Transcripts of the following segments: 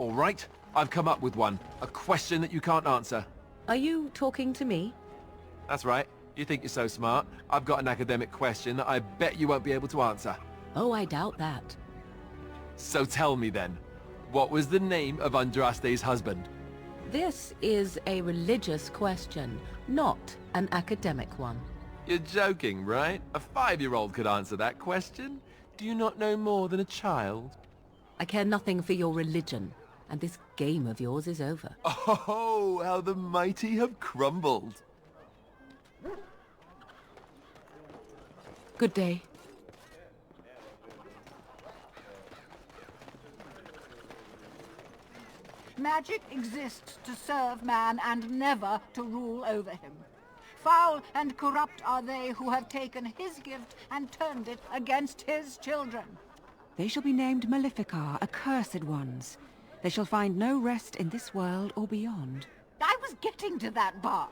All right, I've come up with one. A question that you can't answer. Are you talking to me? That's right. You think you're so smart. I've got an academic question that I bet you won't be able to answer. Oh, I doubt that. So tell me then, what was the name of Andraste's husband? This is a religious question, not an academic one. You're joking, right? A 5-year-old could answer that question. Do you not know more than a child? I care nothing for your religion, and this game of yours is over. Oh, how the mighty have crumbled. Good day. Magic exists to serve man and never to rule over him. Foul and corrupt are they who have taken his gift and turned it against his children. They shall be named Maleficar, accursed ones. They shall find no rest in this world or beyond. I was getting to that part.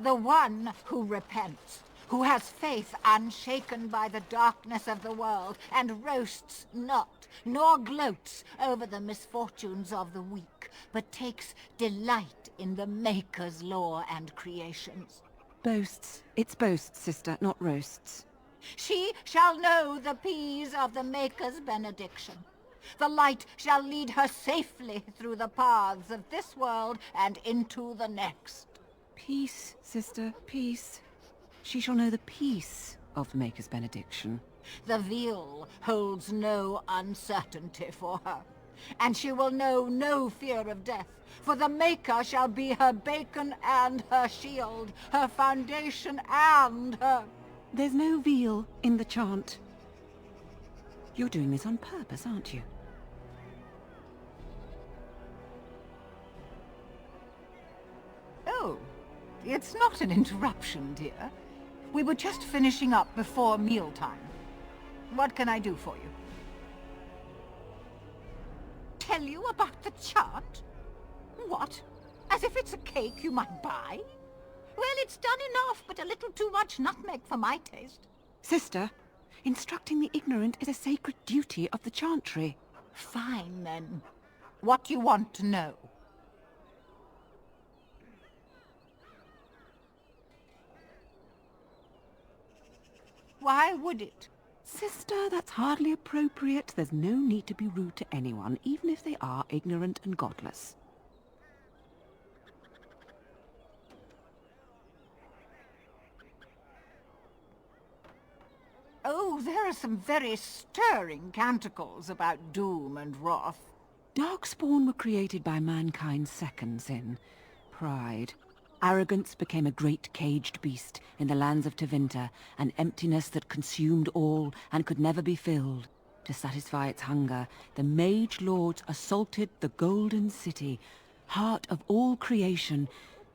The one who repents, who has faith unshaken by the darkness of the world, and roasts not, nor gloats over the misfortunes of the weak, but takes delight in the Maker's law and creations. Boasts. It's boasts, sister, not roasts. She shall know the peace of the Maker's benediction. The light shall lead her safely through the paths of this world and into the next. Peace, sister, peace. She shall know the peace of the Maker's benediction. The veil holds no uncertainty for her, and she will know no fear of death, for the Maker shall be her beacon and her shield, her foundation and her... There's no veal in the chant. You're doing this on purpose, aren't you? Oh, it's not an interruption, dear. We were just finishing up before mealtime. What can I do for you? Tell you about the chant? What? As if it's a cake you might buy? Well, it's done enough, but a little too much nutmeg for my taste. Sister, instructing the ignorant is a sacred duty of the chantry. Fine, then. What do you want to know? Why would it? Sister, that's hardly appropriate. There's no need to be rude to anyone, even if they are ignorant and godless. Oh, there are some very stirring canticles about doom and wrath. Darkspawn were created by mankind's second sin, pride. Arrogance became a great caged beast in the lands of Tevinter, an emptiness that consumed all and could never be filled. To satisfy its hunger, the mage lords assaulted the Golden City, heart of all creation,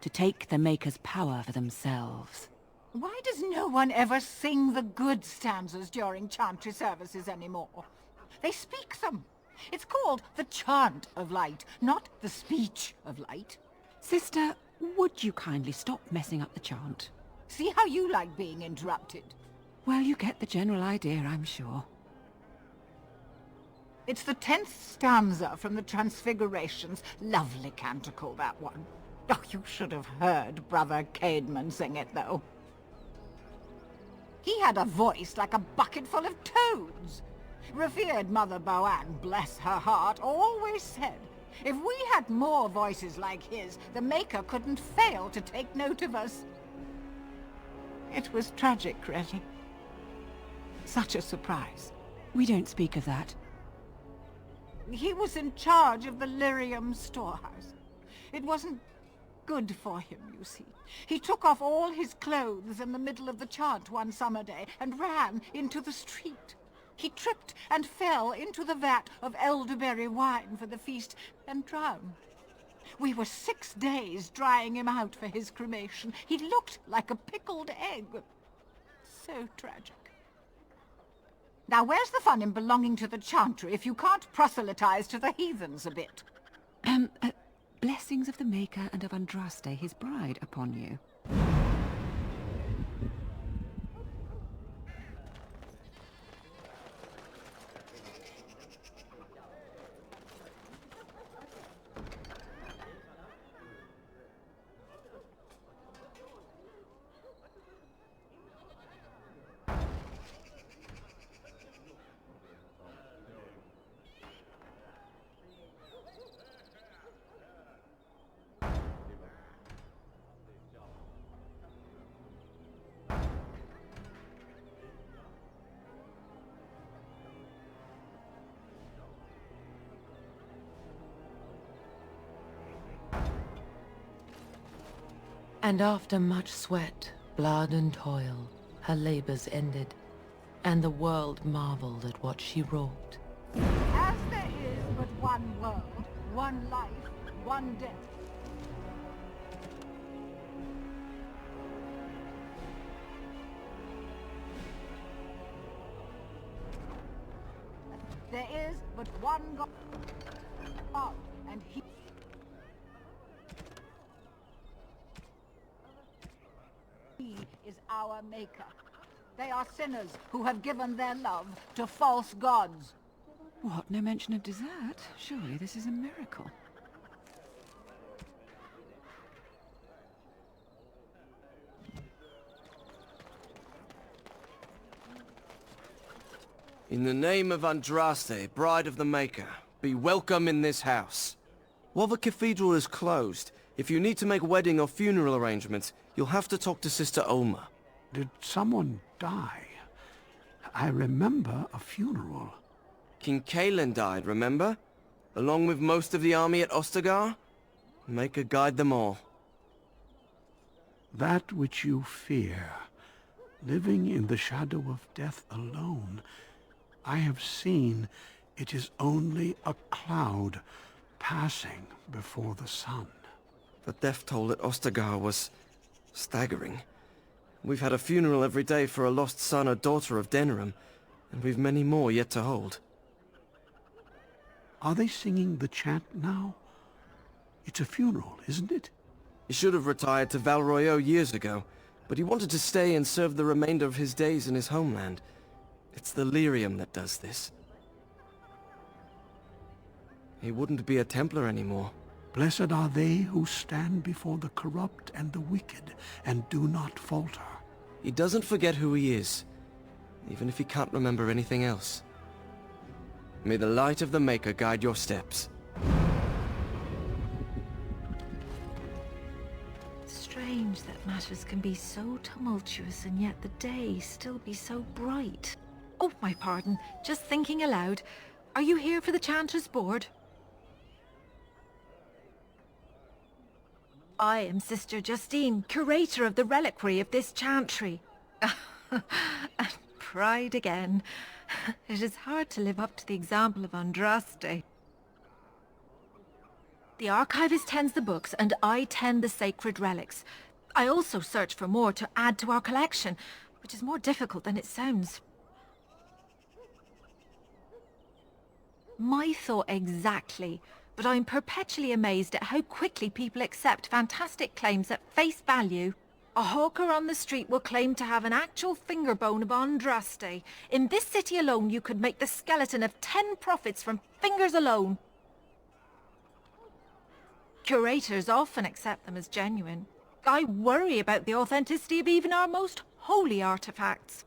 to take the Maker's power for themselves. Why does no one ever sing the good stanzas during chantry services anymore? They speak them. It's called the chant of light, not the speech of light. Sister, would you kindly stop messing up the chant? See how you like being interrupted. Well, you get the general idea, I'm sure. It's the 10th stanza from the Transfigurations. Lovely canticle, that one. Oh, you should have heard Brother Caedmon sing it, though. He had a voice like a bucket full of toads. Revered Mother Boann, bless her heart, always said, if we had more voices like his, the Maker couldn't fail to take note of us. It was tragic, really. Such a surprise. We don't speak of that. He was in charge of the lyrium storehouse. It wasn't good for him, you see. He took off all his clothes in the middle of the chant one summer day and ran into the street. He tripped and fell into the vat of elderberry wine for the feast and drowned. We were 6 days drying him out for his cremation. He looked like a pickled egg. So tragic. Now where's the fun in belonging to the chantry if you can't proselytize to the heathens a bit? Blessings of the Maker and of Andraste, his bride, upon you. And after much sweat, blood and toil, her labors ended, and the world marveled at what she wrought. As there is but one world, one life, one death. There is but one God, and He is our Maker. They are sinners who have given their love to false gods. What? No mention of dessert? Surely this is a miracle. In the name of Andraste, bride of the Maker, be welcome in this house. While the cathedral is closed, if you need to make wedding or funeral arrangements, you'll have to talk to Sister Olma. Did someone die? I remember a funeral. King Kalen died, remember? Along with most of the army at Ostagar? Maker guide them all. That which you fear, living in the shadow of death alone, I have seen it is only a cloud passing before the sun. The death toll at Ostagar was staggering. We've had a funeral every day for a lost son or daughter of Denerium, and we've many more yet to hold. Are they singing the chant now? It's a funeral, isn't it? He should have retired to Val Royeaux years ago, but he wanted to stay and serve the remainder of his days in his homeland. It's the lyrium that does this. He wouldn't be a Templar anymore. Blessed are they who stand before the corrupt and the wicked, and do not falter. He doesn't forget who he is, even if he can't remember anything else. May the light of the Maker guide your steps. Strange that matters can be so tumultuous and yet the day still be so bright. Oh, my pardon. Just thinking aloud. Are you here for the Chanter's Board? I am Sister Justine, curator of the reliquary of this chantry. And pride again. It is hard to live up to the example of Andraste. The archivist tends the books, and I tend the sacred relics. I also search for more to add to our collection, which is more difficult than it sounds. My thought exactly, but I'm perpetually amazed at how quickly people accept fantastic claims at face value. A hawker on the street will claim to have an actual finger bone of Andraste. In this city alone, you could make the skeleton of 10 prophets from fingers alone. Curators often accept them as genuine. I worry about the authenticity of even our most holy artifacts.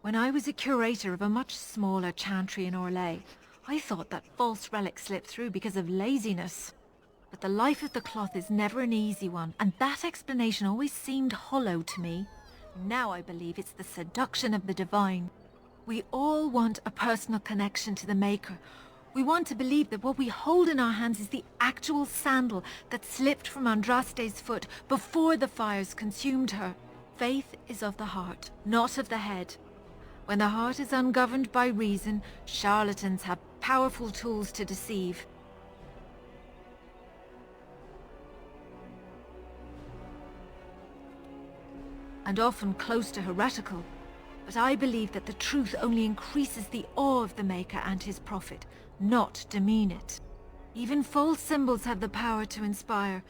When I was a curator of a much smaller chantry in Orlais, I thought that false relics slipped through because of laziness. But the life of the cloth is never an easy one, and that explanation always seemed hollow to me. Now I believe it's the seduction of the divine. We all want a personal connection to the Maker. We want to believe that what we hold in our hands is the actual sandal that slipped from Andraste's foot before the fires consumed her. Faith is of the heart, not of the head. When the heart is ungoverned by reason, charlatans have powerful tools to deceive. And often close to heretical. But I believe that the truth only increases the awe of the Maker and his prophet, not demean it. Even false symbols have the power to inspire,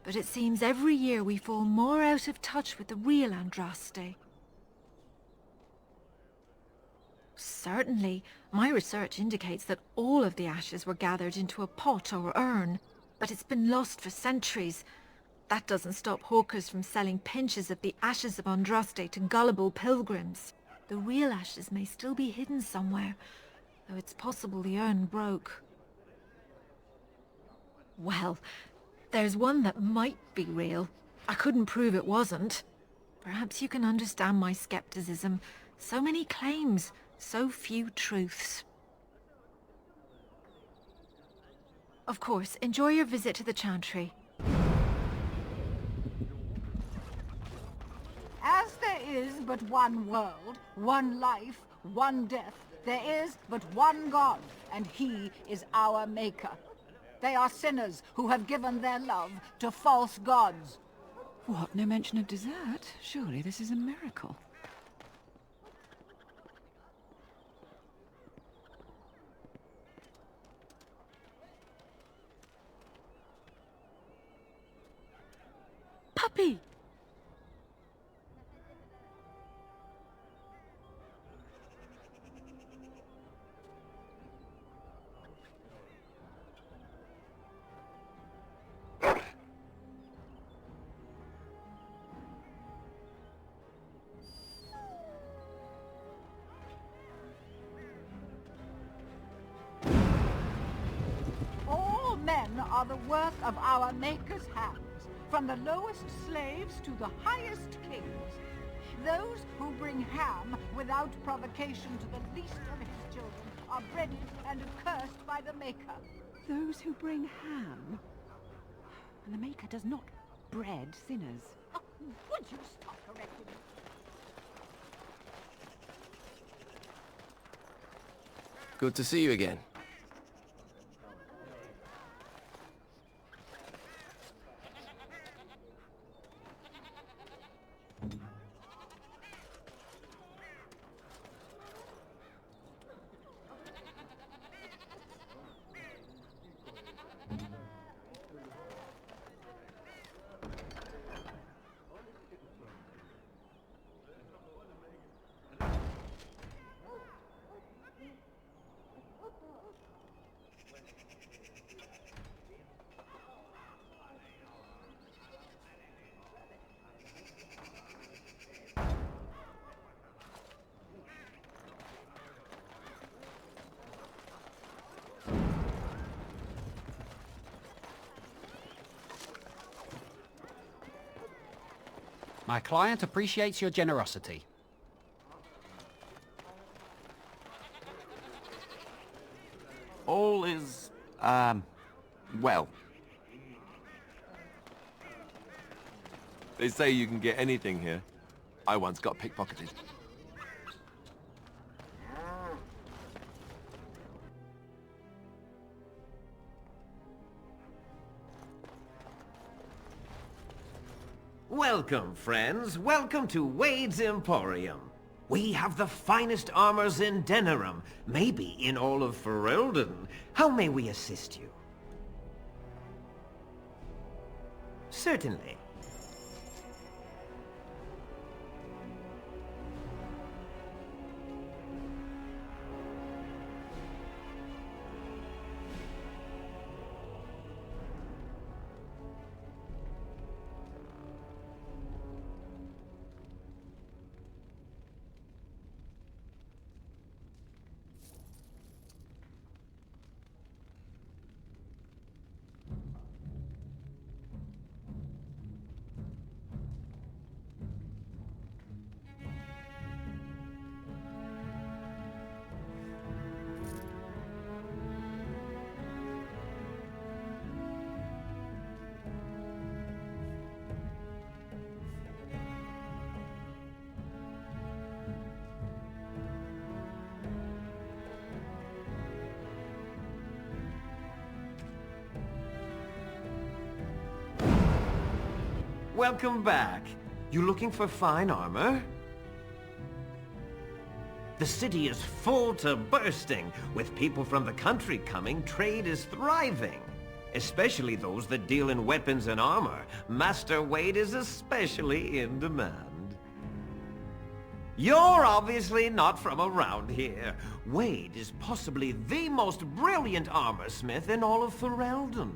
but it seems every year we fall more out of touch with the real Andraste. Certainly, my research indicates that all of the ashes were gathered into a pot or urn, but it's been lost for centuries. That doesn't stop hawkers from selling pinches of the ashes of Andraste to gullible pilgrims. The real ashes may still be hidden somewhere, though it's possible the urn broke. Well, there's one that might be real. I couldn't prove it wasn't. Perhaps you can understand my skepticism. So many claims. So few truths. Of course, enjoy your visit to the chantry. As there is but one world, one life, one death, there is but one God, and he is our maker. They are sinners who have given their love to false gods. What? No mention of dessert? Surely this is a miracle. Puppy! All men are the work of our Maker's hands, from the lowest slaves to the highest kings. Those who bring ham without provocation to the least of his children are breaded and accursed by the Maker. Those who bring ham? And the Maker does not bread sinners. Oh, would you stop correcting me? Good to see you again. My client appreciates your generosity. All is, well. They say you can get anything here. I once got pickpocketed. Welcome, friends. Welcome to Wade's Emporium. We have the finest armors in Denerium, maybe in all of Ferelden. How may we assist you? Certainly. Welcome back. You looking for fine armor? The city is full to bursting. With people from the country coming, trade is thriving. Especially those that deal in weapons and armor. Master Wade is especially in demand. You're obviously not from around here. Wade is possibly the most brilliant armorsmith in all of Ferelden.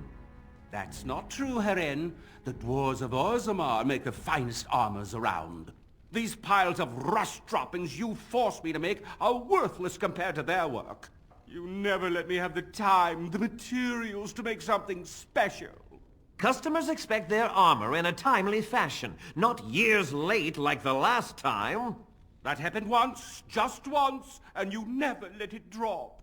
That's not true, Heren. The dwarves of Orzammar make the finest armors around. These piles of rust droppings you forced me to make are worthless compared to their work. You never let me have the time, the materials to make something special. Customers expect their armor in a timely fashion, not years late like the last time. That happened once, just once, and you never let it drop.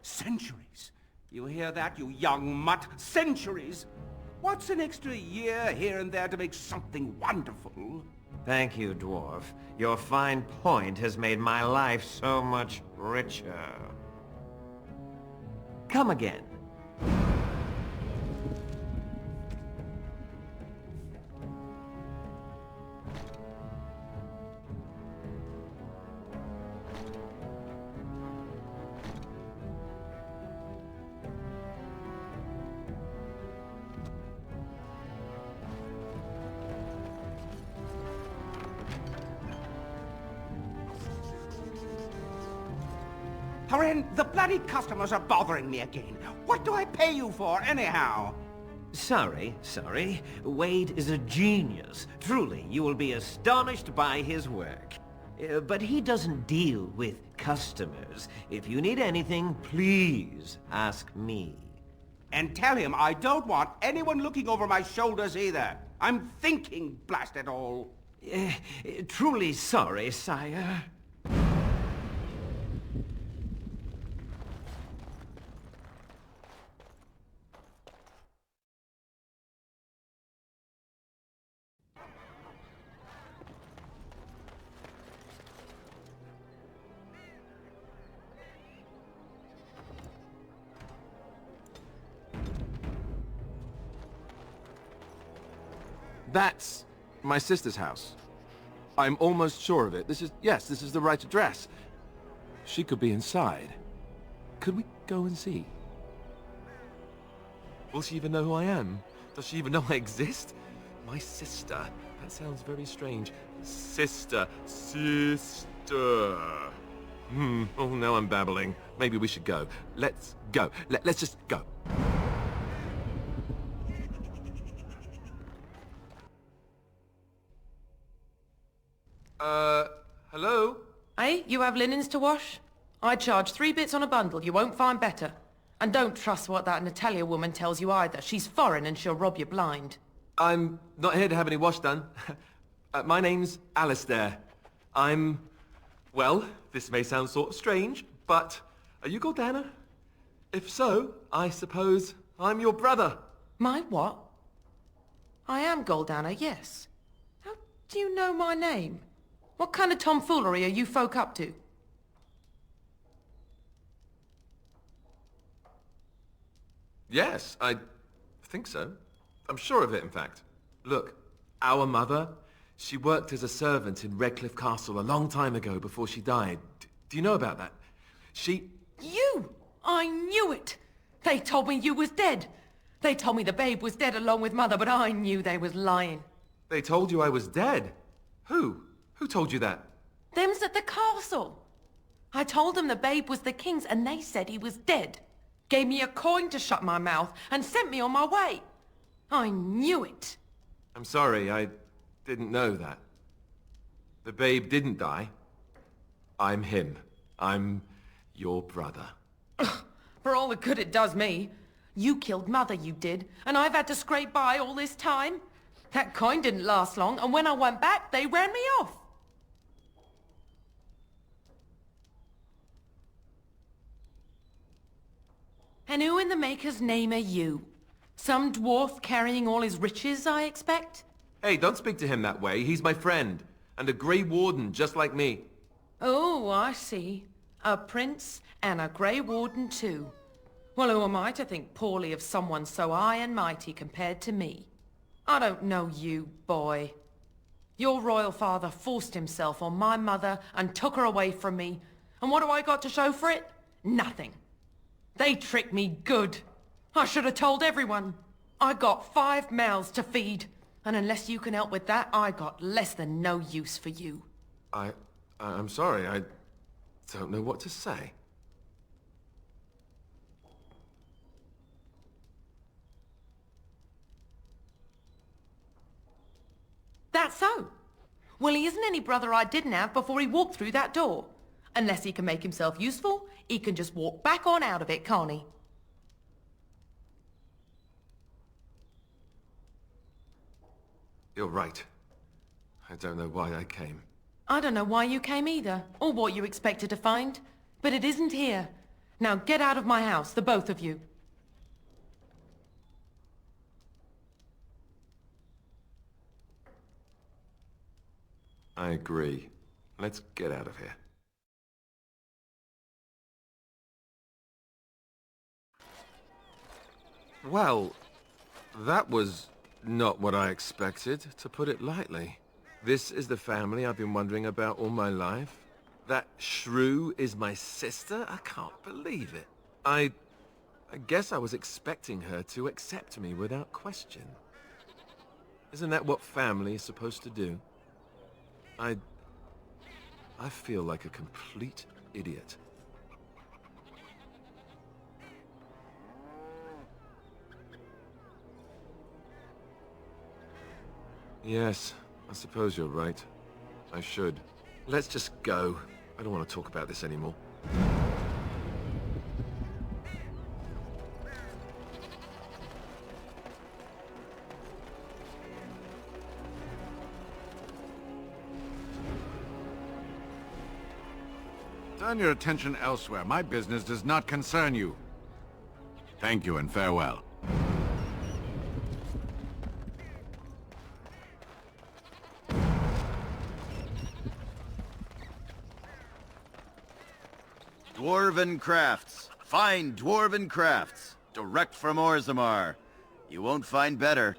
Centuries. You hear that, you young mutt? Centuries! What's an extra year here and there to make something wonderful? Thank you, dwarf. Your fine point has made my life so much richer. Come again. Haren, the bloody customers are bothering me again. What do I pay you for, anyhow? Sorry. Wade is a genius. Truly, you will be astonished by his work. But he doesn't deal with customers. If you need anything, please ask me. And tell him I don't want anyone looking over my shoulders either. I'm thinking, blast it all. Truly sorry, sire. That's my sister's house. I'm almost sure of it. This is the right address. She could be inside. Could we go and see? Will she even know who I am? Does she even know I exist? My sister. That sounds very strange. Sister. Oh, now I'm babbling. Maybe we should go. Let's go. Let's just go. Hello? Hey, you have linens to wash? I charge 3 bits on a bundle. You won't find better. And don't trust what that Natalia woman tells you either. She's foreign and she'll rob you blind. I'm not here to have any wash done. My name's Alistair. Well, this may sound sort of strange, but are you Gordana? If so, I suppose I'm your brother. My what? I am Goldana, yes. How do you know my name? What kind of tomfoolery are you folk up to? Yes, I think so. I'm sure of it, in fact. Look, our mother, she worked as a servant in Redkliff Castle a long time ago before she died. Do you know about that? You! I knew it! They told me you was dead. They told me the babe was dead along with mother, but I knew they was lying. They told you I was dead? Who? Who told you that? Them's at the castle. I told them the babe was the king's and they said he was dead. Gave me a coin to shut my mouth and sent me on my way. I knew it. I'm sorry, I didn't know that. The babe didn't die. I'm him. I'm your brother. For all the good it does me. You killed mother, you did, and I've had to scrape by all this time. That coin didn't last long, and when I went back, they ran me off. And who in the maker's name are you? Some dwarf carrying all his riches, I expect? Hey, don't speak to him that way. He's my friend, and a Grey Warden just like me. Oh, I see. A prince and a Grey Warden too. Well, who am I to think poorly of someone so high and mighty compared to me? I don't know you, boy. Your royal father forced himself on my mother and took her away from me. And what do I got to show for it? Nothing. They tricked me good. I should have told everyone. I got 5 mouths to feed. And unless you can help with that, I got less than no use for you. I'm sorry, I don't know what to say. That's so. Well, he isn't any brother I didn't have before he walked through that door. Unless he can make himself useful, he can just walk back on out of it, can't he? You're right. I don't know why I came. I don't know why you came either, or what you expected to find. But it isn't here. Now get out of my house, the both of you. I agree. Let's get out of here. Well, that was not what I expected, to put it lightly. This is the family I've been wondering about all my life. That shrew is my sister? I can't believe it. I guess I was expecting her to accept me without question. Isn't that what family is supposed to do? I feel like a complete idiot. Yes, I suppose you're right. I should. Let's just go. I don't want to talk about this anymore. Turn your attention elsewhere. My business does not concern you. Thank you and farewell. Dwarven crafts. Fine dwarven crafts. Direct from Orzammar. You won't find better.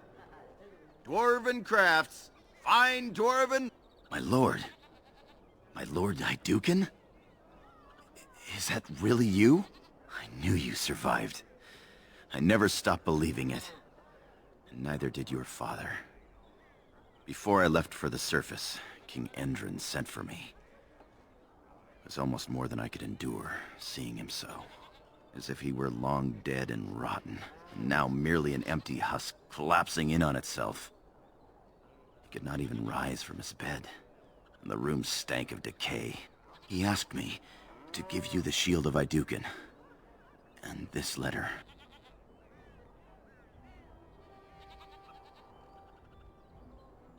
Dwarven crafts. Fine dwarven... My lord. My lord Hydukin? Is that really you? I knew you survived. I never stopped believing it. And neither did your father. Before I left for the surface, King Endrin sent for me. It was almost more than I could endure, seeing him so. As if he were long dead and rotten, and now merely an empty husk collapsing in on itself. He could not even rise from his bed, and the room stank of decay. He asked me to give you the shield of Hydukin, and this letter.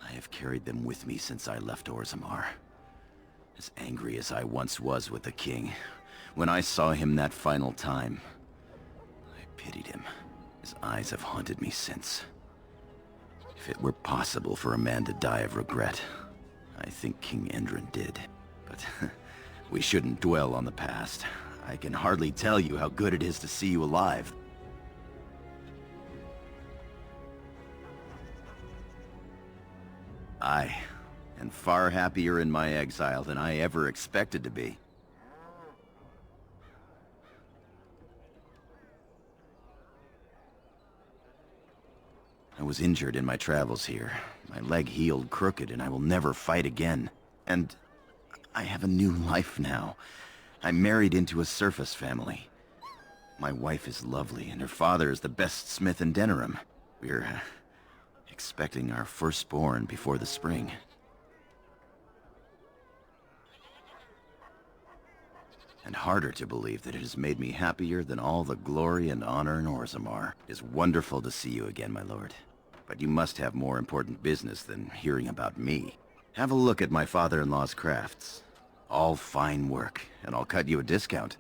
I have carried them with me since I left Orzammar. As angry as I once was with the king, when I saw him that final time, I pitied him. His eyes have haunted me since. If it were possible for a man to die of regret, I think King Endrin did. But we shouldn't dwell on the past. I can hardly tell you how good it is to see you alive. I am far happier in my exile than I ever expected to be. I was injured in my travels here. My leg healed crooked and I will never fight again. And I have a new life now. I'm married into a surface family. My wife is lovely and her father is the best smith in Denerium. We're expecting our firstborn before the spring. And harder to believe that it has made me happier than all the glory and honor in Orzammar. It is wonderful to see you again, my lord. But you must have more important business than hearing about me. Have a look at my father-in-law's crafts. All fine work, and I'll cut you a discount.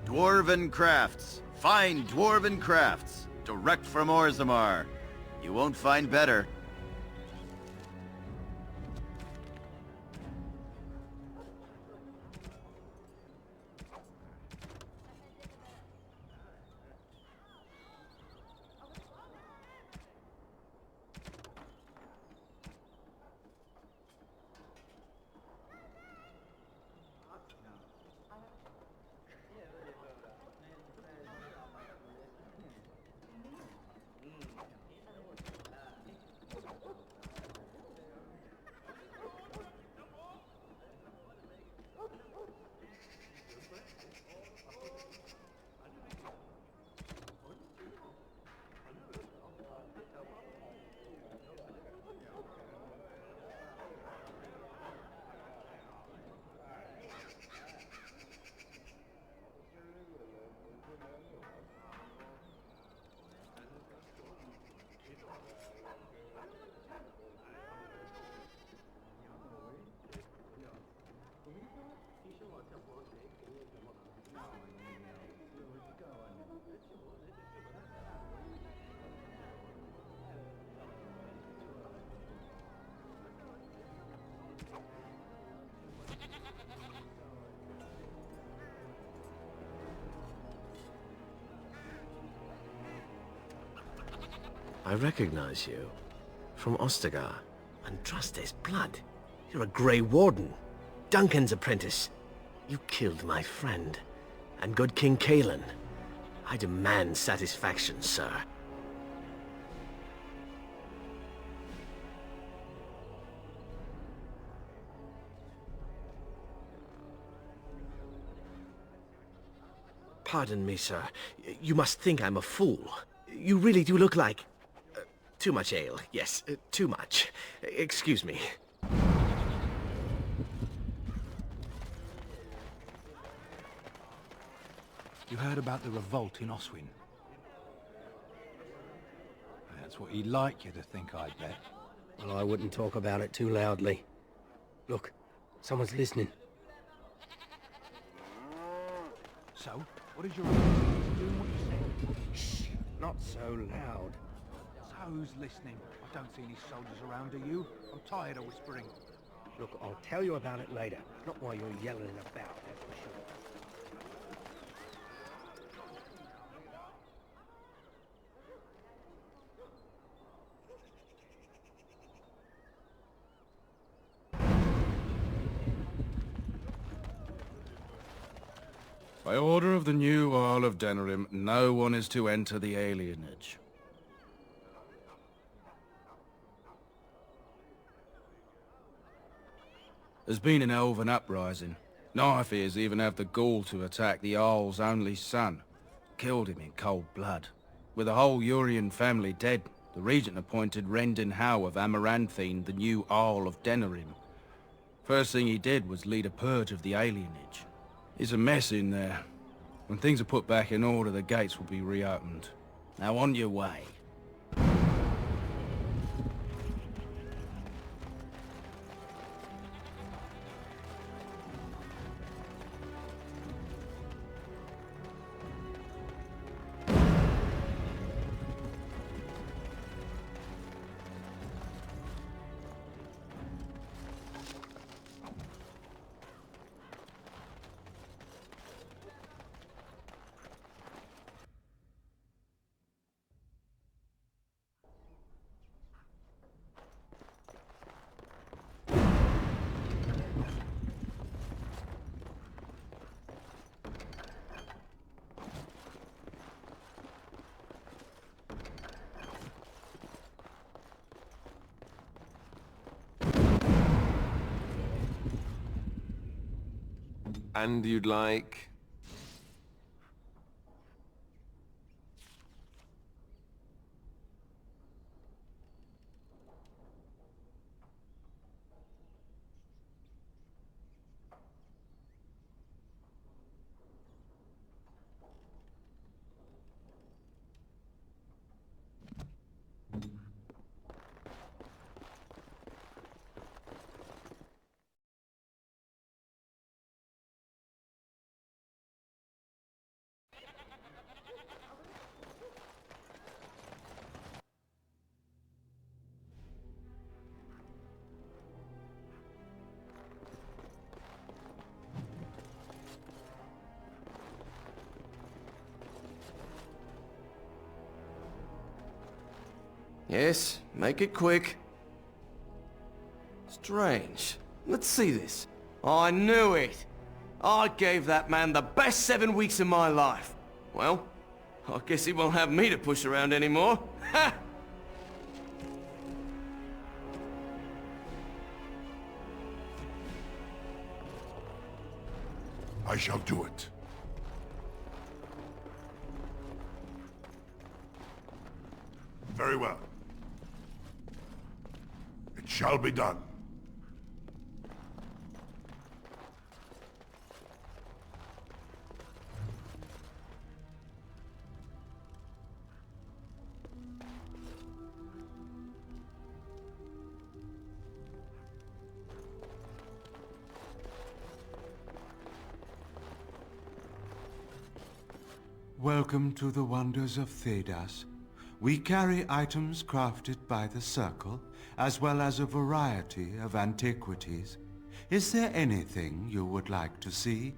Dwarven crafts. Fine dwarven crafts. Direct from Orzammar. You won't find better. I recognize you. From Ostagar. Andraste's blood. You're a Grey Warden. Duncan's apprentice. You killed my friend. And good King Cailan. I demand satisfaction, sir. Pardon me, sir. You must think I'm a fool. You really do look like... too much ale. Yes, too much. Excuse me. You heard about the revolt in Oswin? That's what he'd like you to think, I bet. Well, I wouldn't talk about it too loudly. Look, someone's listening. So, what is your reason for doing what you said? Shh, not so loud. So who's listening? I don't see any soldiers around, do you? I'm tired of whispering. Look, I'll tell you about it later. Not while you're yelling about, that's for sure. By order of the new Earl of Denerium, no one is to enter the alienage. There's been an elven uprising. Knife-ears even have the gall to attack the Jarl's only son. Killed him in cold blood. With the whole Urian family dead, the regent appointed Rendon Howe of Amaranthine the new Jarl of Denerium. First thing he did was lead a purge of the alienage. It's a mess in there. When things are put back in order, the gates will be reopened. Now on your way. And you'd like... Yes, make it quick. Strange. Let's see this. I knew it! I gave that man the best 7 weeks of my life. Well, I guess he won't have me to push around anymore. Ha! I shall do it. Very well. It shall be done. Welcome to the wonders of Thedas. We carry items crafted by the Circle, as well as a variety of antiquities. Is there anything you would like to see?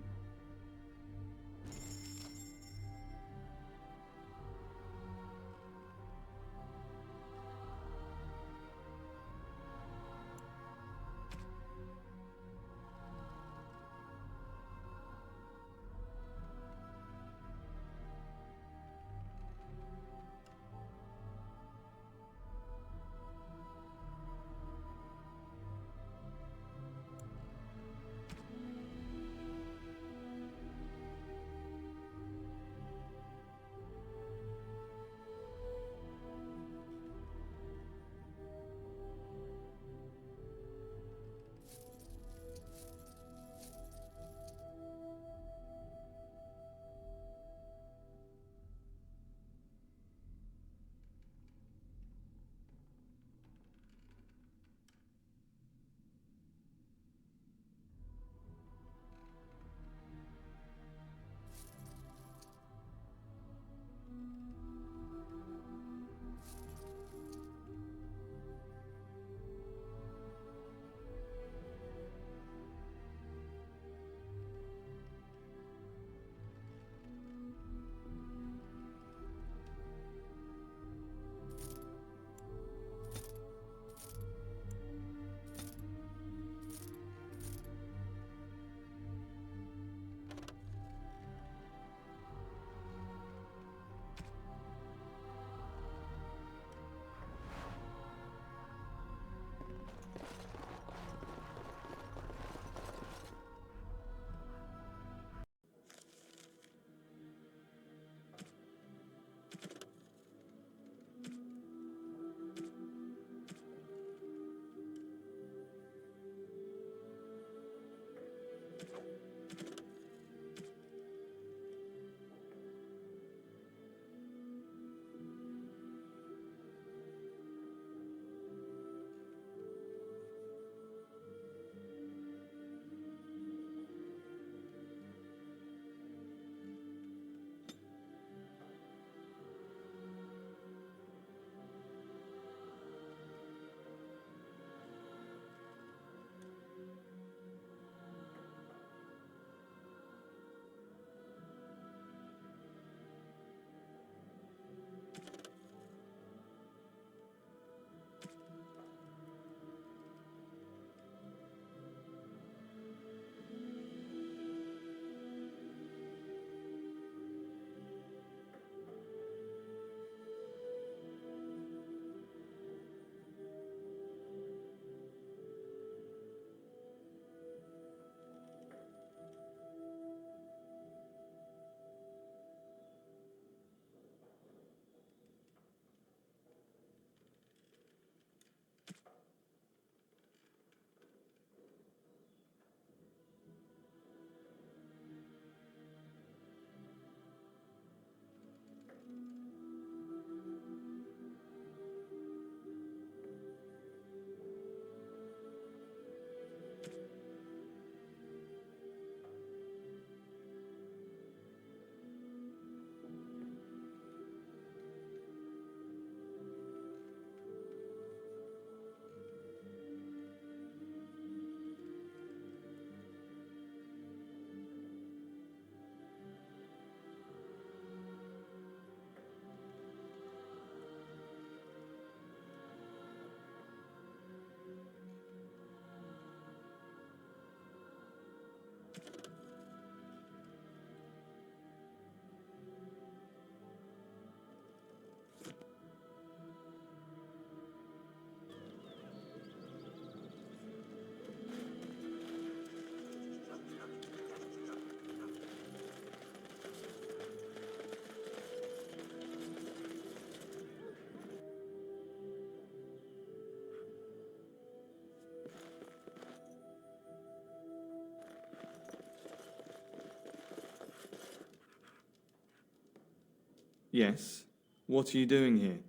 Yes? What are you doing here?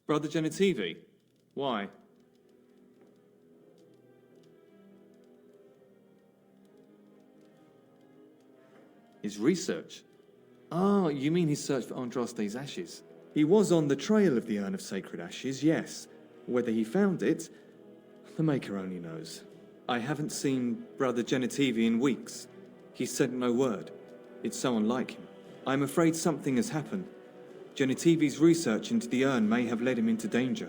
Brother Genitivi? Why? His research? Ah, you mean his search for Andraste's ashes? He was on the trail of the urn of sacred ashes, yes. Whether he found it, the Maker only knows. I haven't seen Brother Genitivi in weeks. He sent no word. It's so unlike him. I'm afraid something has happened. Genitivi's research into the urn may have led him into danger.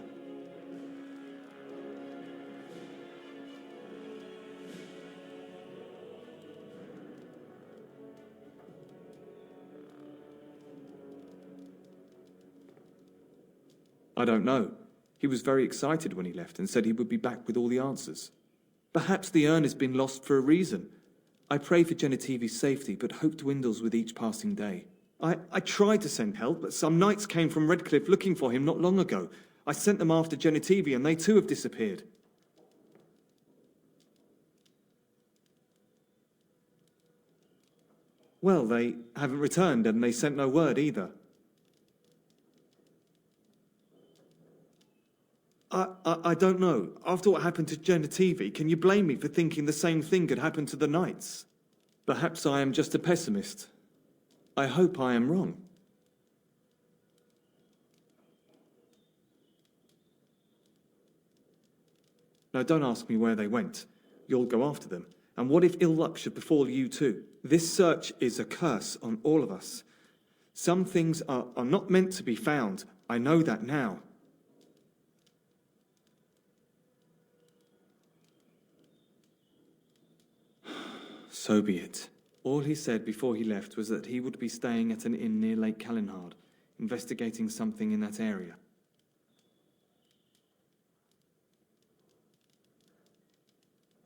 I don't know. He was very excited when he left and said he would be back with all the answers. Perhaps the urn has been lost for a reason. I pray for Genitivi's safety, but hope dwindles with each passing day. I tried to send help, but some knights came from Redcliffe looking for him not long ago. I sent them after Genitivi, and they too have disappeared. Well, they haven't returned, and they sent no word either. I don't know. After what happened to Genitivi, can you blame me for thinking the same thing could happen to the knights? Perhaps I am just a pessimist. I hope I am wrong. Now, don't ask me where they went. You'll go after them. And what if ill luck should befall you too? This search is a curse on all of us. Some things are not meant to be found. I know that now. So be it. All he said before he left was that he would be staying at an inn near Lake Kalen, investigating something in that area.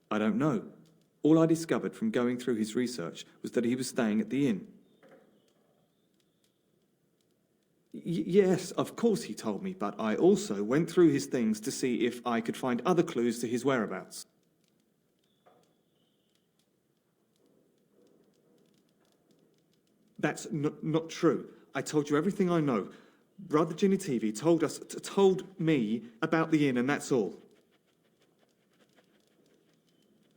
I don't know. All I discovered from going through his research was that he was staying at the inn. Yes, of course he told me, but I also went through his things to see if I could find other clues to his whereabouts. That's not true. I told you everything I know. Brother Genitivi told me about the inn, and that's all.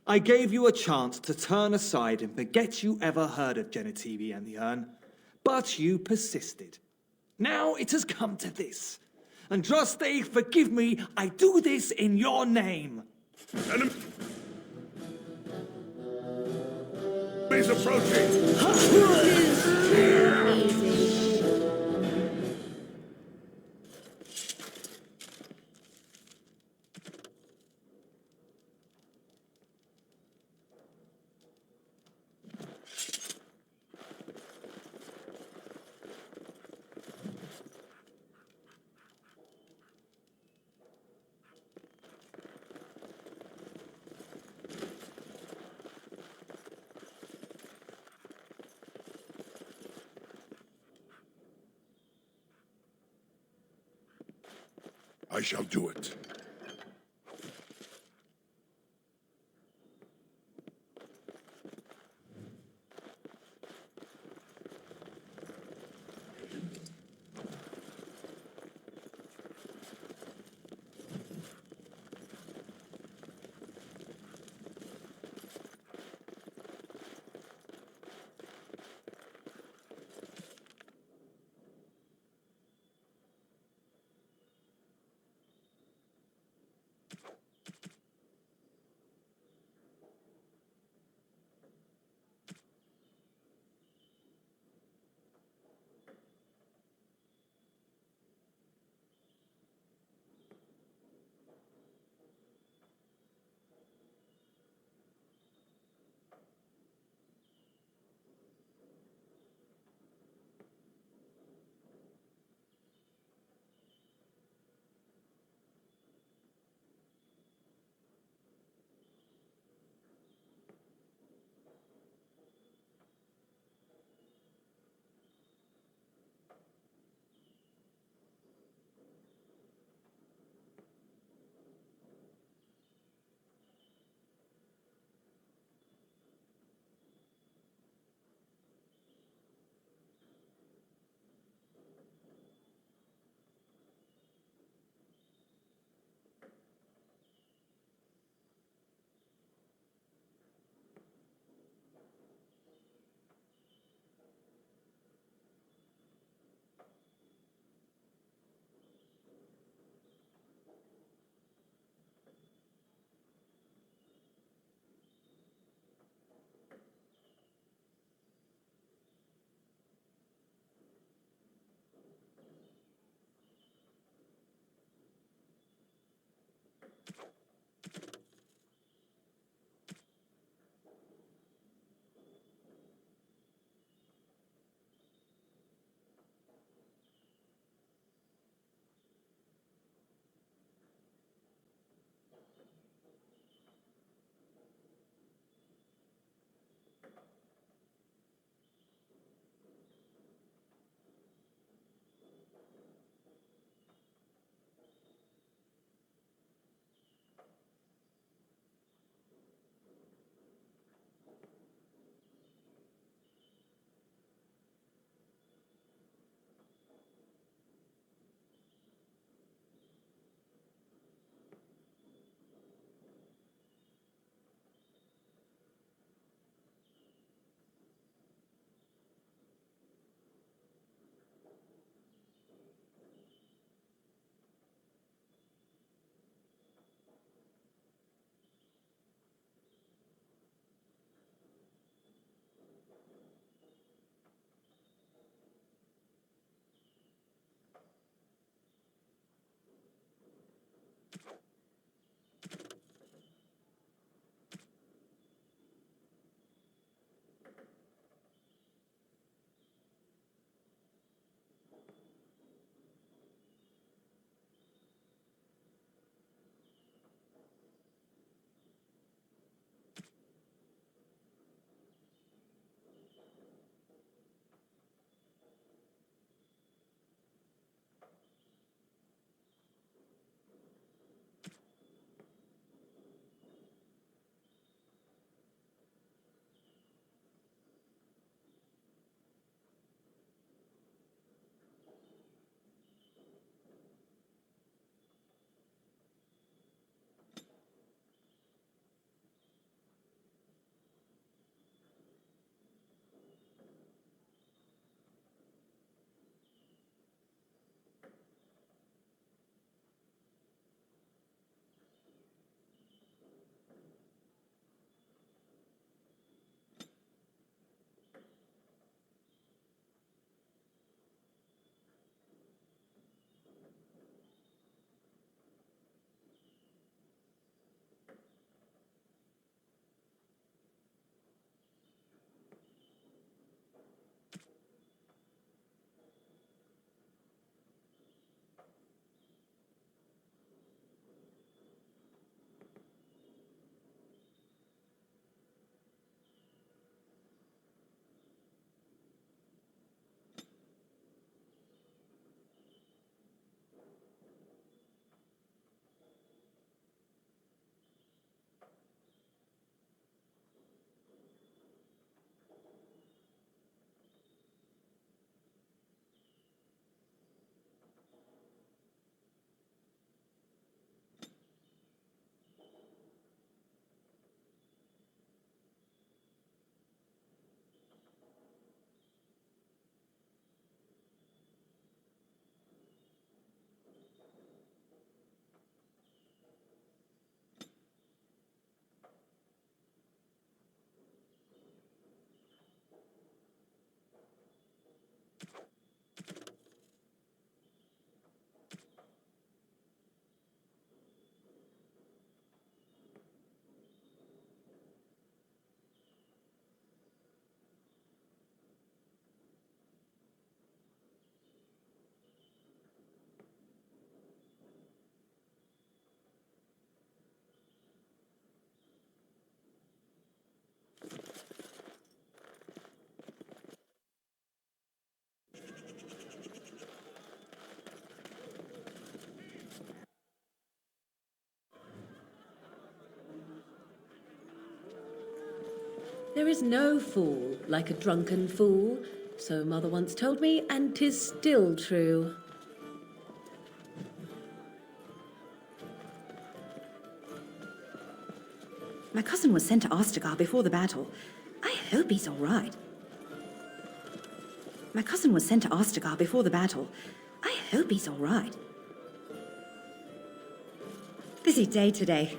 I gave you a chance to turn aside and forget you ever heard of Genitivi and the urn, but you persisted. Now it has come to this. Andraste, forgive me, I do this in your name. Enemies approaching! I shall do it. There is no fool like a drunken fool, so Mother once told me, and 'tis still true. My cousin was sent to Ostagar before the battle. I hope he's all right. My cousin was sent to Ostagar before the battle. I hope he's all right. Busy day today.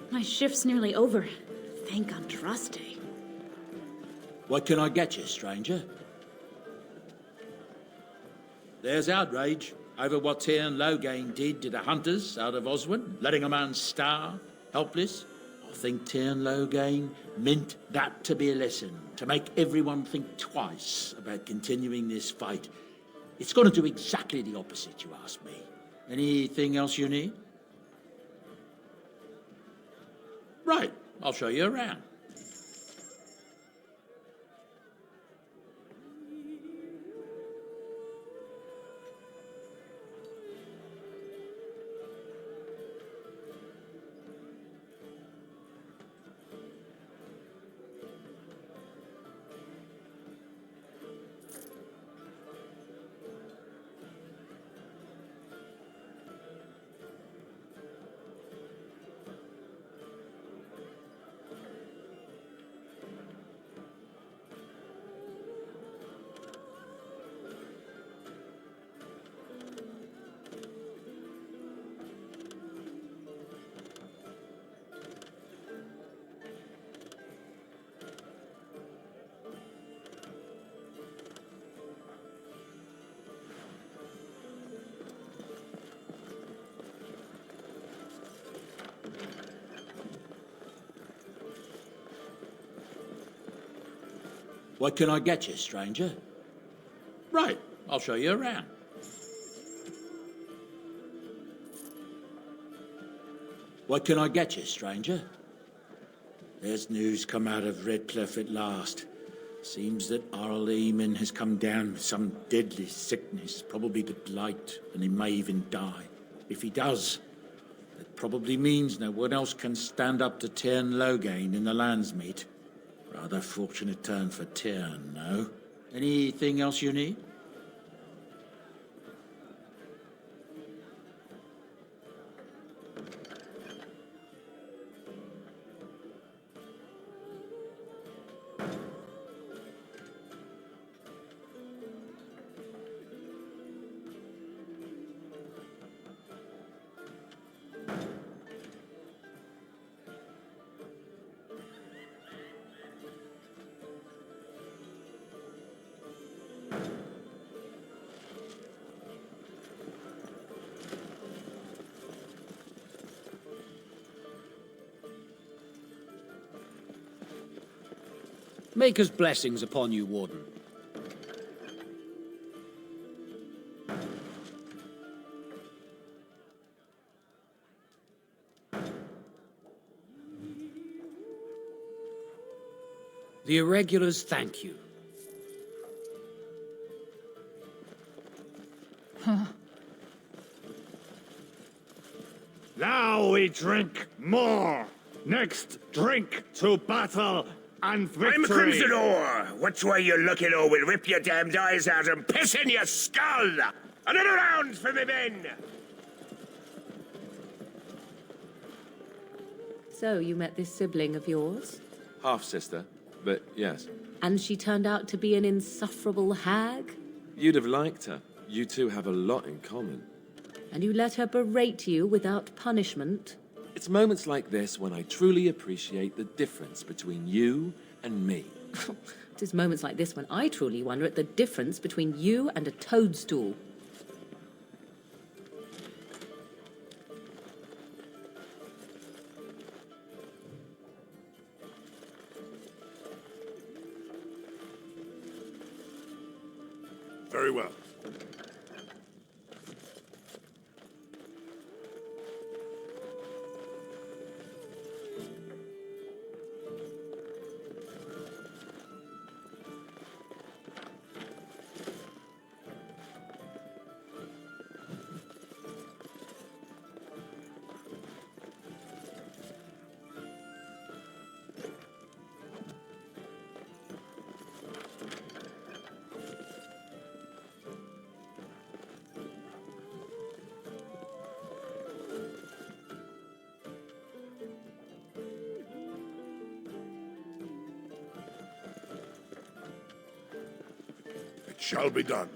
My shift's nearly over. Thank Andraste. What can I get you, stranger? There's outrage over what Tyrn Loghain did to the hunters out of Oswin, letting a man starve, helpless. I think Tyrn Loghain meant that to be a lesson, to make everyone think twice about continuing this fight. It's going to do exactly the opposite, you ask me. Anything else you need? Right, I'll show you around. What can I get you, stranger? Right, I'll show you around. What can I get you, stranger? There's news come out of Redcliffe at last. Seems that Arl Eamon has come down with some deadly sickness, probably the blight, and he may even die. If he does, that probably means no one else can stand up to Tyrn Loghain in the Landsmeet. Rather fortunate turn for Tyrn, no? Anything else you need? Maker's blessings upon you, Warden. The irregulars thank you. Now we drink more. Next, drink to battle and victory. I'm a Crimson Ore. Which way you looking, or we'll rip your damned eyes out and piss in your skull. Another round for me men. So you met this sibling of yours? Half-sister, but yes. And she turned out to be an insufferable hag? You'd have liked her. You two have a lot in common. And you let her berate you without punishment? It's moments like this when I truly appreciate the difference between you and me. It is moments like this when I truly wonder at the difference between you and a toadstool. Very well. shall be done.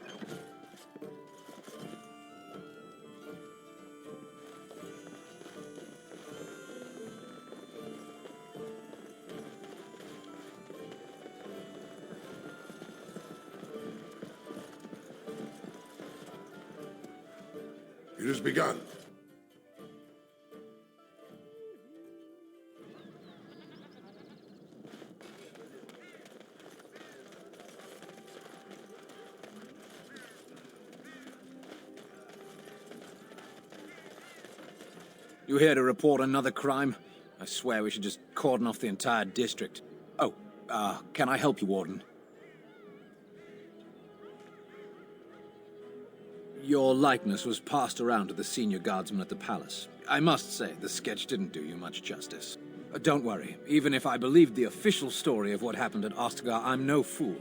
It has begun. You here to report another crime? I swear we should just cordon off the entire district. Oh, can I help you, Warden? Your likeness was passed around to the senior guardsman at the palace. I must say, the sketch didn't do you much justice. Don't worry, even if I believed the official story of what happened at Ostagar, I'm no fool.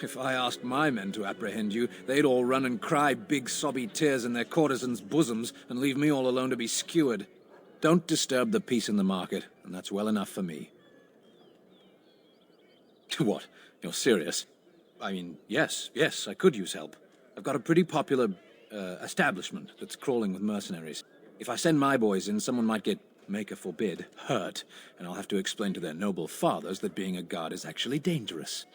If I asked my men to apprehend you, they'd all run and cry big sobby tears in their courtesans' bosoms and leave me all alone to be skewered. Don't disturb the peace in the market, and that's well enough for me. What? You're serious? I mean, yes, I could use help. I've got a pretty popular establishment that's crawling with mercenaries. If I send my boys in, someone might get, maker forbid, hurt, and I'll have to explain to their noble fathers that being a guard is actually dangerous.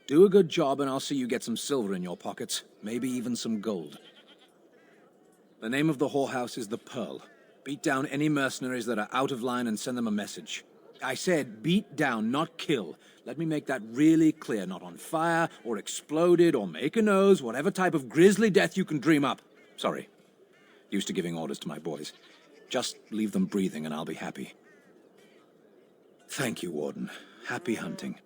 Do a good job and I'll see you get some silver in your pockets, maybe even some gold. The name of the whorehouse is the Pearl. Beat down any mercenaries that are out of line and send them a message. I said beat down, not kill. Let me make that really clear. Not on fire, or exploded, or make a nose, whatever type of grisly death you can dream up. Sorry. Used to giving orders to my boys. Just leave them breathing and I'll be happy. Thank you, Warden. Happy hunting.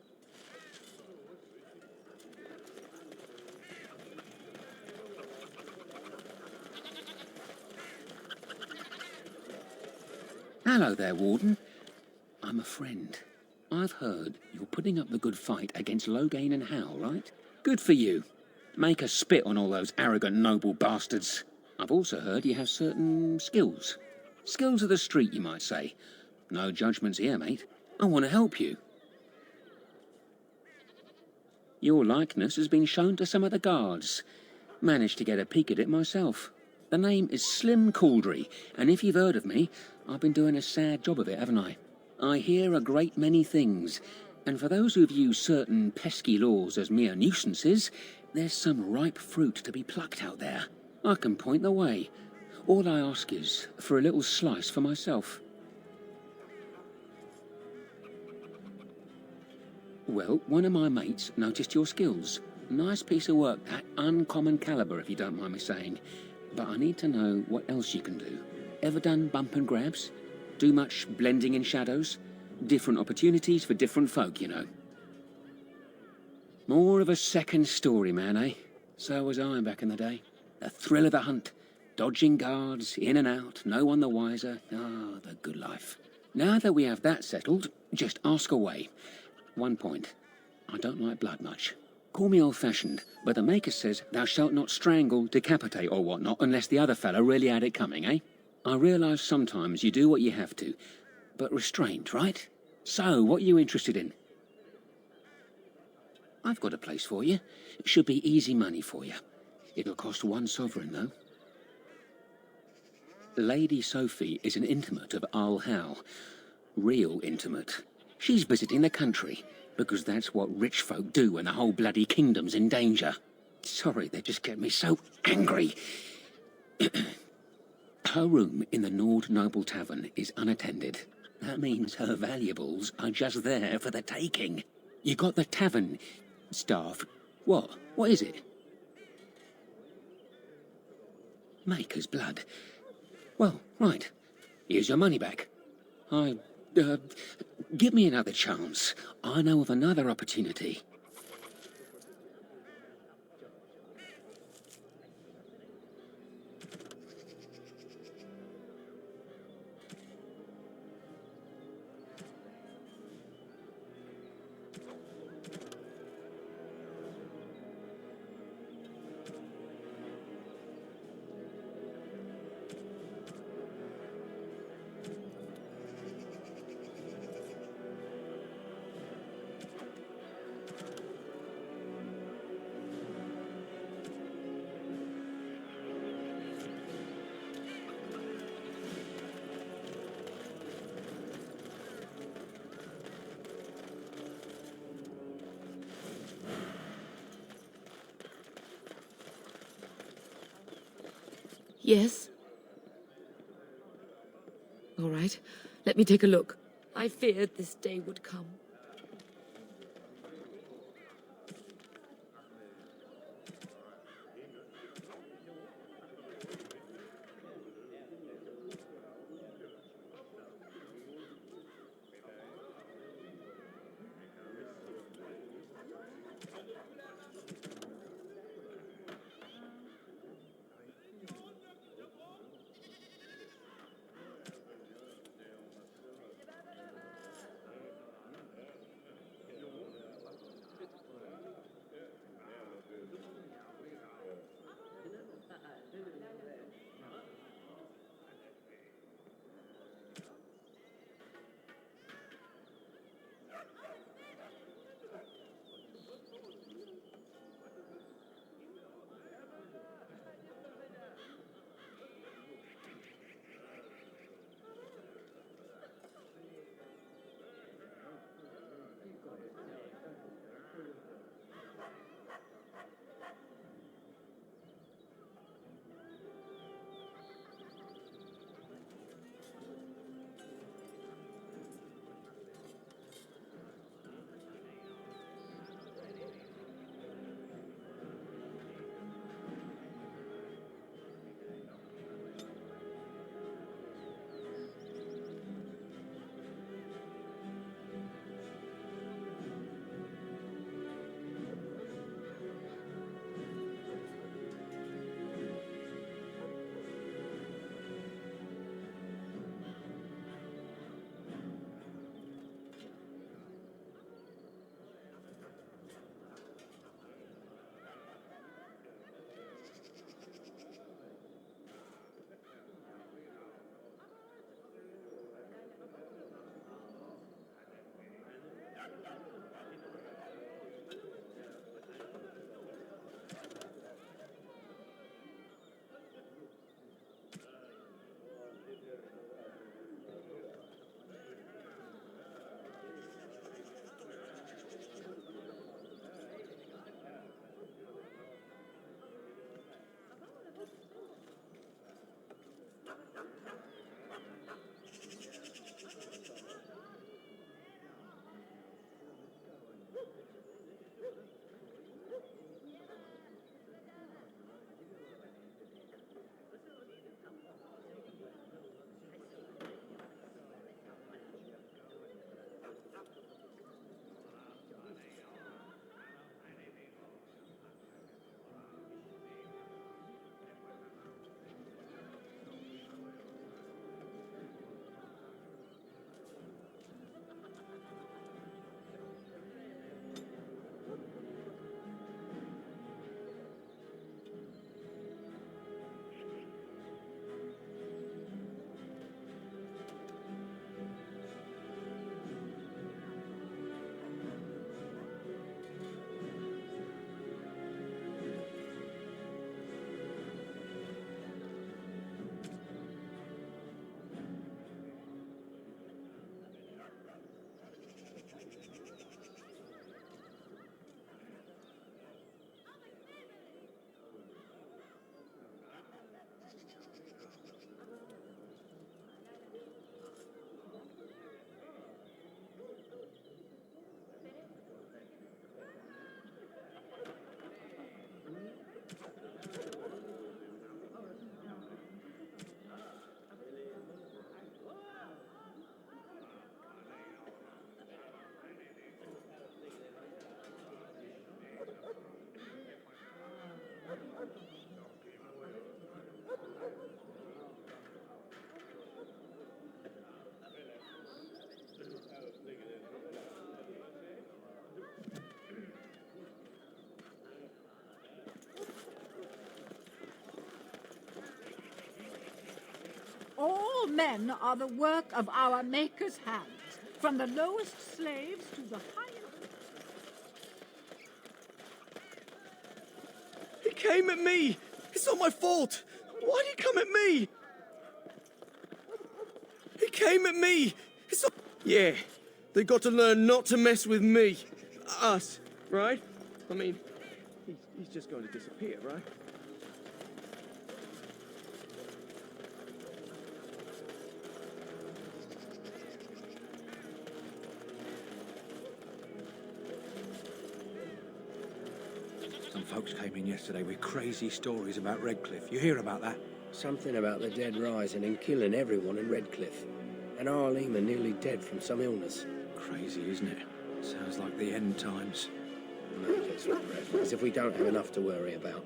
Hello there, Warden. I'm a friend. I've heard you're putting up the good fight against Loghain and Howe, right? Good for you. Make a spit on all those arrogant noble bastards. I've also heard you have certain skills. Skills of the street, you might say. No judgments here, mate. I want to help you. Your likeness has been shown to some of the guards. Managed to get a peek at it myself. The name is Slim Cauldry, and if you've heard of me, I've been doing a sad job of it, haven't I? I hear a great many things, and for those who view certain pesky laws as mere nuisances, there's some ripe fruit to be plucked out there. I can point the way. All I ask is for a little slice for myself. Well, one of my mates noticed your skills. Nice piece of work, that. Uncommon caliber, if you don't mind me saying. But I need to know what else you can do. Ever done bump and grabs? Do much blending in shadows? Different opportunities for different folk, you know. More of a second story man, eh? So was I back in the day. The thrill of the hunt. Dodging guards, in and out, no one the wiser. Ah, the good life. Now that we have that settled, just ask away. One point. I don't like blood much. Call me old-fashioned, but the Maker says thou shalt not strangle, decapitate or whatnot unless the other fellow really had it coming, eh? I realise sometimes you do what you have to, but restrained, right? So, what are you interested in? I've got a place for you. It should be easy money for you. It'll cost 1 sovereign, though. Lady Sophie is an intimate of Earl Howe. Real intimate. She's visiting the country, because that's what rich folk do when the whole bloody kingdom's in danger. Sorry, they just get me so angry. Her room in the Nord Noble Tavern is unattended. That means her valuables are just there for the taking. You got the tavern staff. What? What is it? Maker's blood. Well, right. Here's your money back. Give me another chance. I know of another opportunity. Yes? All right, let me take a look. I feared this day would come. All men are the work of our Maker's hands, from the lowest slaves to the highest. He came at me! It's not my fault! Why did he come at me? He came at me! It's not... Yeah, they got to learn not to mess with me. Us, right? I mean, he's just going to disappear, right? folks came in yesterday with crazy stories about Redcliffe. You hear about that? Something about the dead rising and killing everyone in Redcliffe. And our Lehman nearly dead from some illness. Crazy, isn't it? Sounds like the end times. As if we don't have enough to worry about.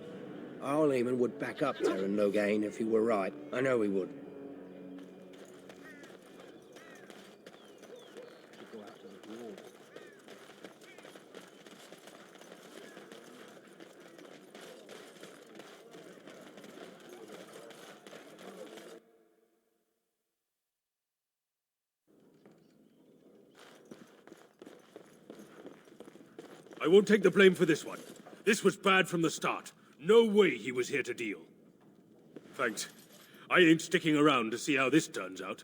Our Lehman would back up Terran Loghain if he were right. I know he would. I won't take the blame for this one. This was bad from the start. No way he was here to deal. Thanks. I ain't sticking around to see how this turns out.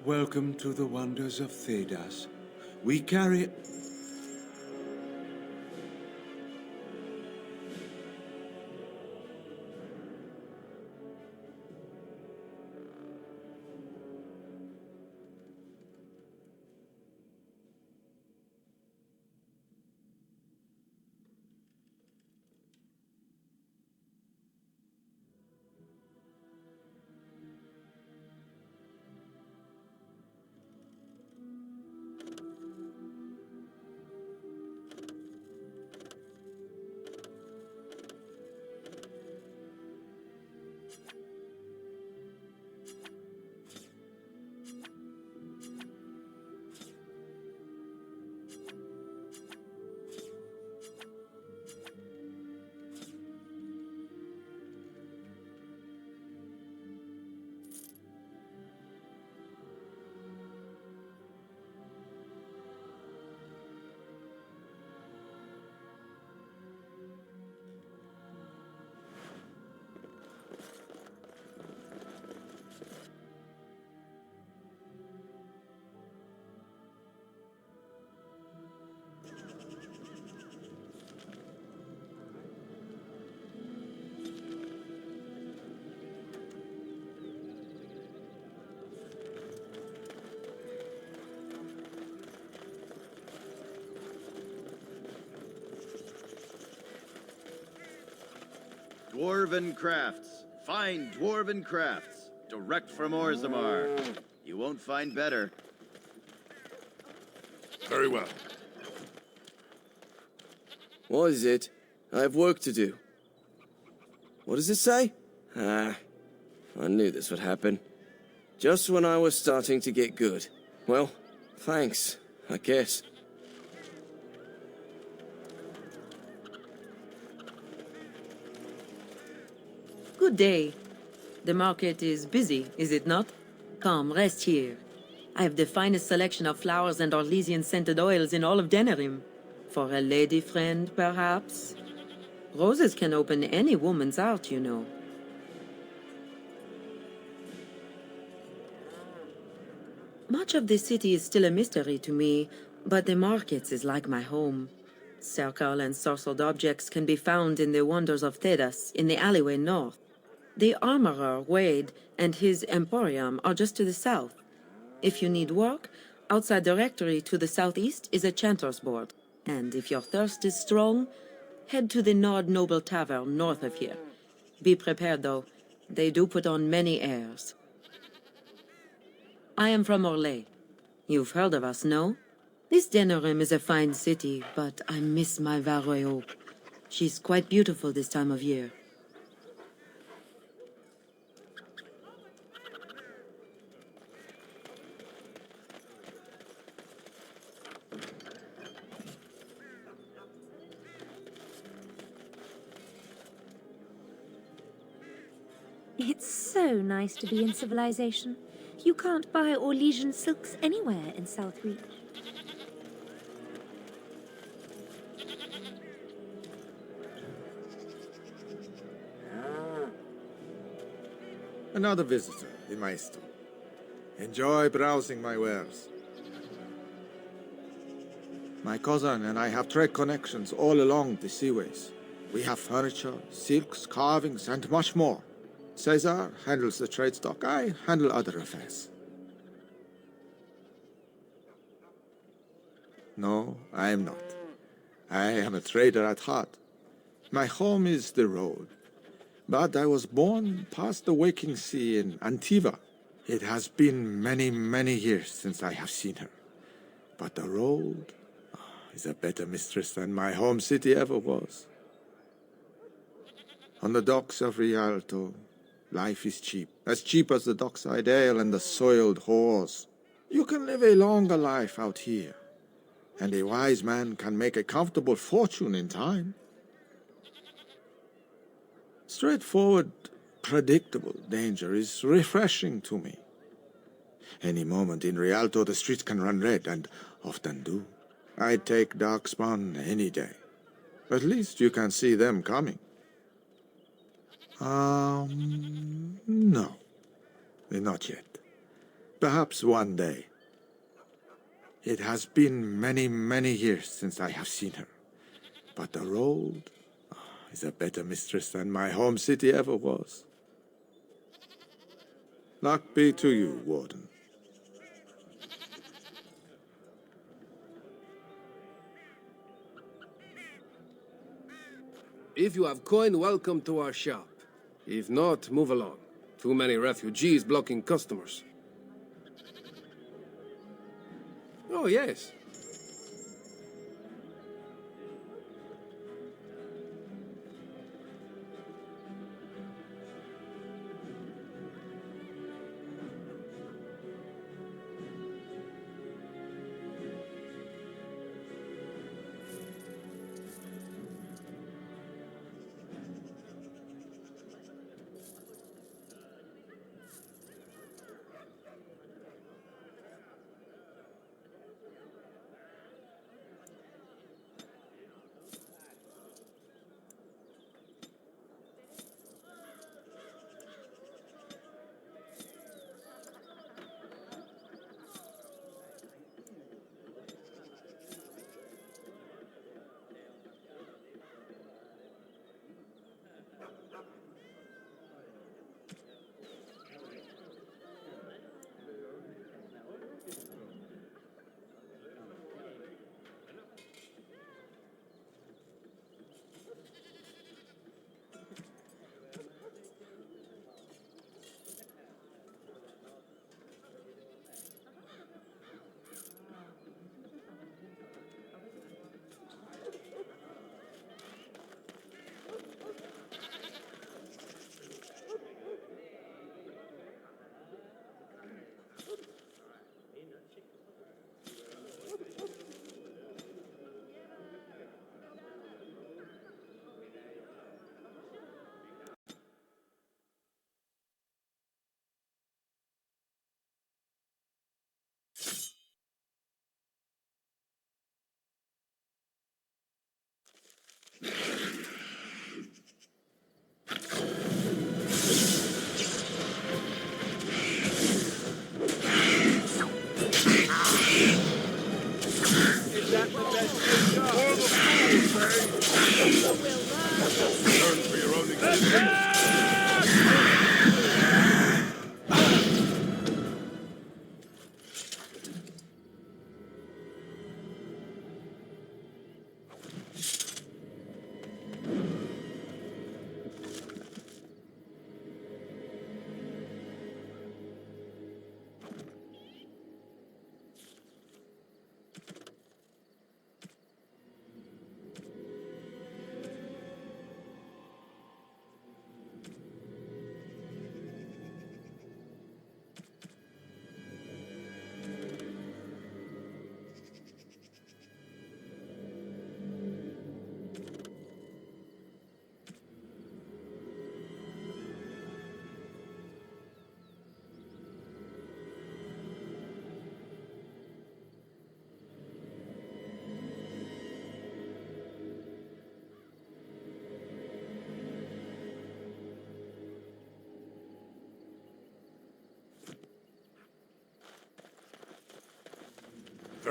Welcome to the wonders of Thedas. We carry... Dwarven crafts. Fine dwarven crafts. Direct from Orzammar. You won't find better. Very well. What is it? I have work to do. What does it say? I knew this would happen. Just when I was starting to get good. Well, thanks, I guess. Good day. The market is busy, is it not? Come, rest here. I have the finest selection of flowers and Orlesian-scented oils in all of Denerium. For a lady friend, perhaps? Roses can open any woman's heart, you know. Much of the city is still a mystery to me, but the markets is like my home. Circle and sorcered objects can be found in the wonders of Thedas, in the alleyway north. The armorer, Wade, and his emporium are just to the south. If you need work, outside the rectory to the southeast is a chanter's board. And if your thirst is strong, head to the Nord Noble Tavern north of here. Be prepared, though. They do put on many airs. I am from Orlais. You've heard of us, no? This Denerium is a fine city, but I miss my Varoyo. She's quite beautiful this time of year. It's so nice to be in civilization. You can't buy Orlesian silks anywhere in Southreap. Another visitor in my store. Enjoy browsing my wares. My cousin and I have trade connections all along the seaways. We have furniture, silks, carvings, and much more. Caesar handles the trade stock. I handle other affairs. No, I am not. I am a trader at heart. My home is the road. But I was born past the waking sea in Antiva. It has been many, many years since I have seen her. But the road is a better mistress than my home city ever was. On the docks of Rialto, life is cheap. As cheap as the dockside ale and the soiled whores. You can live a longer life out here. And a wise man can make a comfortable fortune in time. Straightforward, predictable danger is refreshing to me. Any moment in Rialto, the streets can run red, and often do. I'd take Darkspawn any day. At least you can see them coming. No. Not yet. Perhaps one day. It has been many, many years since I have seen her. But the road is a better mistress than my home city ever was. Luck be to you, Warden. If you have coin, welcome to our shop. If not, move along. Too many refugees blocking customers. Oh, yes.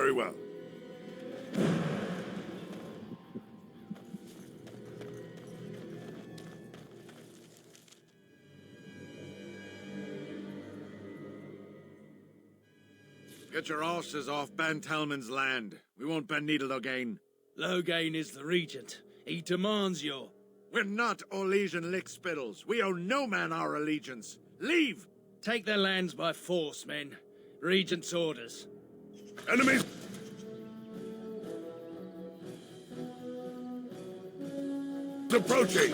Very well. Get your horses off Ben Telman's land. We won't bend needle again. Loghain is the regent. He demands your... We're not Orlesian lickspittles. We owe no man our allegiance. Leave! Take their lands by force, men. Regent's orders. Enemies! Approaching!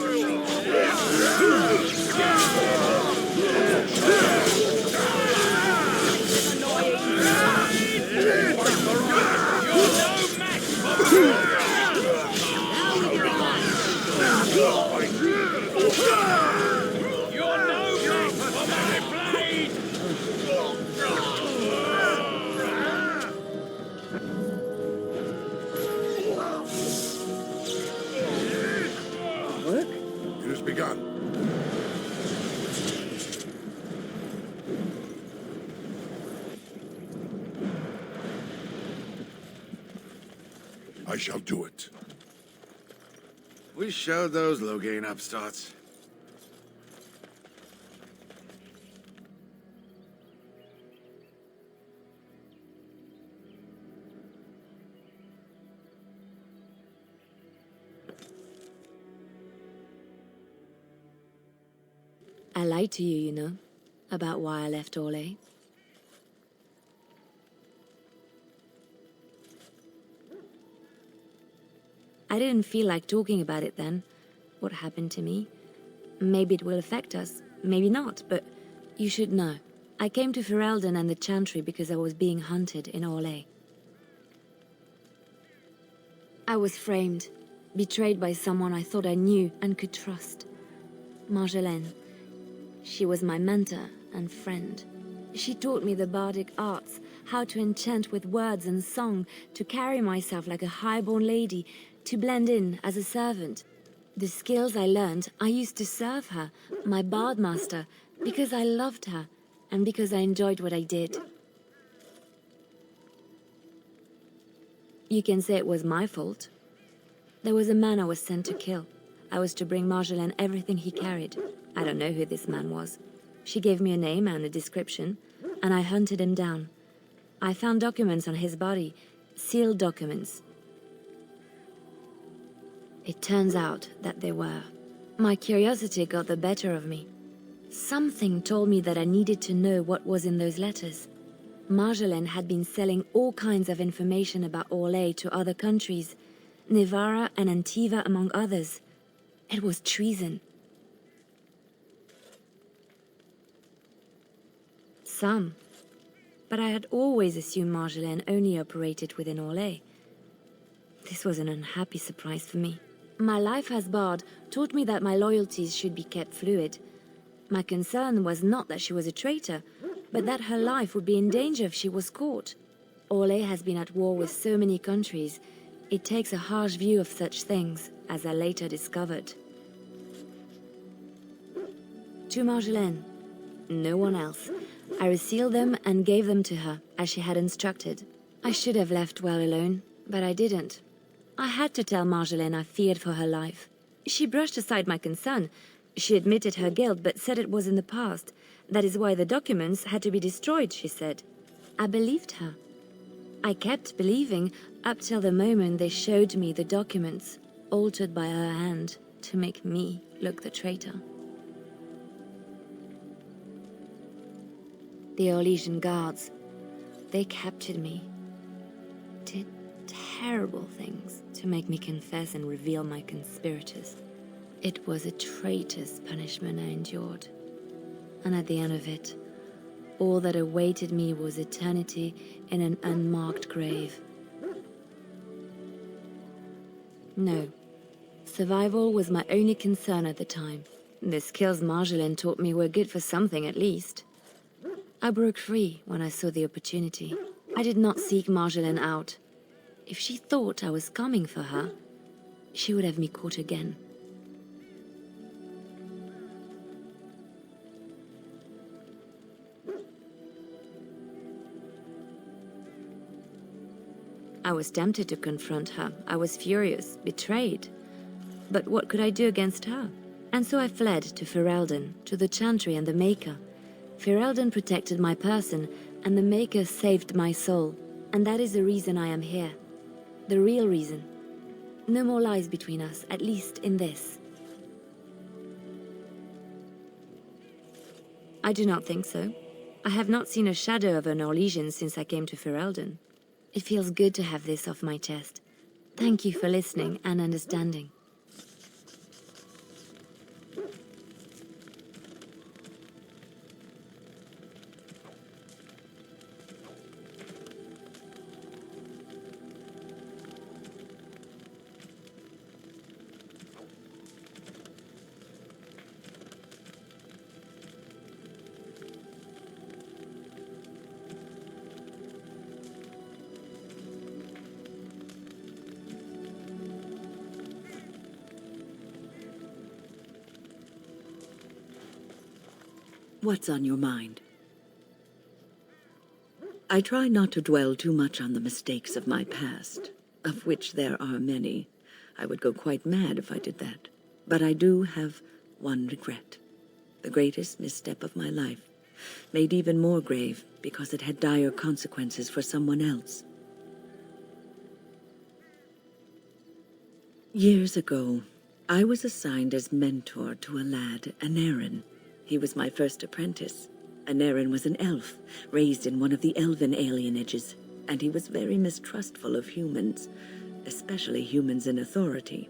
It has begun. I shall do it. We showed those Loghain upstarts. I lied to you, you know, about why I left Orlais. I didn't feel like talking about it then, what happened to me. Maybe it will affect us, maybe not, but you should know. I came to Ferelden and the Chantry because I was being hunted in Orlais. I was framed, betrayed by someone I thought I knew and could trust. Marjolaine. She was my mentor and friend. She taught me the bardic arts, how to enchant with words and song, to carry myself like a highborn lady, to blend in as a servant. The skills I learned, I used to serve her, my bard master, because I loved her, and because I enjoyed what I did. You can say it was my fault. There was a man I was sent to kill. I was to bring Marjolaine everything he carried. I don't know who this man was. She gave me a name and a description, and I hunted him down. I found documents on his body, sealed documents. It turns out that they were. My curiosity got the better of me. Something told me that I needed to know what was in those letters. Marjolaine had been selling all kinds of information about Orlais to other countries, Nevara and Antiva among others. It was treason. Some. But I had always assumed Marjolaine only operated within Orlais. This was an unhappy surprise for me. My life as bard taught me that my loyalties should be kept fluid. My concern was not that she was a traitor, but that her life would be in danger if she was caught. Orlais has been at war with so many countries. It takes a harsh view of such things, as I later discovered. To Marjolaine, no one else. I resealed them and gave them to her, as she had instructed. I should have left well alone, but I didn't. I had to tell Marjolaine I feared for her life. She brushed aside my concern. She admitted her guilt, but said it was in the past. That is why the documents had to be destroyed, she said. I believed her. I kept believing up till the moment they showed me the documents, altered by her hand, to make me look the traitor. The Orlesian guards, they captured me, did terrible things to make me confess and reveal my conspirators. It was a traitor's punishment I endured, and at the end of it, all that awaited me was eternity in an unmarked grave. No, survival was my only concern at the time. The skills Marjolaine taught me were good for something at least. I broke free when I saw the opportunity. I did not seek Marjolaine out. If she thought I was coming for her, she would have me caught again. I was tempted to confront her. I was furious, betrayed. But what could I do against her? And so I fled to Ferelden, to the Chantry and the Maker. Ferelden protected my person, and the Maker saved my soul. And that is the reason I am here. The real reason. No more lies between us, at least in this. I do not think so. I have not seen a shadow of a Norwegian since I came to Ferelden. It feels good to have this off my chest. Thank you for listening and understanding. What's on your mind? I try not to dwell too much on the mistakes of my past, of which there are many. I would go quite mad if I did that. But I do have one regret. The greatest misstep of my life, made even more grave because it had dire consequences for someone else. Years ago, I was assigned as mentor to a lad, Anarin. He was my first apprentice. Anarin was an elf, raised in one of the elven alienages, and he was very mistrustful of humans, especially humans in authority.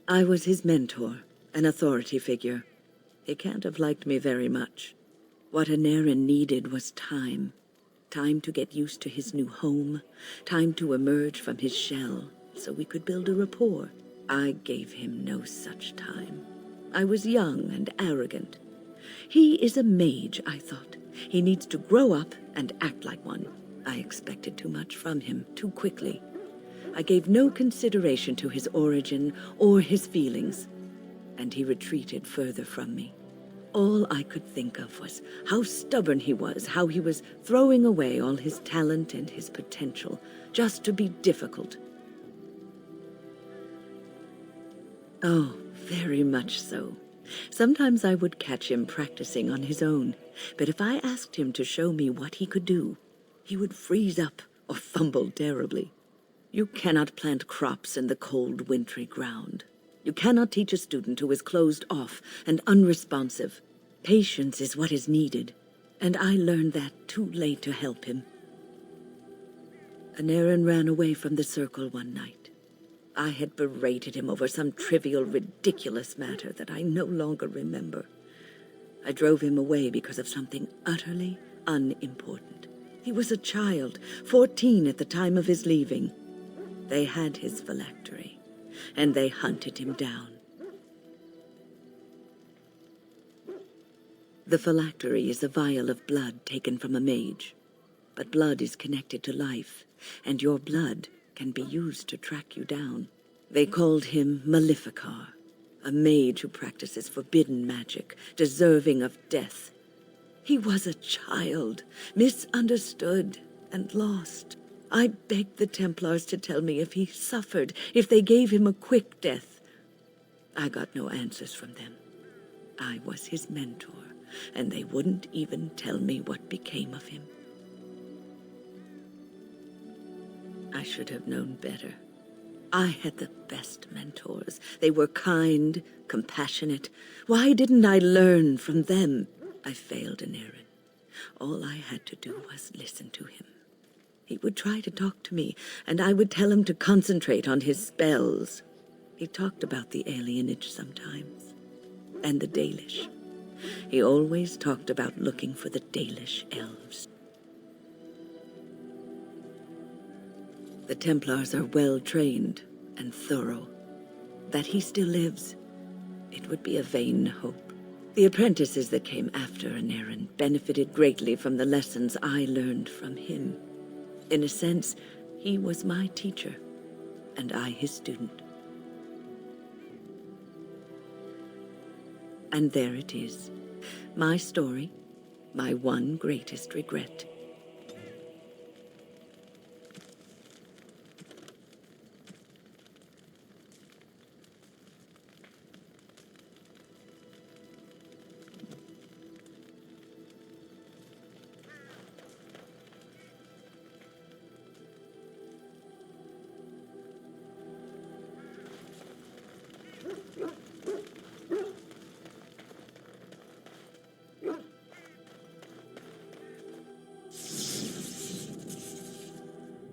I was his mentor, an authority figure. He can't have liked me very much. What Anarin needed was time. Time to get used to his new home, time to emerge from his shell, so we could build a rapport. I gave him no such time. I was young and arrogant. He is a mage, I thought. He needs to grow up and act like one. I expected too much from him, too quickly. I gave no consideration to his origin or his feelings, and he retreated further from me. All I could think of was how stubborn he was, how he was throwing away all his talent and his potential, just to be difficult. Oh, very much so. Sometimes I would catch him practicing on his own, but if I asked him to show me what he could do, he would freeze up or fumble terribly. You cannot plant crops in the cold, wintry ground. You cannot teach a student who is closed off and unresponsive. Patience is what is needed, and I learned that too late to help him. Anarin ran away from the circle one night. I had berated him over some trivial, ridiculous matter that I no longer remember. I drove him away because of something utterly unimportant. He was a child, 14 at the time of his leaving. They had his phylactery, and they hunted him down. The phylactery is a vial of blood taken from a mage. But blood is connected to life, and your blood can be used to track you down. They called him Maleficar, a mage who practices forbidden magic, deserving of death. He was a child, misunderstood and lost. I begged the Templars to tell me if he suffered, if they gave him a quick death. I got no answers from them. I was his mentor, and they wouldn't even tell me what became of him. I should have known better. I had the best mentors. They were kind, compassionate. Why didn't I learn from them? I failed Anarin. All I had to do was listen to him. He would try to talk to me, and I would tell him to concentrate on his spells. He talked about the alienage sometimes, and the Dalish. He always talked about looking for the Dalish elves. The Templars are well-trained and thorough. That he still lives, it would be a vain hope. The apprentices that came after Anarin benefited greatly from the lessons I learned from him. In a sense, he was my teacher, and I his student. And there it is, my story, My one greatest regret.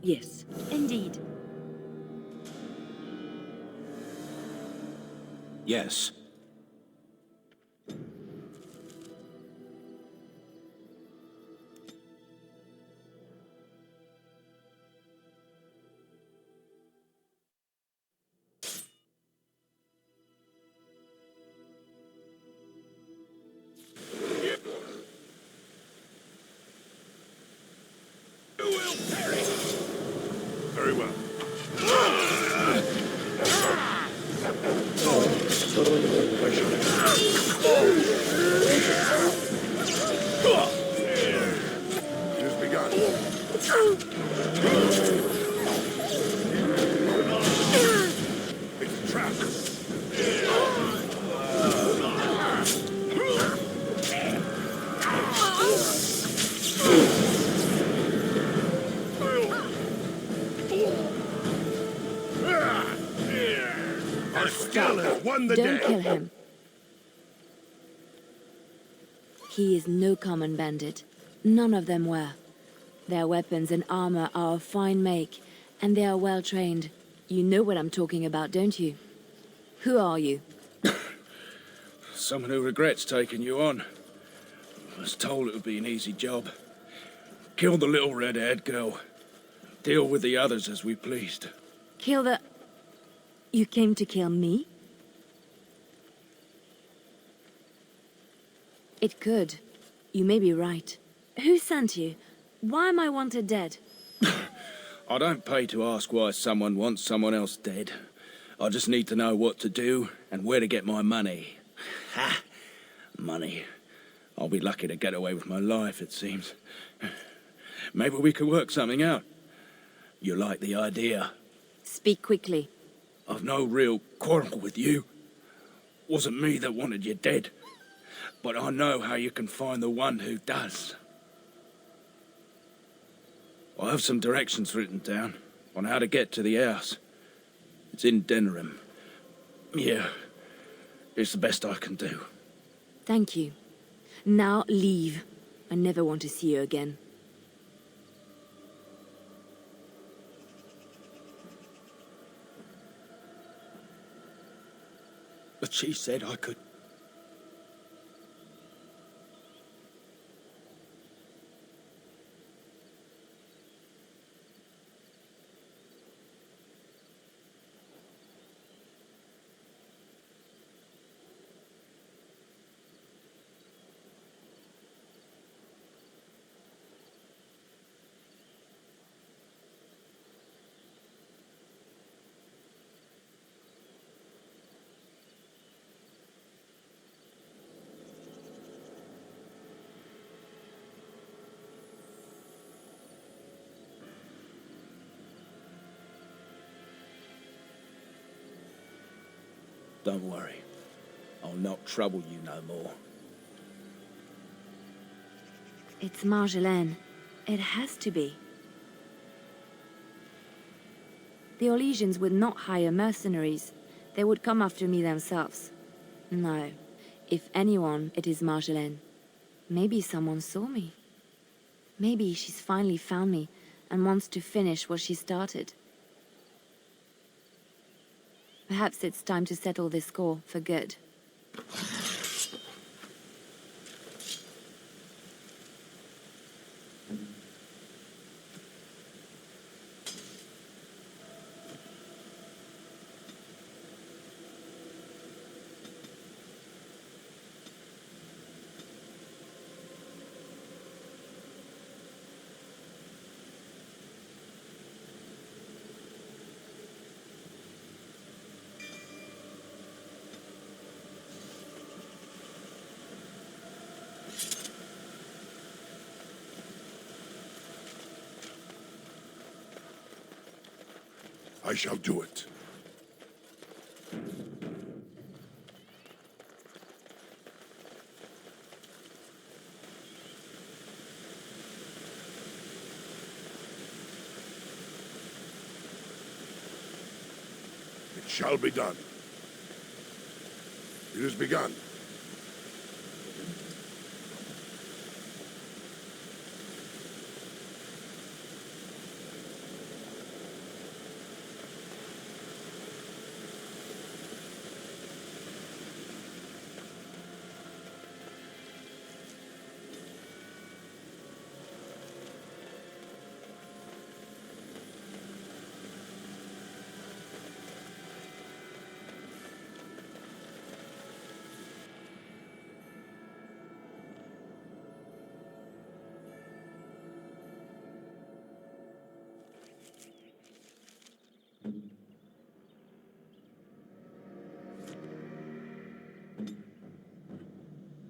Yes. Indeed. Yes. Very well. It has begun. It's a trap. Our skill has won the Don't day. kill him. He is no common bandit. None of them were. Their weapons and armor are of fine make, and they are well trained. You know what I'm talking about, don't you? Who are you? Someone who regrets taking you on. Was told it would be an easy job. Kill the little red-haired girl. Deal with the others as we pleased. Kill the... You came to kill me? It could. You may be right. Who sent you? Why am I wanted dead? I don't pay to ask why someone wants someone else dead. I just need to know what to do and where to get my money. Ha! Money. I'll be lucky to get away with my life, it seems. Maybe we could work something out. You like the idea? Speak quickly. I've no real quarrel with you. Wasn't me that wanted you dead. But I know how you can find the one who does. I have some directions written down on how to get to the house. It's in Denerium. Yeah, it's the best I can do. Thank you. Now leave. I never want to see you again. But she said I could. Don't worry. I'll not trouble you no more. It's Marjolaine. It has to be. The Orlesians would not hire mercenaries. They would come after me themselves. No. If anyone, it is Marjolaine. Maybe someone saw me. Maybe she's finally found me and wants to finish what she started. Perhaps it's time to settle this score for good. I shall do it. It shall be done. It is begun.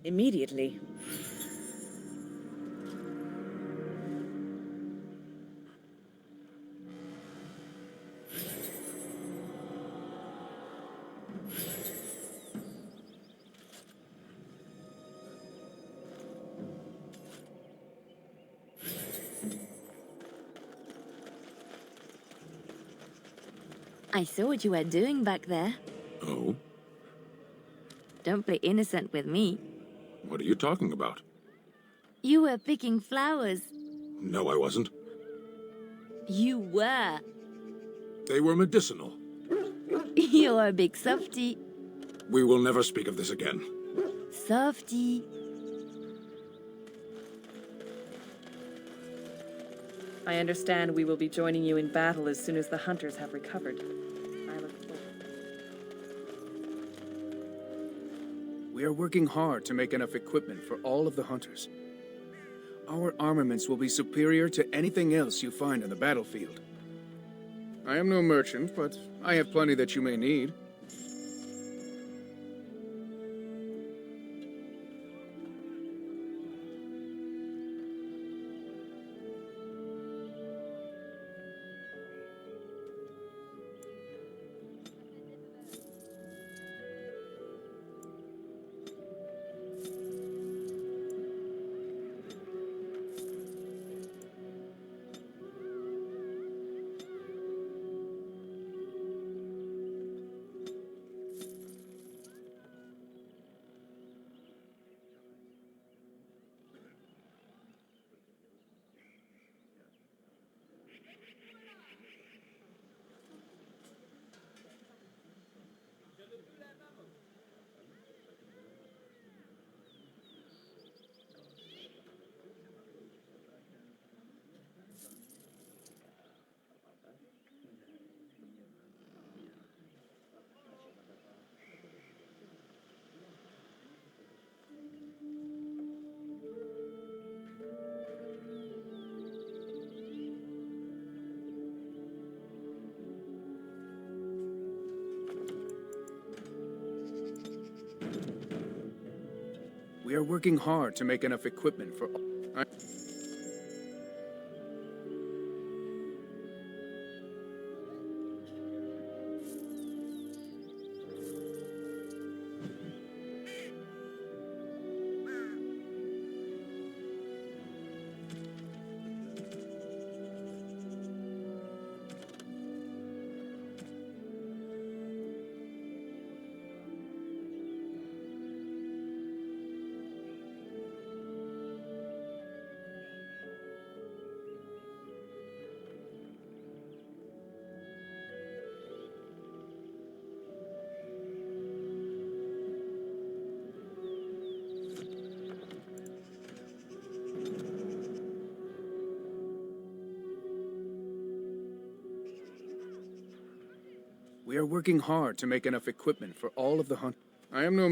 Immediately. I saw what you were doing back there. Oh? Don't play innocent with me. What are you talking about? You were picking flowers. No, I wasn't. You were. They were medicinal. You're a big softy. We will never speak of this again. Softy. I understand we will be joining you in battle as soon as the hunters have recovered. I look forward. We are working hard to make enough equipment for all of the hunters. Our armaments will be superior to anything else you find on the battlefield. I am no merchant, but I have plenty that you may need. We are working hard to make enough equipment for all. We are working hard to make enough equipment for all of the hunt. I am no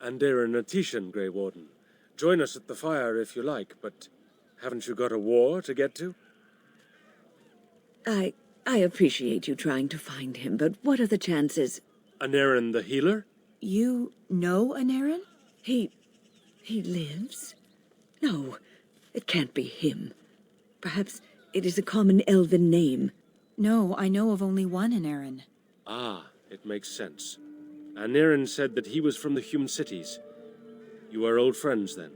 Anderin Atishan, Grey Warden. Join us at the fire if you like, but haven't you got a war to get to? I appreciate you trying to find him, but what are the chances? Anderin the healer? You know Anderin? He lives? No, it can't be him. Perhaps it is a common elven name. No, I know of only one Anderin. Ah, it makes sense. Anderin said that he was from the human cities. You are old friends, then?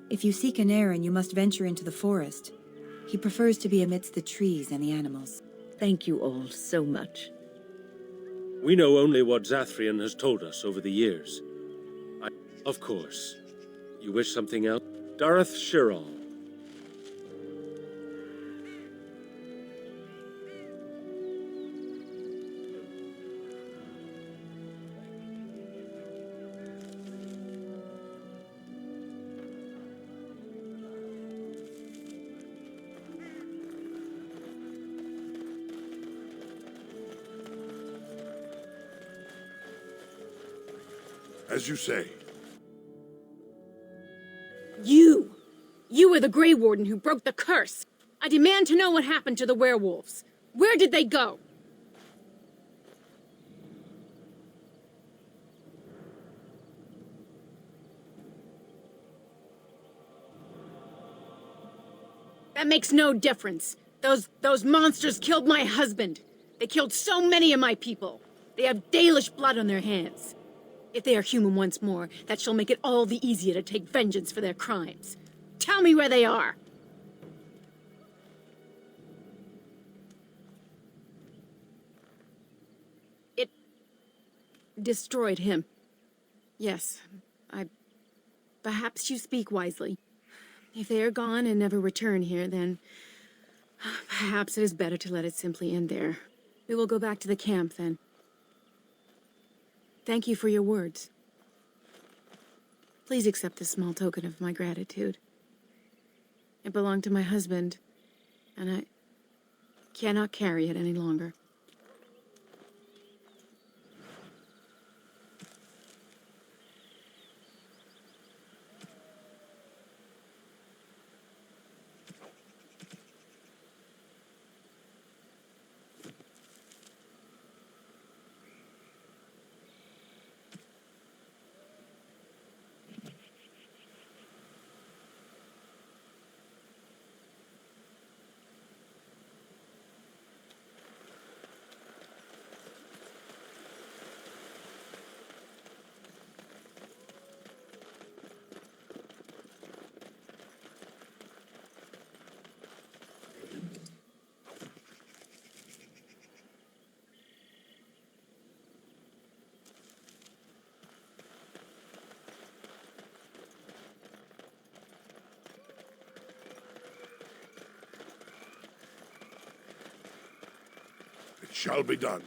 If you seek Anderin, you must venture into the forest. He prefers to be amidst the trees and the animals. Thank you all so much. We know only what Zathrian has told us over the years. Of course. You wish something else? Dareth Shirall. As you say. You were the Grey Warden who broke the curse. I demand to know what happened to the werewolves. Where did they go? That makes no difference. Those monsters killed my husband. They killed so many of my people. They have Dalish blood on their hands. If they are human once more, that shall make it all the easier to take vengeance for their crimes. Tell me where they are! It destroyed him. Yes, perhaps you speak wisely. If they are gone and never return here, then perhaps it is better to let it simply end there. We will go back to the camp, then. Thank you for your words. Please accept this small token of my gratitude. It belonged to my husband, and I cannot carry it any longer. It shall be done.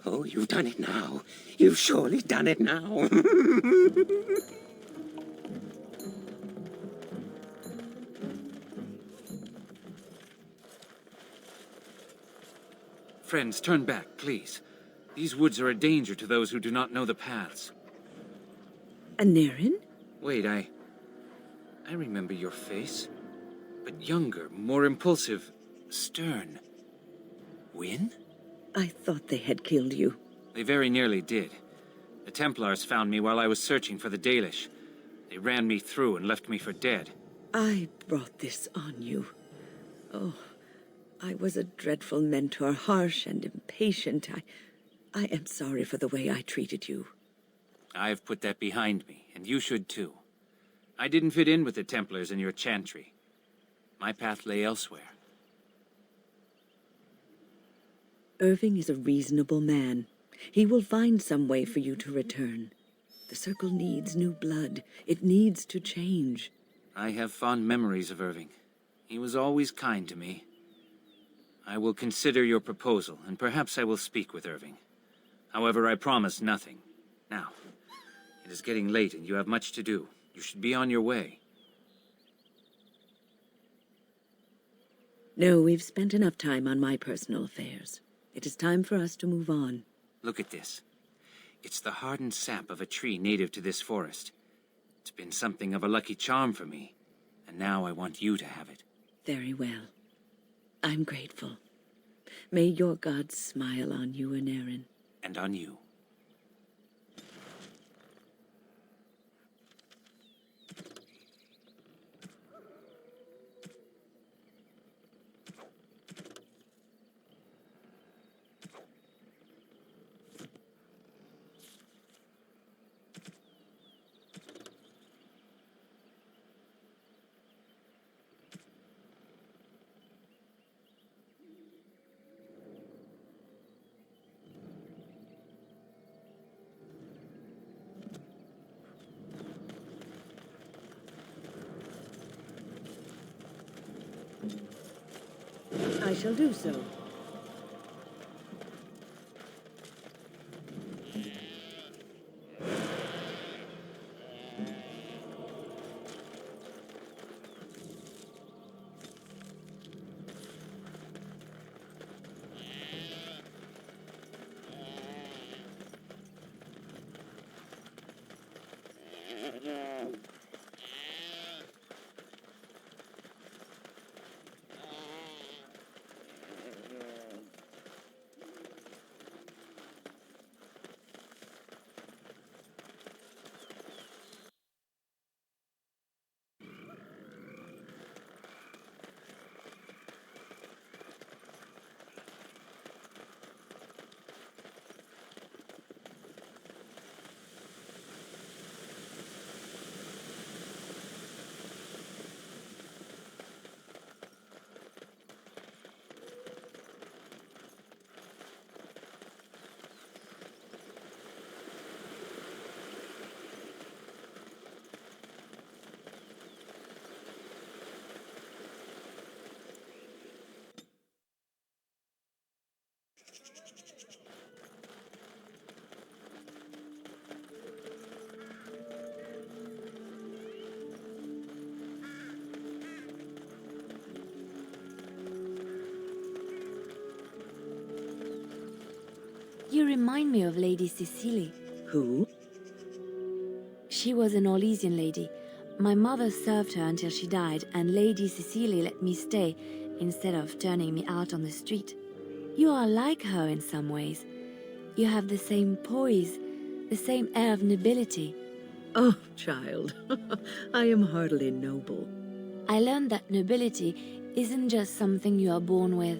Oh, you've done it now. You've surely done it now. Friends, turn back, please. These woods are a danger to those who do not know the paths. A Nerin? Wait, I remember your face. But younger, more impulsive, stern. Win? I thought they had killed you. They very nearly did. The Templars found me while I was searching for the Dalish. They ran me through and left me for dead. I brought this on you. Oh, I was a dreadful mentor, harsh and impatient. I am sorry for the way I treated you. I've put that behind me, and you should too. I didn't fit in with the Templars in your chantry. My path lay elsewhere. Irving is a reasonable man. He will find some way for you to return. The Circle needs new blood. It needs to change. I have fond memories of Irving. He was always kind to me. I will consider your proposal, and perhaps I will speak with Irving. However, I promise nothing. Now, it is getting late and you have much to do. You should be on your way. No, we've spent enough time on my personal affairs. It is time for us to move on. Look at this. It's the hardened sap of a tree native to this forest. It's been something of a lucky charm for me, and now I want you to have it. Very well. I'm grateful. May your gods smile on you, Anarin. And on you. I shall do so. You remind me of Lady Cecily. Who? She was an Orlesian lady. My mother served her until she died, and Lady Cecily let me stay instead of turning me out on the street. You are like her in some ways. You have the same poise, the same air of nobility. Oh, child, I am hardly noble. I learned that nobility isn't just something you are born with.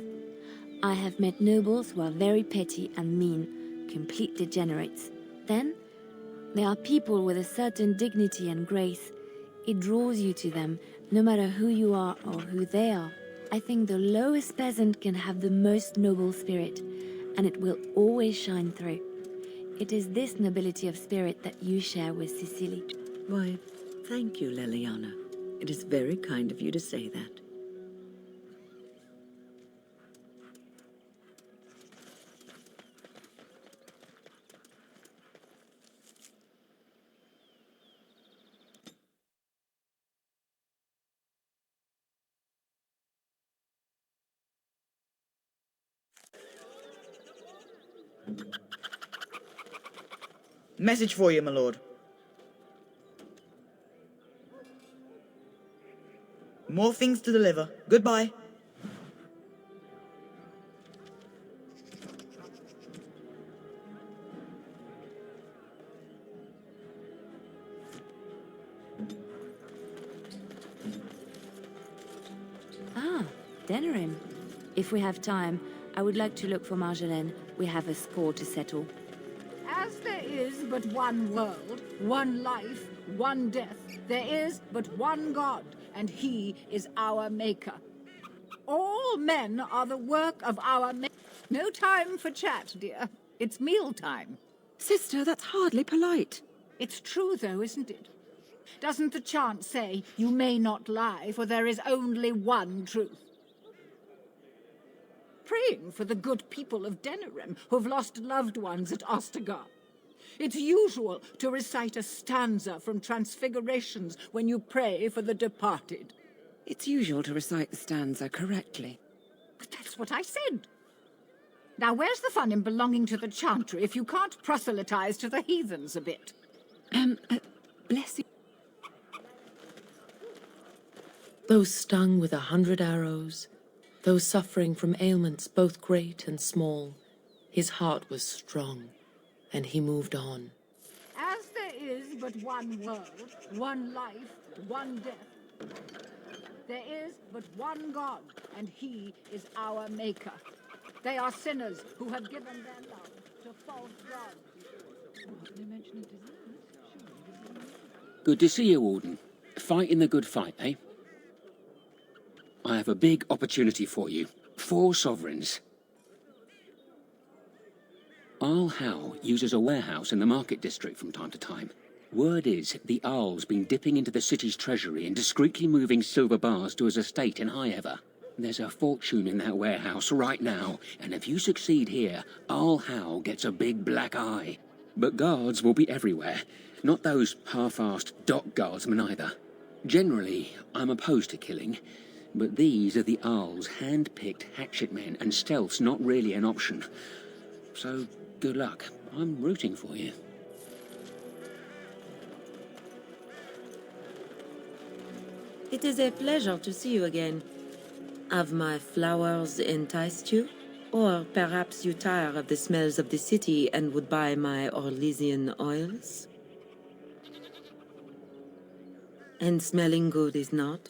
I have met nobles who are very petty and mean, complete degenerates. Then, there are people with a certain dignity and grace. It draws you to them, no matter who you are or who they are. I think the lowest peasant can have the most noble spirit, and it will always shine through. It is this nobility of spirit that you share with Cecily. Why, thank you, Leliana. It is very kind of you to say that. Message for you, my lord. More things to deliver. Goodbye. Ah, Denerims. If we have time, I would like to look for Marjolaine. We have a score to settle. As there is but one world, one life, one death, there is but one God, and he is our maker. All men are the work of our maker. No time for chat, dear. It's mealtime. Sister, that's hardly polite. It's true, though, isn't it? Doesn't the chant say, you may not lie, for there is only one truth? Praying for the good people of Denerims who've lost loved ones at Ostagar. It's usual to recite a stanza from Transfigurations when you pray for the departed. It's usual to recite the stanza correctly. But that's what I said. Now, where's the fun in belonging to the chantry if you can't proselytize to the heathens a bit? Bless you. Those stung with 100 arrows, those suffering from ailments both great and small, his heart was strong, and he moved on. As there is but one world, one life, one death, there is but one God, and he is our maker. They are sinners who have given their love to false gods. Good to see you, Warden. Fighting the good fight, eh? I have a big opportunity for you. 4 sovereigns. Arl Howe uses a warehouse in the market district from time to time. Word is the Arl's been dipping into the city's treasury and discreetly moving silver bars to his estate in High Ever. There's a fortune in that warehouse right now, and if you succeed here, Arl Howe gets a big black eye. But guards will be everywhere, not those half-assed dock guardsmen either. Generally, I'm opposed to killing, but these are the Arl's hand-picked hatchet men, and stealth's not really an option. So, good luck. I'm rooting for you. It is a pleasure to see you again. Have my flowers enticed you? Or perhaps you tire of the smells of the city and would buy my Orlesian oils? And smelling good is not?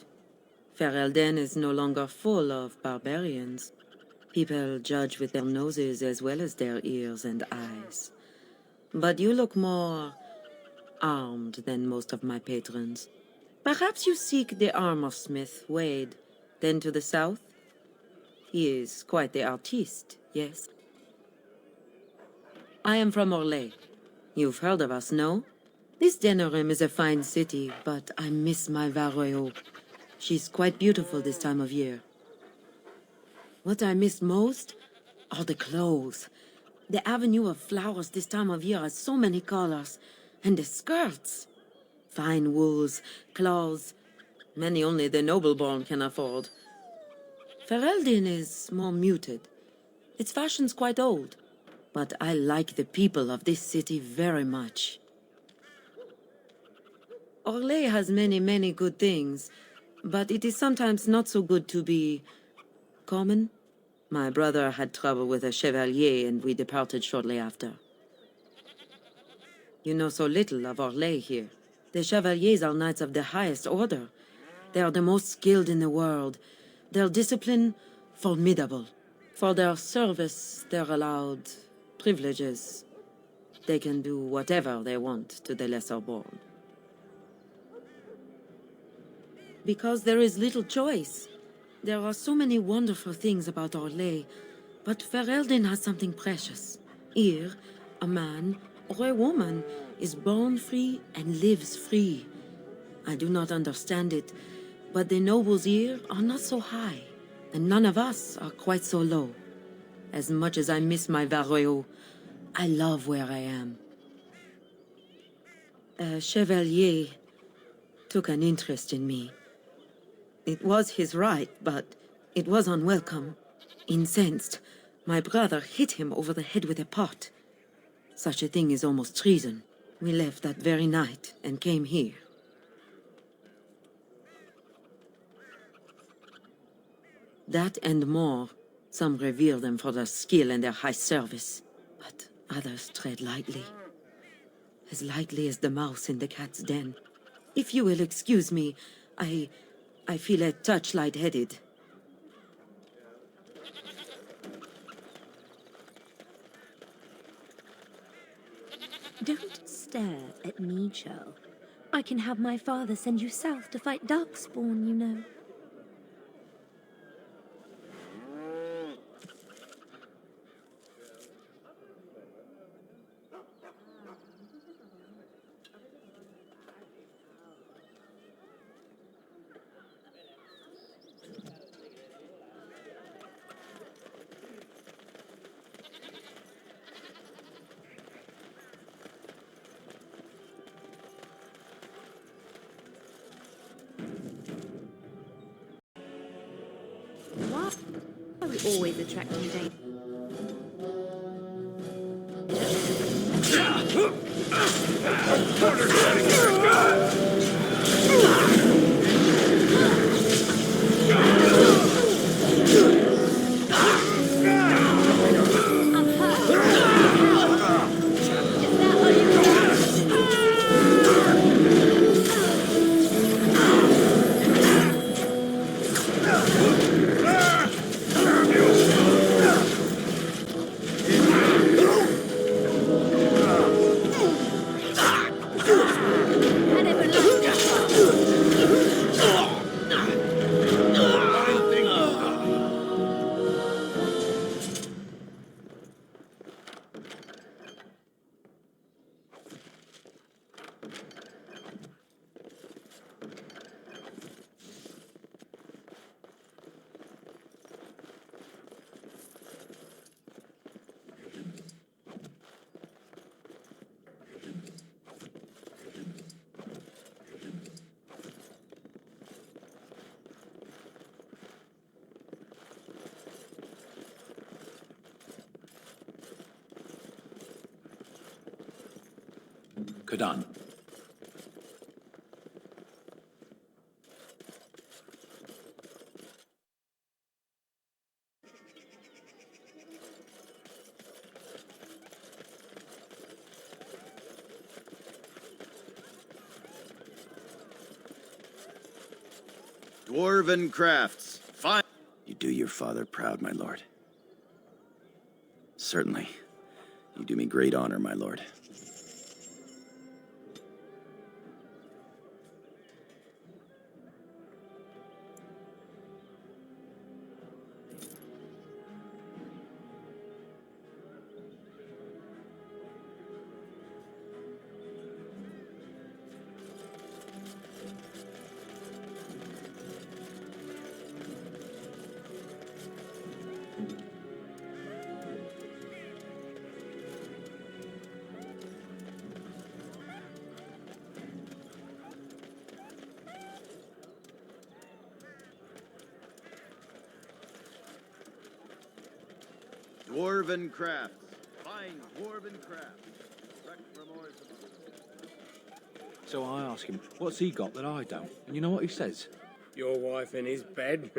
Ferelden is no longer full of barbarians. People judge with their noses as well as their ears and eyes. But you look more armed than most of my patrons. Perhaps you seek the armor-smith, Wade. Then to the south? He is quite the artiste, yes? I am from Orlais. You've heard of us, no? This Denerims is a fine city, but I miss my Varoyo. She's quite beautiful this time of year. What I miss most are the clothes. The avenue of flowers this time of year has so many colors. And the skirts. Fine wools, cloths, many only the noble-born can afford. Ferelden is more muted. Its fashion's quite old, but I like the people of this city very much. Orlais has many, many good things, but it is sometimes not so good to be common. My brother had trouble with a chevalier, and we departed shortly after. You know so little of Orlais here. The chevaliers are knights of the highest order. They are the most skilled in the world. Their discipline, formidable. For their service, they're allowed privileges. They can do whatever they want to the lesser-born. Because there is little choice. There are so many wonderful things about Orlais, but Ferelden has something precious. Here, a man or a woman is born free and lives free. I do not understand it, but the nobles here are not so high, and none of us are quite so low. As much as I miss my Varoyo, I love where I am. A chevalier took an interest in me. It was his right, but it was unwelcome. Incensed, My brother hit him over the head with a pot. Such a thing is almost treason. We left that very night and came here. That and more. Some revere them for their skill and their high service, but others tread lightly. As lightly as the mouse in the cat's den. If you will excuse me, I feel a touch lightheaded. Don't stare at me, Joe. I can have my father send you south to fight Darkspawn, you know. Why are we always attracting danger? Kadan. Dwarven crafts. Fine. You do your father proud, my lord. Certainly. You do me great honor, my lord. Dwarven crafts. Fine dwarven crafts. So I ask him, what's he got that I don't? And you know what he says? Your wife in his bed?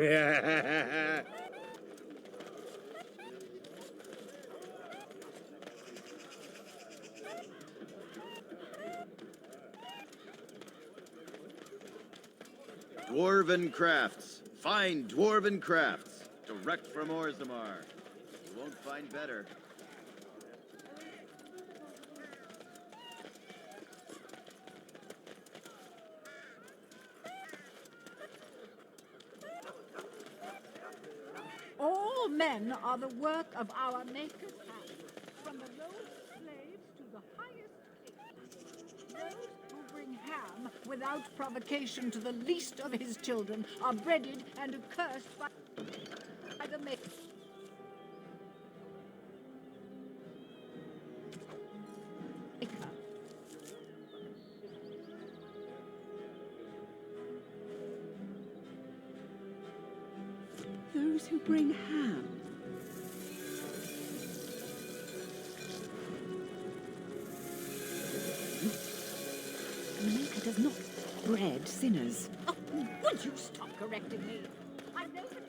Dwarven crafts. Fine dwarven crafts. Direct from Orzammar. You won't find better. All men are the work of our Maker's hand, from the lowest slaves to the highest kings. Those who bring ham without provocation to the least of his children are breaded and accursed by the Maker. Those who bring ham. not bred sinners. Oh, would you stop correcting me? I know that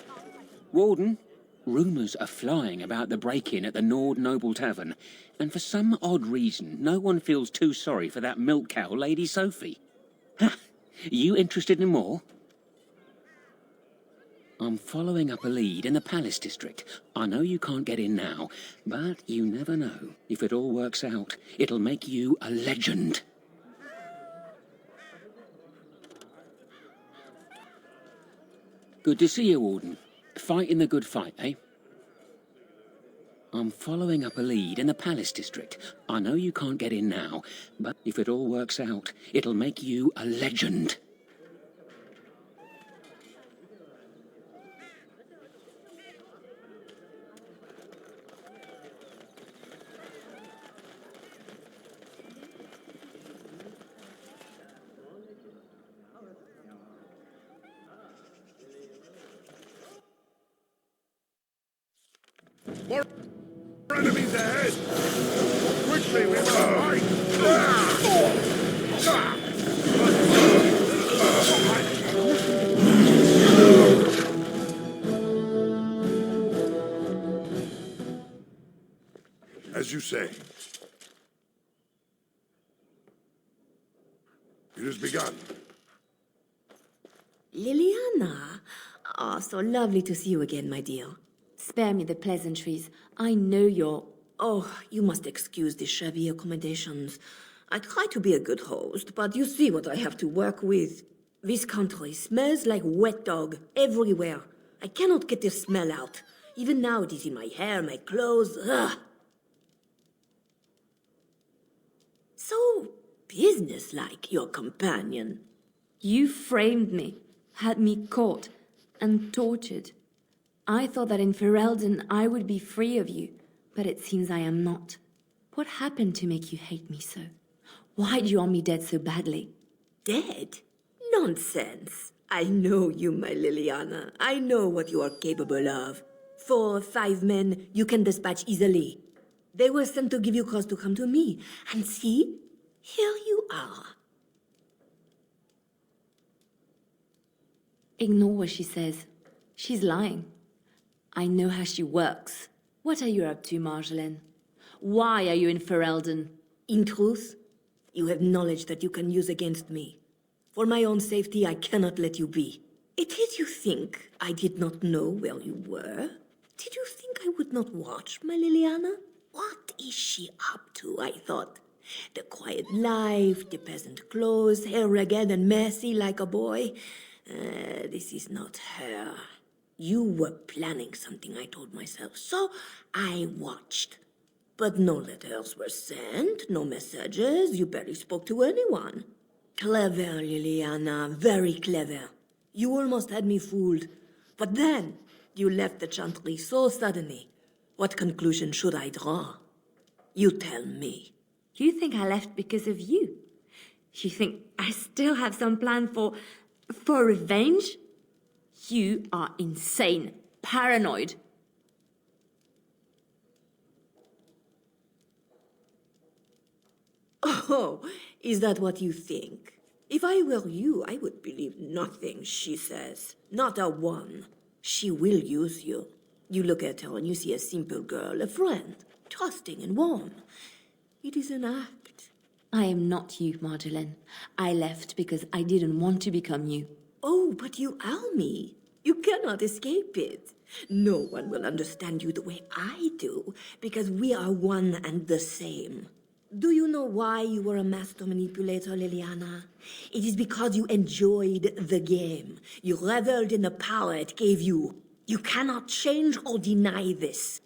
Warden, rumours are flying about the break-in at the Nord Noble Tavern, and for some odd reason, no one feels too sorry for that milk cow, Lady Sophie. Ha! You interested in more? I'm following up a lead in the Palace District. I know you can't get in now, but you never know. If it all works out, it'll make you a legend. Good to see you, Warden. Fighting the good fight, eh? I'm following up a lead in the Palace District. I know you can't get in now, but if it all works out, it'll make you a legend. More enemies ahead! Quickly, we must fight! As you say. It has begun. Liliana! Ah, so lovely to see you again, my dear. Spare me the pleasantries. I know you're... Oh, you must excuse the shabby accommodations. I try to be a good host, but you see what I have to work with. This country smells like wet dog everywhere. I cannot get the smell out. Even now it is in my hair, my clothes. Ugh. So businesslike, your companion. You framed me, had me caught, and tortured. I thought that in Ferelden I would be free of you, but it seems I am not. What happened to make you hate me so? Why do you want me dead so badly? Dead? Nonsense. I know you, my Liliana. I know what you are capable of. 4 or 5 men you can dispatch easily. They were sent to give you cause to come to me. And see, here you are. Ignore what she says. She's lying. I know how she works. What are you up to, Marjolaine? Why are you in Ferelden? In truth, you have knowledge that you can use against me. For my own safety, I cannot let you be. It is you think I did not know where you were? Did you think I would not watch, my Liliana? What is she up to, I thought? The quiet life, the peasant clothes, hair ragged and messy like a boy. This is not her. You were planning something, I told myself, so I watched. But no letters were sent, no messages, you barely spoke to anyone. Clever, Liliana, very clever. You almost had me fooled. But then, you left the Chantry so suddenly. What conclusion should I draw? You tell me. You think I left because of you? You think I still have some plan for revenge? You are insane, paranoid. Oh, is that what you think? If I were you, I would believe nothing she says. Not a one. She will use you. You look at her and you see a simple girl, a friend, trusting and warm. It is an act. I am not you, Marjolaine. I left because I didn't want to become you. Oh, but you are me. You cannot escape it. No one will understand you the way I do, because we are one and the same. Do you know why you were a master manipulator, Liliana? It is because you enjoyed the game. You reveled in the power it gave you. You cannot change or deny this.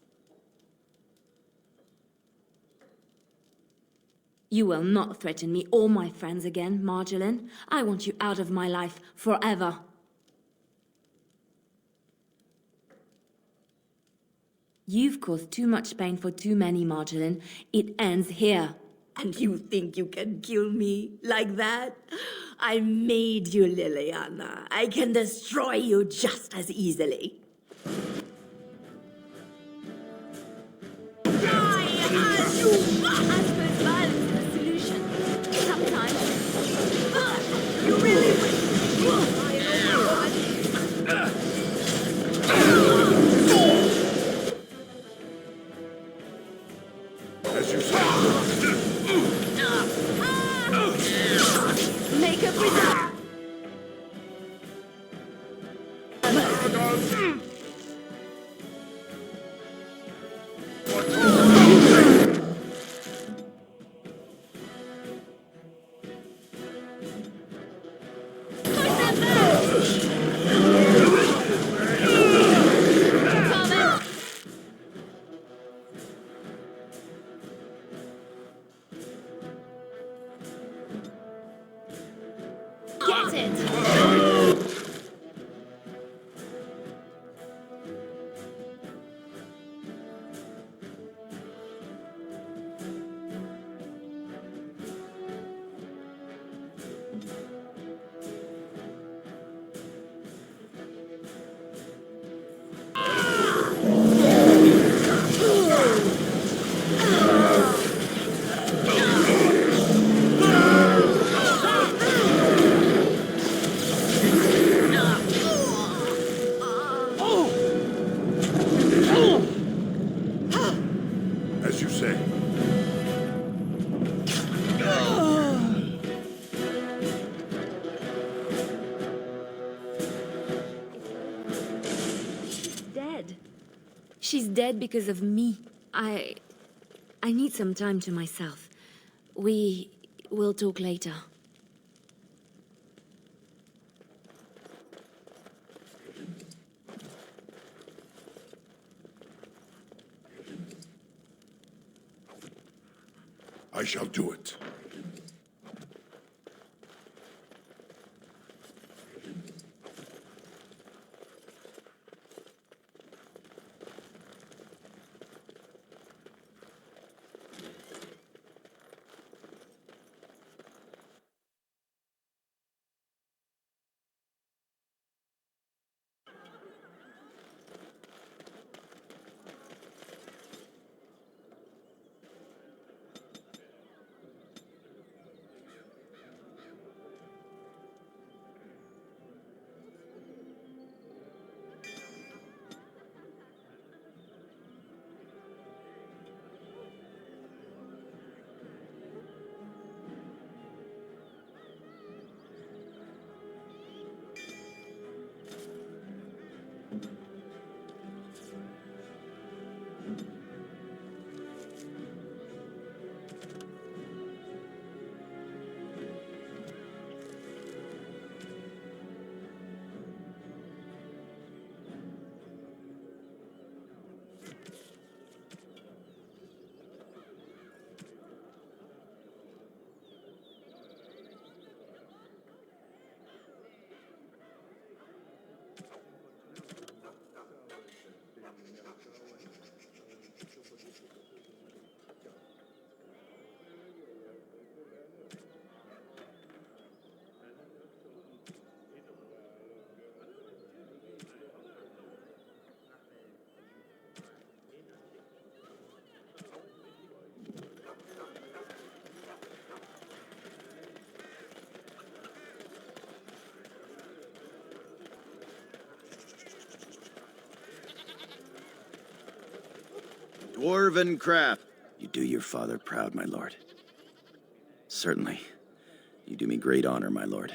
You will not threaten me or my friends again, Marjolaine. I want you out of my life forever. You've caused too much pain for too many, Marjolaine. It ends here. And you think you can kill me like that? I made you, Liliana. I can destroy you just as easily. I suppose violence is the solution. Sometimes. As you say. Dead. She's dead because of me. I need some time to myself. We will talk later. I shall do it. Dwarven craft. You do your father proud, my lord. Certainly. You do me great honor, my lord.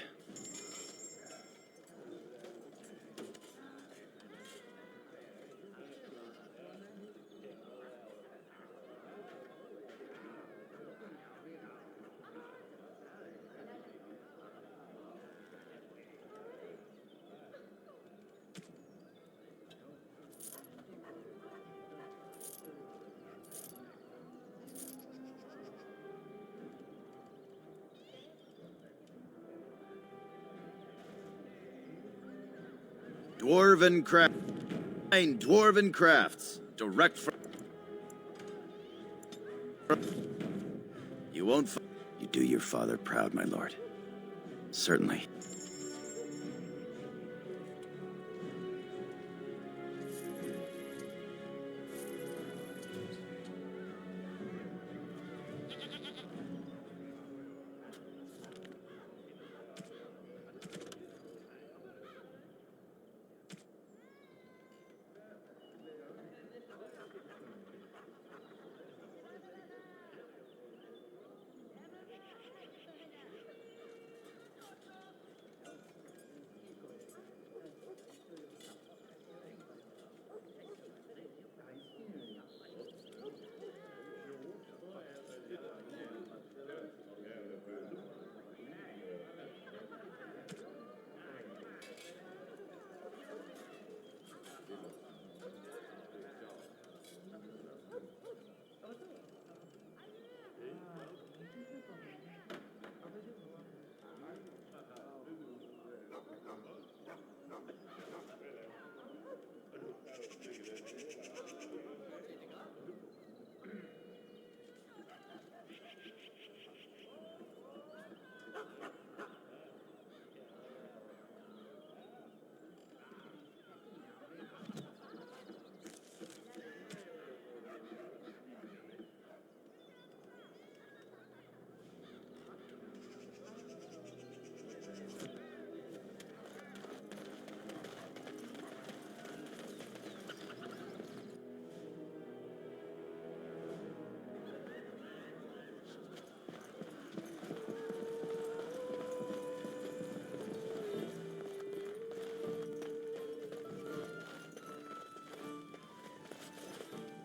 Dwarven craft. Dwarven crafts. Direct from... You won't... You do your father proud, my lord. Certainly.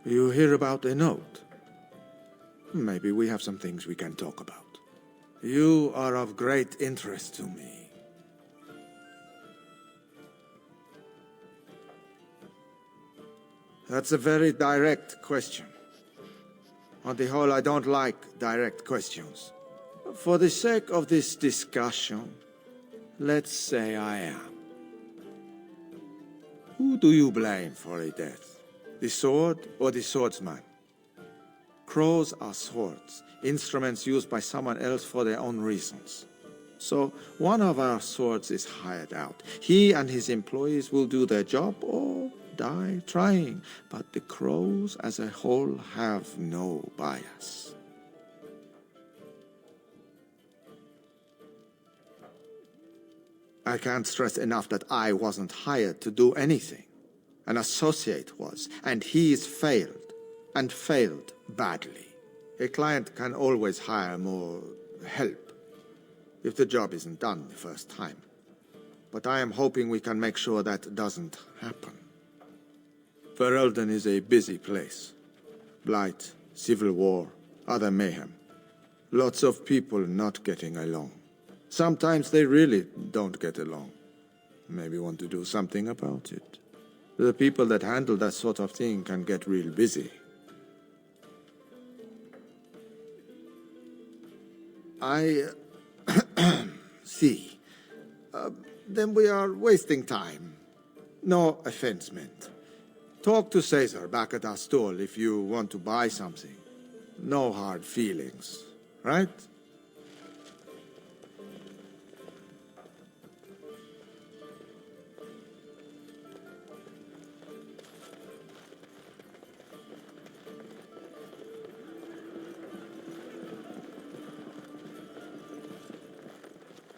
You hear about a note? Maybe we have some things we can talk about. You are of great interest to me. That's a very direct question. On the whole, I don't like direct questions. For the sake of this discussion, let's say I am. Who do you blame for a death? The sword or the swordsman? Crows are swords, instruments used by someone else for their own reasons. So one of our swords is hired out. He and his employees will do their job or die trying, but the crows as a whole have no bias. I can't stress enough that I wasn't hired to do anything. An associate was, and he's failed, and failed badly. A client can always hire more help if the job isn't done the first time. But I am hoping we can make sure that doesn't happen. Ferelden is a busy place. Blight, civil war, other mayhem. Lots of people not getting along. Sometimes they really don't get along. Maybe want to do something about it. The people that handle that sort of thing can get real busy. I see. Then we are wasting time. No offense meant. Talk to Caesar back at our stall if you want to buy something. No hard feelings, right?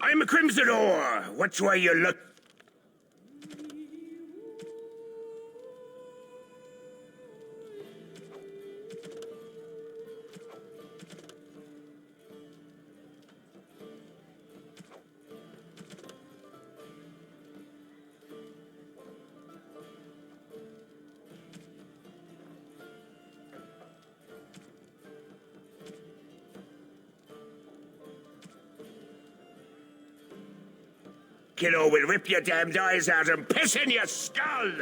I'm a Crimson Ore. Which way you look? Kiddo will rip your damned eyes out and piss in your skull!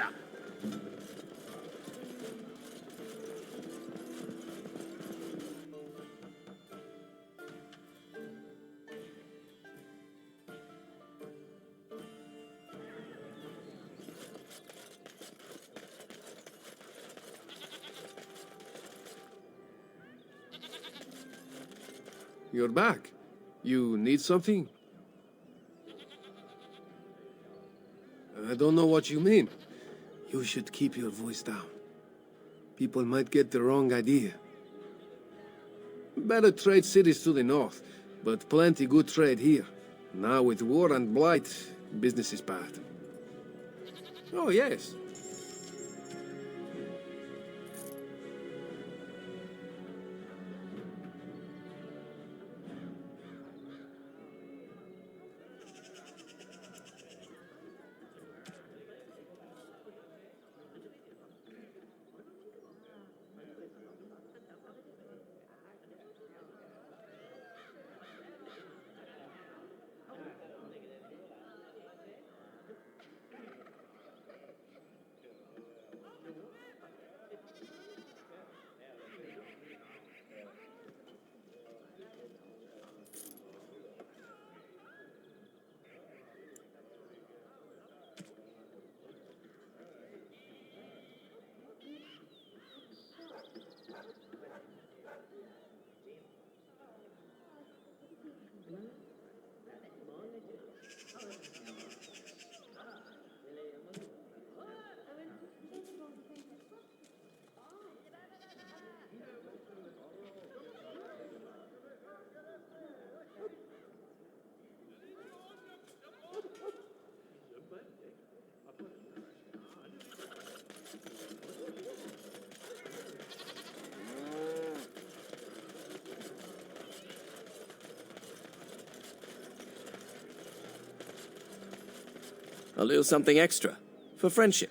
You're back. You need something? I don't know what you mean. You should keep your voice down. People might get the wrong idea. Better trade cities to the north, but plenty good trade here. Now with war and blight, business is bad. Oh, yes. A little something extra, for friendship.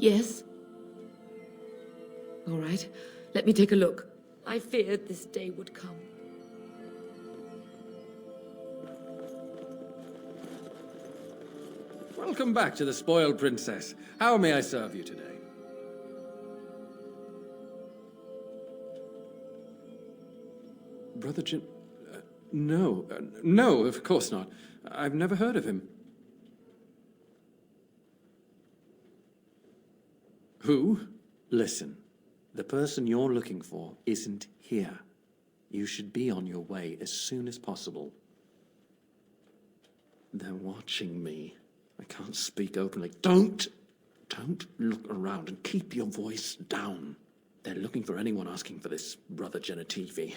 Yes? All right, let me take a look. I feared this day would come. Welcome back to the Spoiled Princess. How may I serve you today? Brother Jin... no, of course not. I've never heard of him. Who? Listen, the person you're looking for isn't here. You should be on your way as soon as possible. They're watching me. I can't speak openly. Don't look around and keep your voice down. They're looking for anyone asking for this brother Genitivi.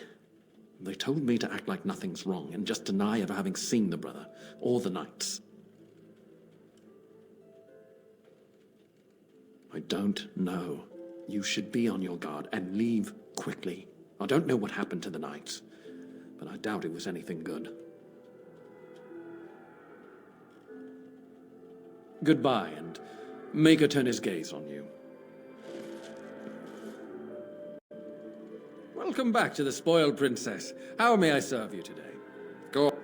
They told me to act like nothing's wrong and just deny ever having seen the brother or the knights. I don't know. You should be on your guard and leave quickly. I don't know what happened to the knights, but I doubt it was anything good. Goodbye, and make her turn his gaze on you. Welcome back to the Spoiled Princess. How may I serve you today? Go on.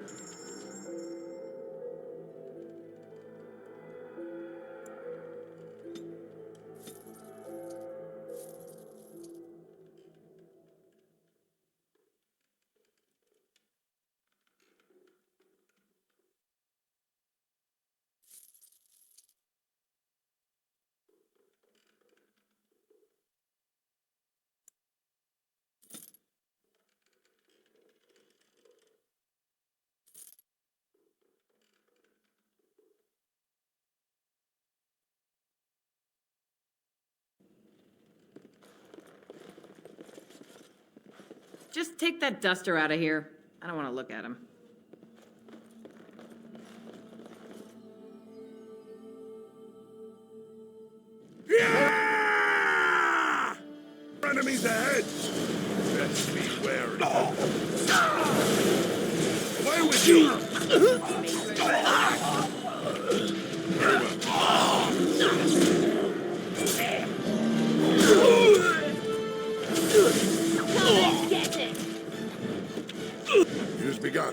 Just take that duster out of here. I don't want to look at him. Yeah! Enemies ahead! Best be wary. Away with you! Get it! Use begun.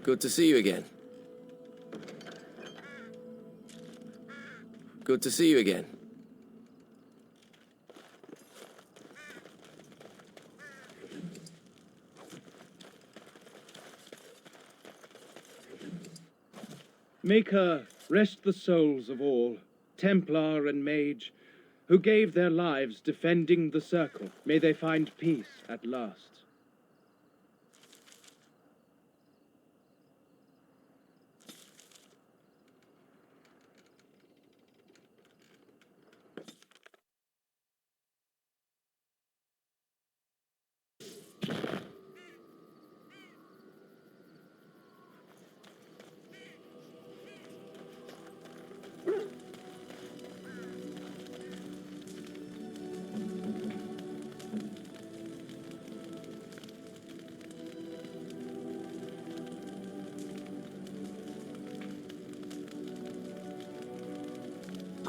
Good to see you again. Good to see you again. Make her rest the souls of all, Templar and mage, who gave their lives defending the circle. May they find peace at last.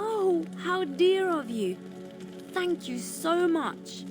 Oh, how dear of you. Thank you so much.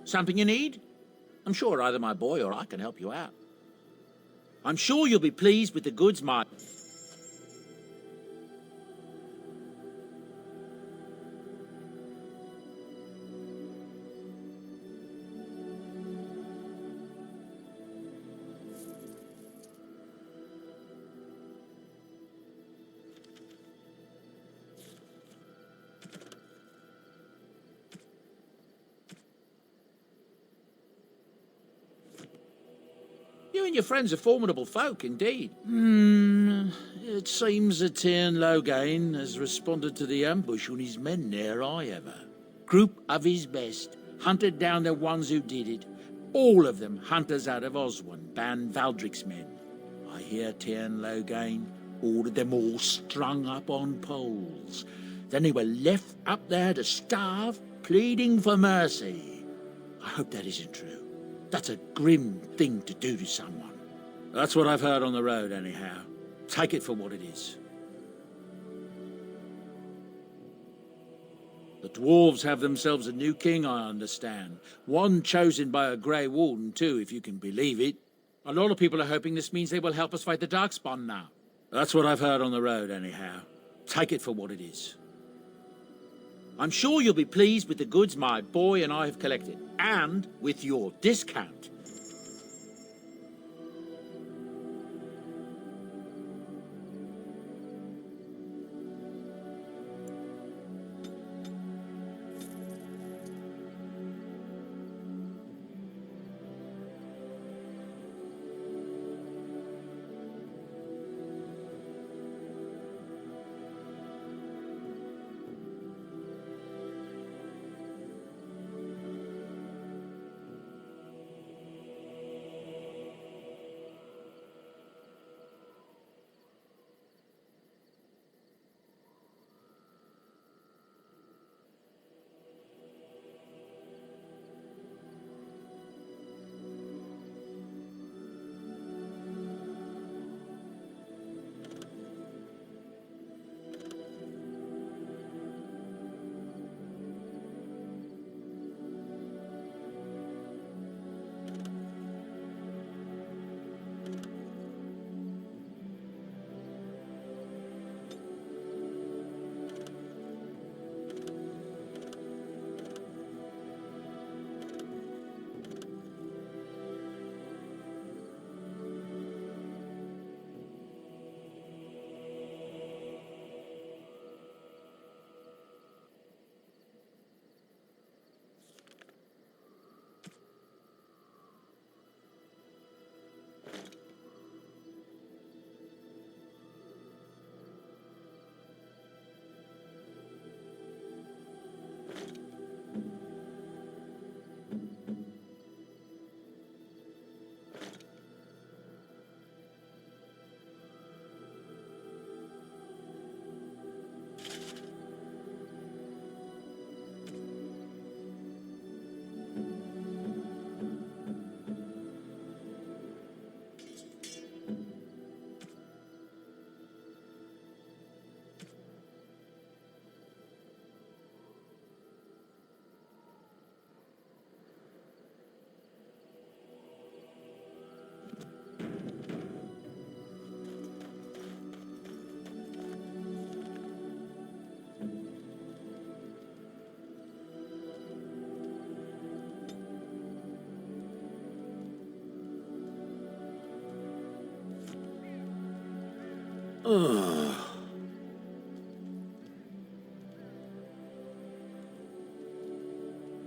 Something you need? I'm sure either my boy or I can help you out. I'm sure you'll be pleased with the goods my... and your friends are formidable folk indeed. It seems that Loghain has responded to the ambush on his men near Ever. Group of his best, hunted down the ones who did it. All of them hunters out of Oswin, Ban Valdric's men. I hear Loghain ordered them all strung up on poles. Then they were left up there to starve, pleading for mercy. I hope that isn't true. That's a grim thing to do to someone. That's what I've heard on the road, anyhow. Take it for what it is. The dwarves have themselves a new king, I understand. One chosen by a Grey Warden, too, if you can believe it. A lot of people are hoping this means they will help us fight the Darkspawn now. That's what I've heard on the road, anyhow. Take it for what it is. I'm sure you'll be pleased with the goods my boy and I have collected, and with your discount.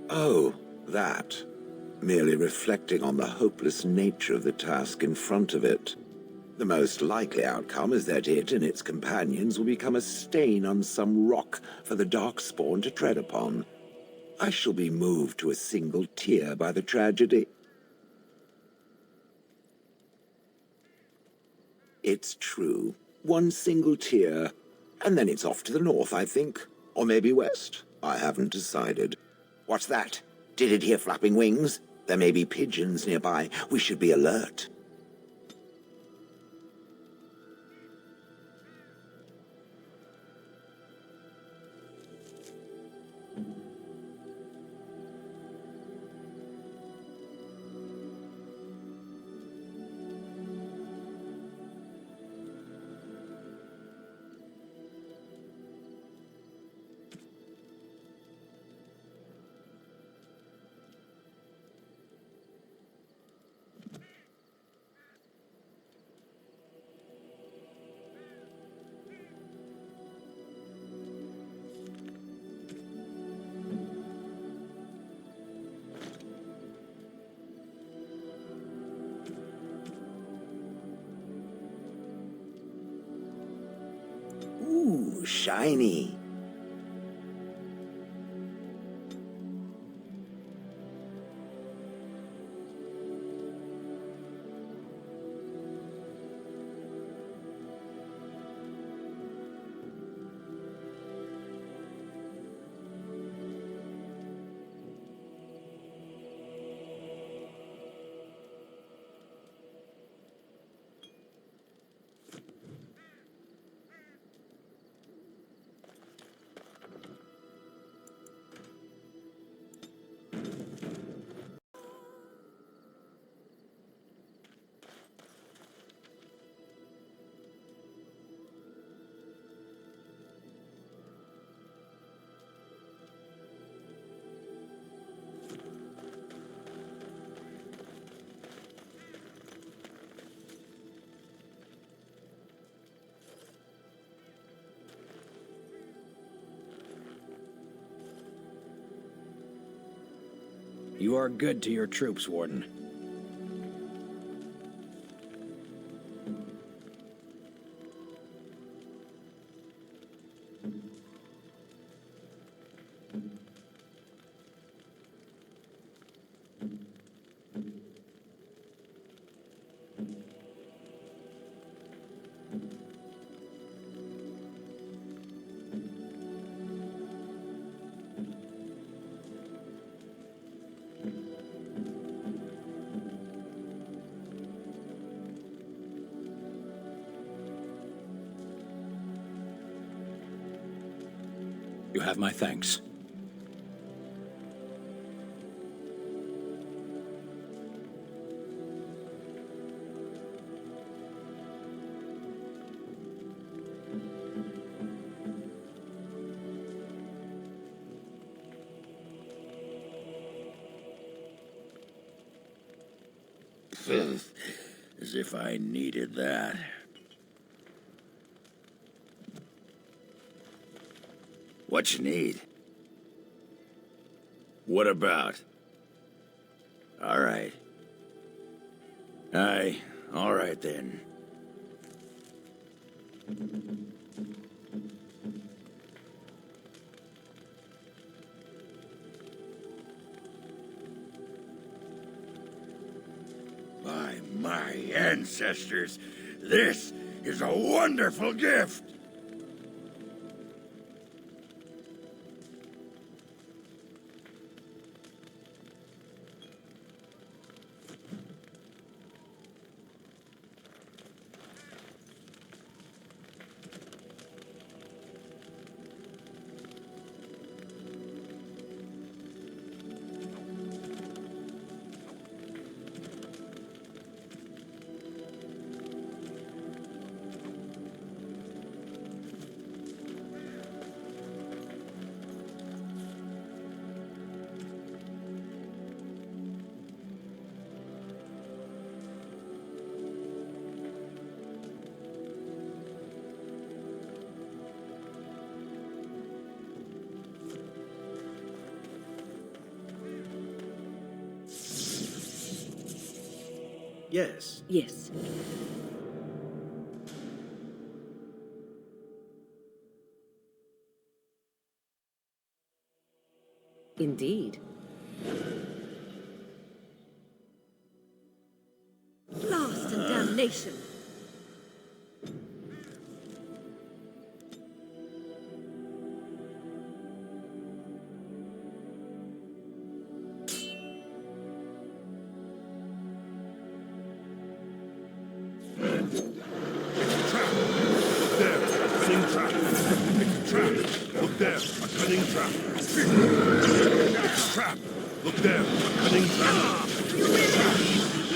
Oh, that. Merely reflecting on the hopeless nature of the task in front of it. The most likely outcome is that it and its companions will become a stain on some rock for the Darkspawn to tread upon. I shall be moved to a single tear by the tragedy. It's true. One single tear, and then it's off to the north, I think. Or maybe west. I haven't decided. What's that? Did it hear flapping wings? There may be pigeons nearby. We should be alert. Ooh, shiny. You are good to your troops, Warden. You have my thanks. As if I needed that. What you need? What about? All right. Aye, all right then. By my ancestors, this is a wonderful gift! Yes. Yes. Indeed. Blast and damnation! Trap! Look there, a cunning trap!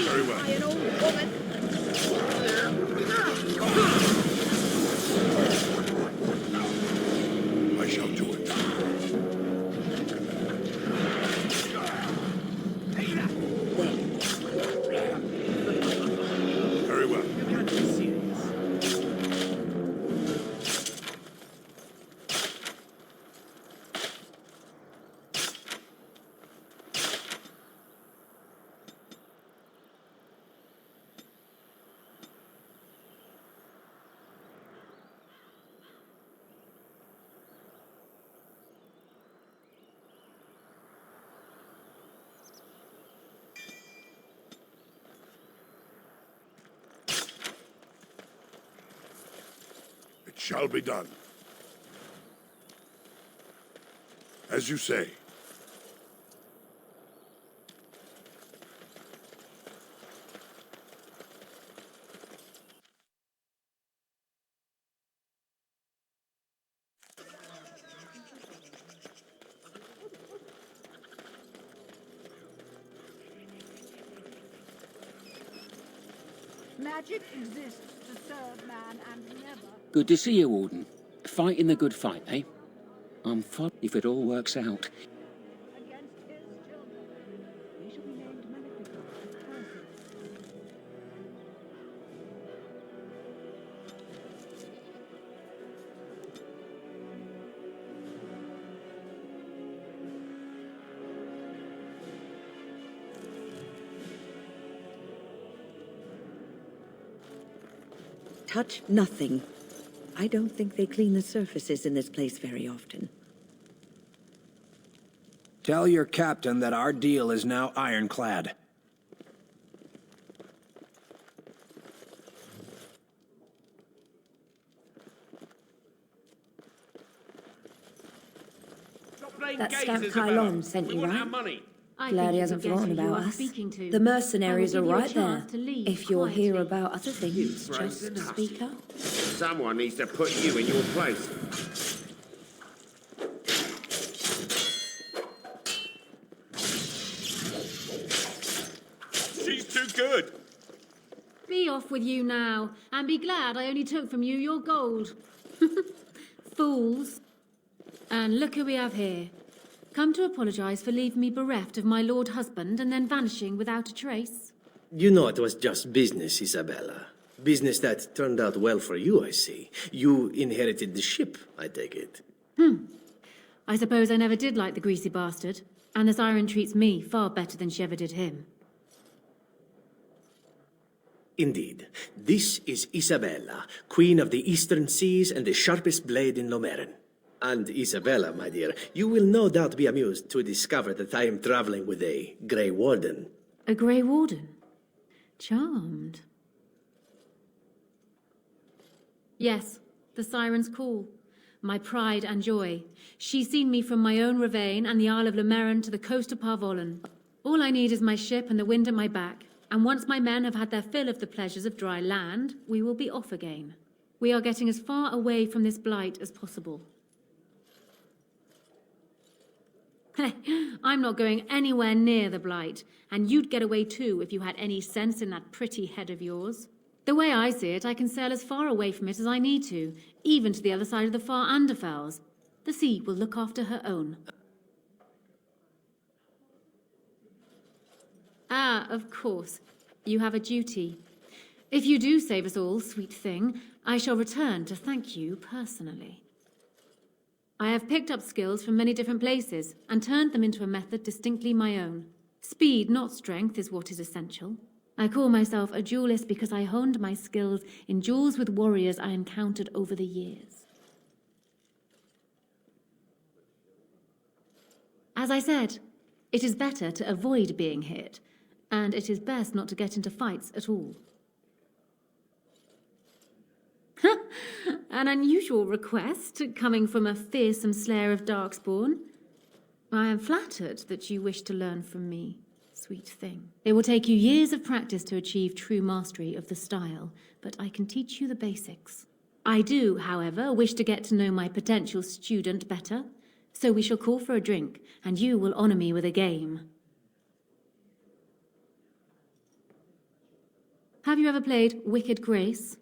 Very well. An old woman. I shall do it. Very well. shall be done. As you say. Magic exists to serve man and never... Good to see you, Warden. Fighting the good fight, eh? I'm fine if it all works out. Touch nothing. I don't think they clean the surfaces in this place very often. Tell your captain that our deal is now ironclad. That scout Kylon sent you, right? Glad he hasn't forgotten about us. The mercenaries are right there. If you'll hear about other things, just speak up. Someone needs to put you in your place. She's too good. Be off with you now, and be glad I only took from you your gold. Fools. And look who we have here. Come to apologize for leaving me bereft of my lord husband and then vanishing without a trace. You know it was just business, Isabella. Business that turned out well for you, I see. You inherited the ship, I take it. I suppose I never did like the greasy bastard, and the siren treats me far better than she ever did him. Indeed. This is Isabella, Queen of the Eastern Seas and the sharpest blade in Lomerin. And Isabella, my dear, you will no doubt be amused to discover that I am traveling with a Grey Warden. A Grey Warden? Charmed. Yes, the siren's call. My pride and joy. She's seen me from my own ravine and the Isle of Lomerin to the coast of Parvolan. All I need is my ship and the wind at my back, and once my men have had their fill of the pleasures of dry land, we will be off again. We are getting as far away from this blight as possible. I'm not going anywhere near the blight, and you'd get away too if you had any sense in that pretty head of yours. The way I see it, I can sail as far away from it as I need to, even to the other side of the far Anderfels. The sea will look after her own. Ah, of course. You have a duty. If you do save us all, sweet thing, I shall return to thank you personally. I have picked up skills from many different places and turned them into a method distinctly my own. Speed, not strength, is what is essential. I call myself a duelist because I honed my skills in duels with warriors I encountered over the years. As I said, it is better to avoid being hit, and it is best not to get into fights at all. An unusual request, coming from a fearsome slayer of darkspawn. I am flattered that you wish to learn from me, sweet thing. It will take you years of practice to achieve true mastery of the style, but I can teach you the basics. I do, however, wish to get to know my potential student better, so we shall call for a drink, and you will honor me with a game. Have you ever played Wicked Grace?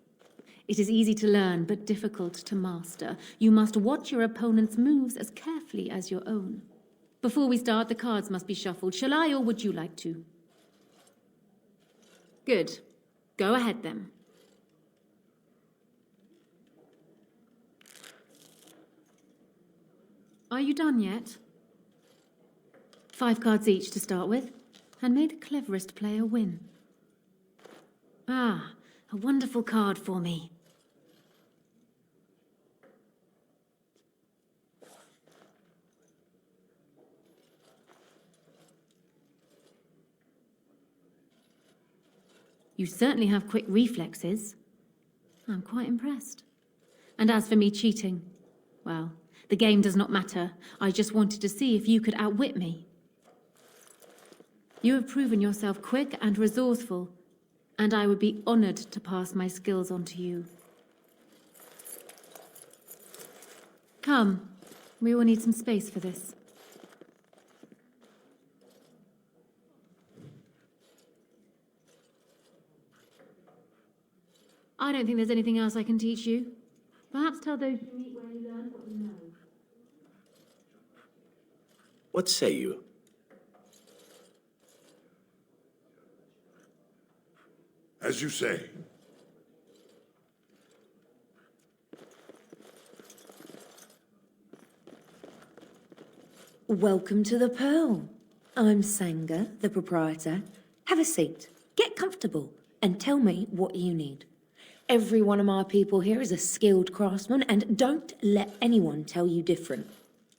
It is easy to learn, but difficult to master. You must watch your opponent's moves as carefully as your own. Before we start, the cards must be shuffled. Shall I, or would you like to? Good. Go ahead, then. Are you done yet? 5 cards each to start with, and may the cleverest player win. Ah, a wonderful card for me. You certainly have quick reflexes. I'm quite impressed. And as for me cheating, well, the game does not matter. I just wanted to see if you could outwit me. You have proven yourself quick and resourceful, and I would be honored to pass my skills on to you. Come, we will need some space for this. I don't think there's anything else I can teach you. Perhaps tell those you meet where you learn what you know. What say you? As you say. Welcome to the Pearl. I'm Sanga, the proprietor. Have a seat, get comfortable, and tell me what you need. Every one of my people here is a skilled craftsman, and don't let anyone tell you different.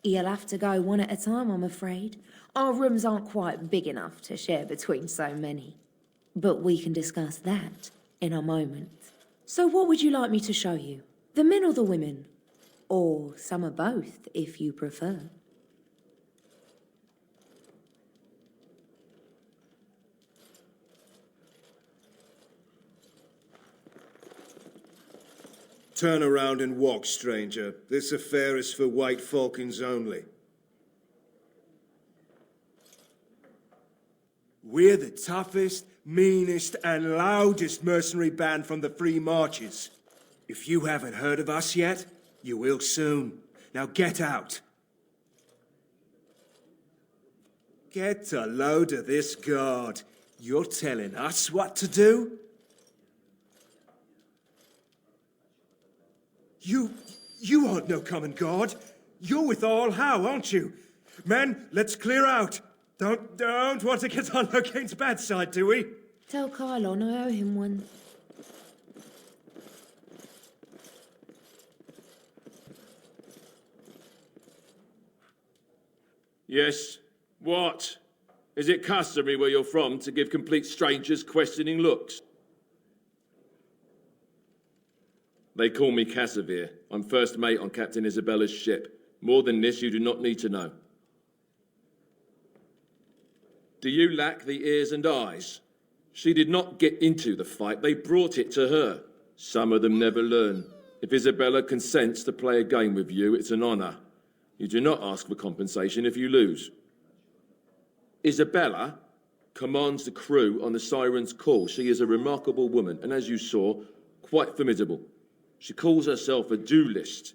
You'll have to go one at a time, I'm afraid. Our rooms aren't quite big enough to share between so many. But we can discuss that in a moment. So what would you like me to show you? The men or the women? Or some of both, if you prefer. Turn around and walk, stranger. This affair is for white falcons only. We're the toughest, meanest, and loudest mercenary band from the Free Marches. If you haven't heard of us yet, you will soon. Now get out. Get a load of this guard. You're telling us what to do? You aren't no common guard. You're with All How, aren't you? Men, let's clear out. Don't want to get on Loghain's bad side, do we? Tell Kylon I owe him one. Yes. What? Is it customary where you're from to give complete strangers questioning looks? They call me Casimir. I'm first mate on Captain Isabella's ship. More than this, you do not need to know. Do you lack the ears and eyes? She did not get into the fight. They brought it to her. Some of them never learn. If Isabella consents to play a game with you, it's an honor. You do not ask for compensation if you lose. Isabella commands the crew on the Siren's call. She is a remarkable woman, and as you saw, quite formidable. She calls herself a duelist,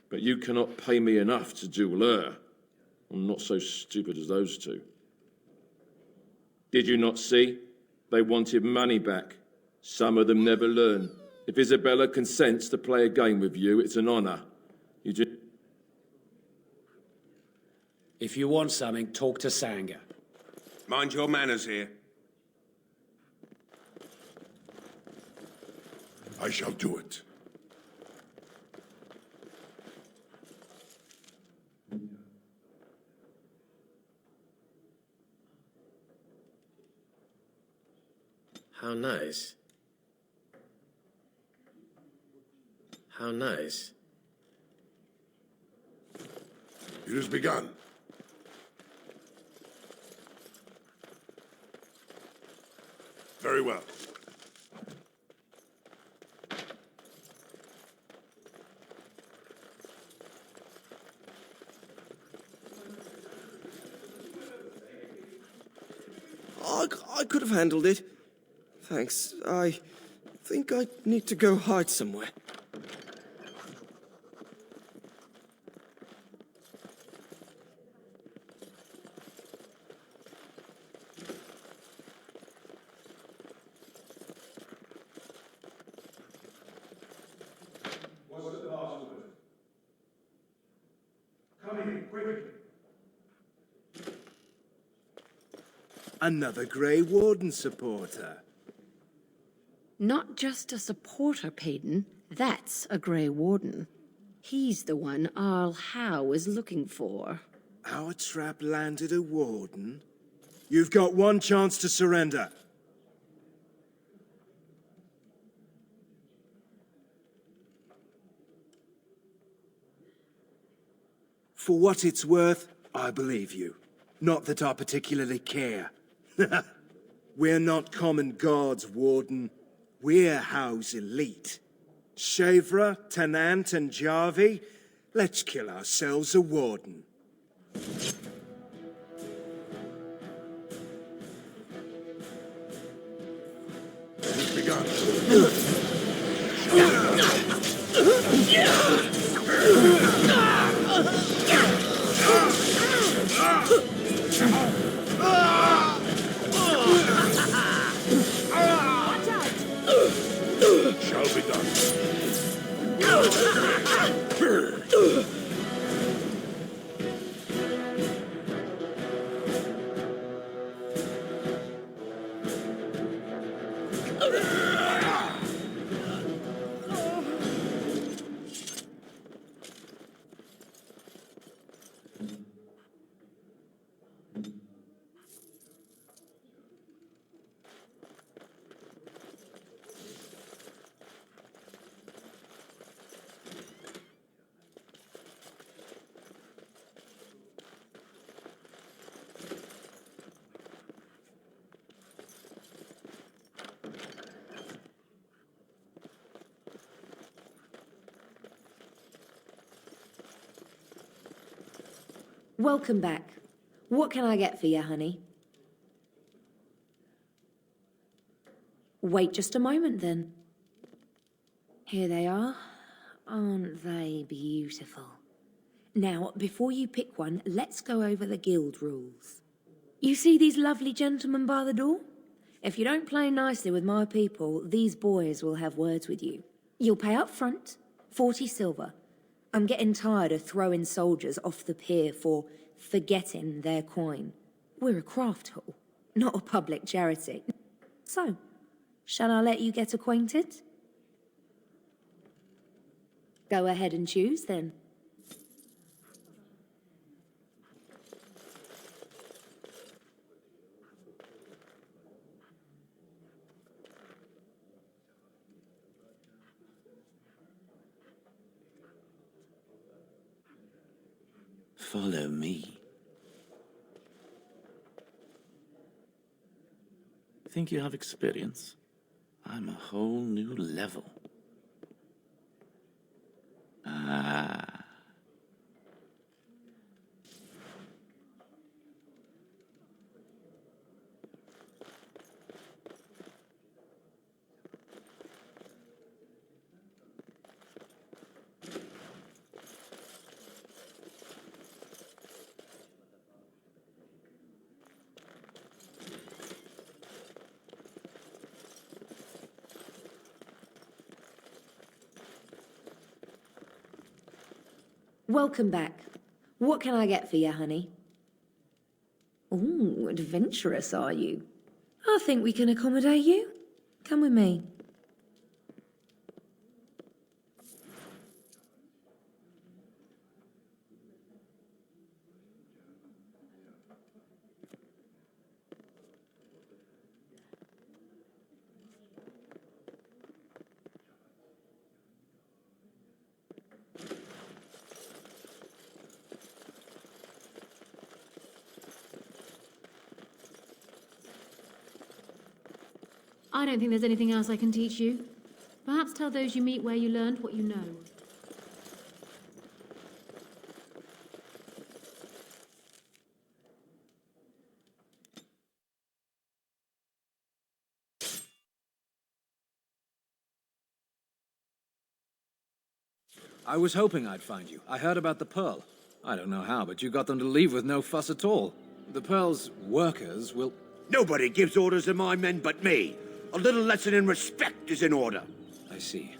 but you cannot pay me enough to duel her. I'm not so stupid as those two. Did you not see? They wanted money back. Some of them never learn. If Isabella consents to play a game with you, it's an honor. You do. If you want something, talk to Sanga. Mind your manners here. I shall do it. How nice. How nice. It has begun. Very well. I could have handled it. Thanks. I think I need to go hide somewhere. What's the password? Come in, quickly. Another Grey Warden supporter. Not just a supporter, Payton. That's a Grey Warden. He's the one Arl Howe is looking for. Our trap landed a warden? You've got one chance to surrender. For what it's worth, I believe you. Not that I particularly care. We're not common guards, Warden. We're House elite. Chevra, Tenant, and Jarvie, let's kill ourselves a warden. It's begun. Shall be done. Welcome back. What can I get for you, honey? Wait just a moment, then. Here they are. Aren't they beautiful? Now, before you pick one, let's go over the guild rules. You see these lovely gentlemen by the door? If you don't play nicely with my people, these boys will have words with you. You'll pay up front, 40 silver. I'm getting tired of throwing soldiers off the pier for forgetting their coin. We're a craft hall, not a public charity. So, shall I let you get acquainted? Go ahead and choose, then. Follow me. Think you have experience? I'm a whole new level. Ah. Welcome back. What can I get for you, honey? Ooh, adventurous, are you? I think we can accommodate you. Come with me. I don't think there's anything else I can teach you. Perhaps tell those you meet where you learned what you know. I was hoping I'd find you. I heard about the Pearl. I don't know how, but you got them to leave with no fuss at all. The Pearl's workers will... Nobody gives orders to my men but me. A little lesson in respect is in order. I see.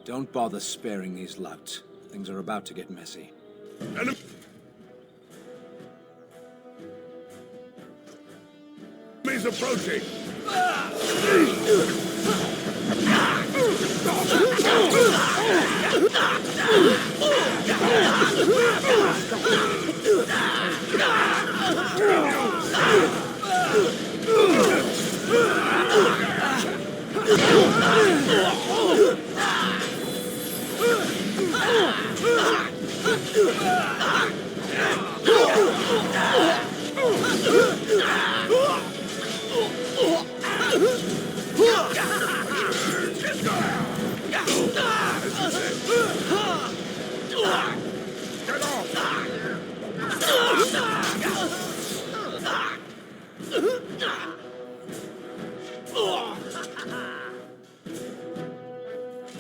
Don't bother sparing these louts. Things are about to get messy. Enemies approaching!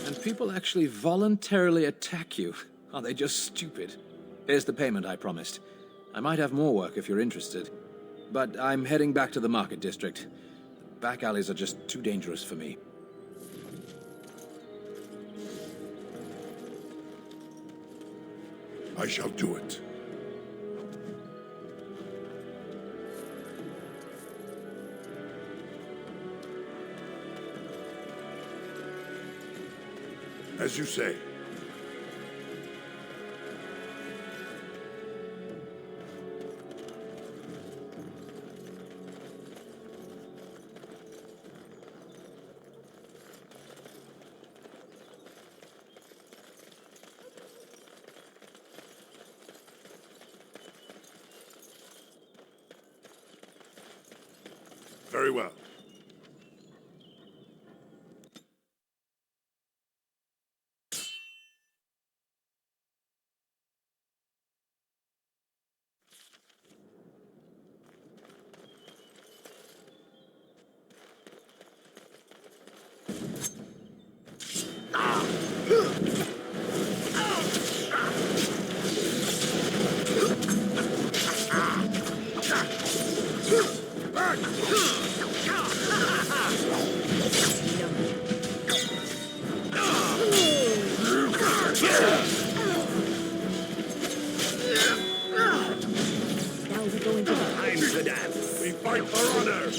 And people actually voluntarily attack you. Are they just stupid? Here's the payment I promised. I might have more work if you're interested. But I'm heading back to the market district. The back alleys are just too dangerous for me. I shall do it. As you say. Very well. We fight for honor!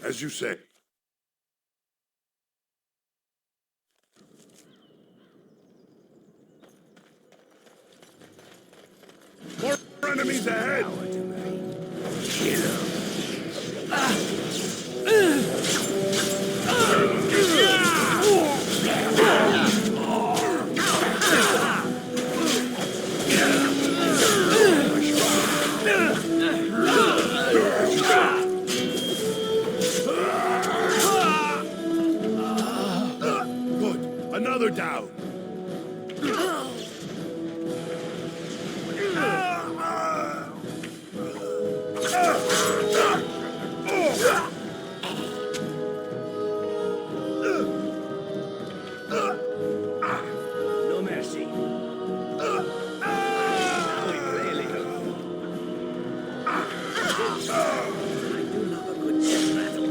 As you say. More enemies ahead! Another down. No mercy. I do love a good death rattle.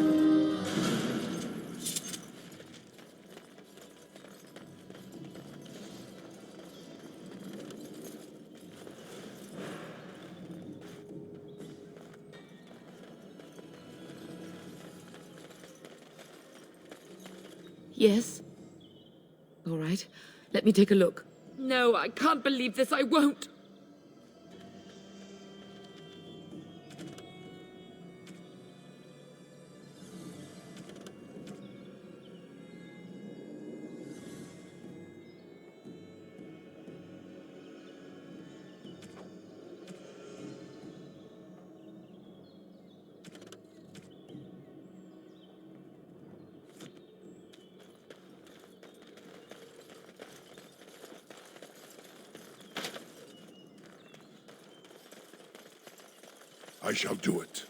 Yes? All right. Let me take a look. No, I can't believe this. I won't. I shall do it.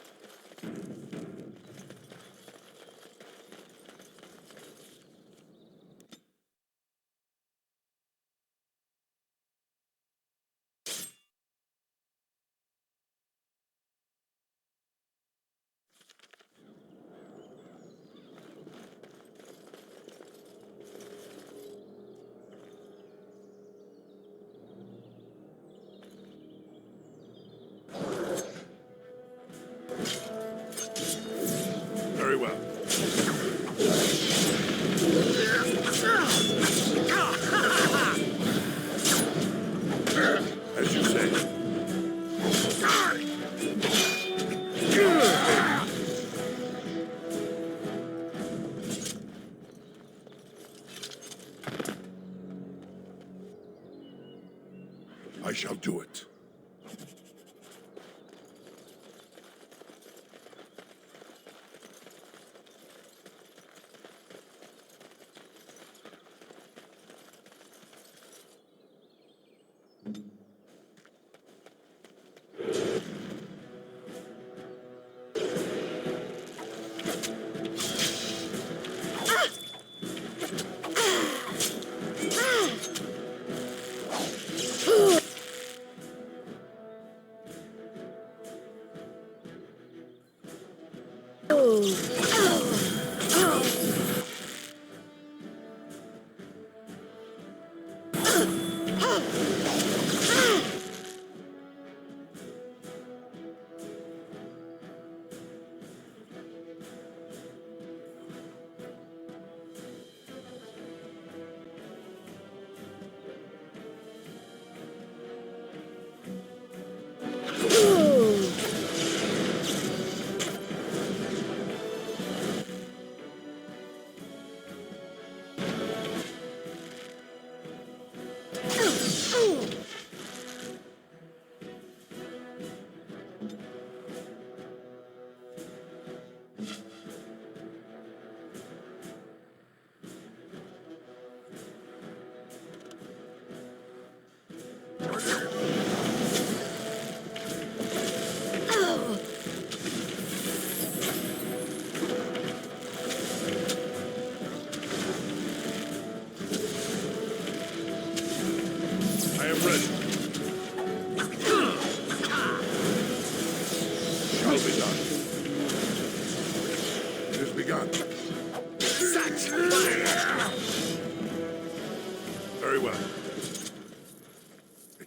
I shall do it.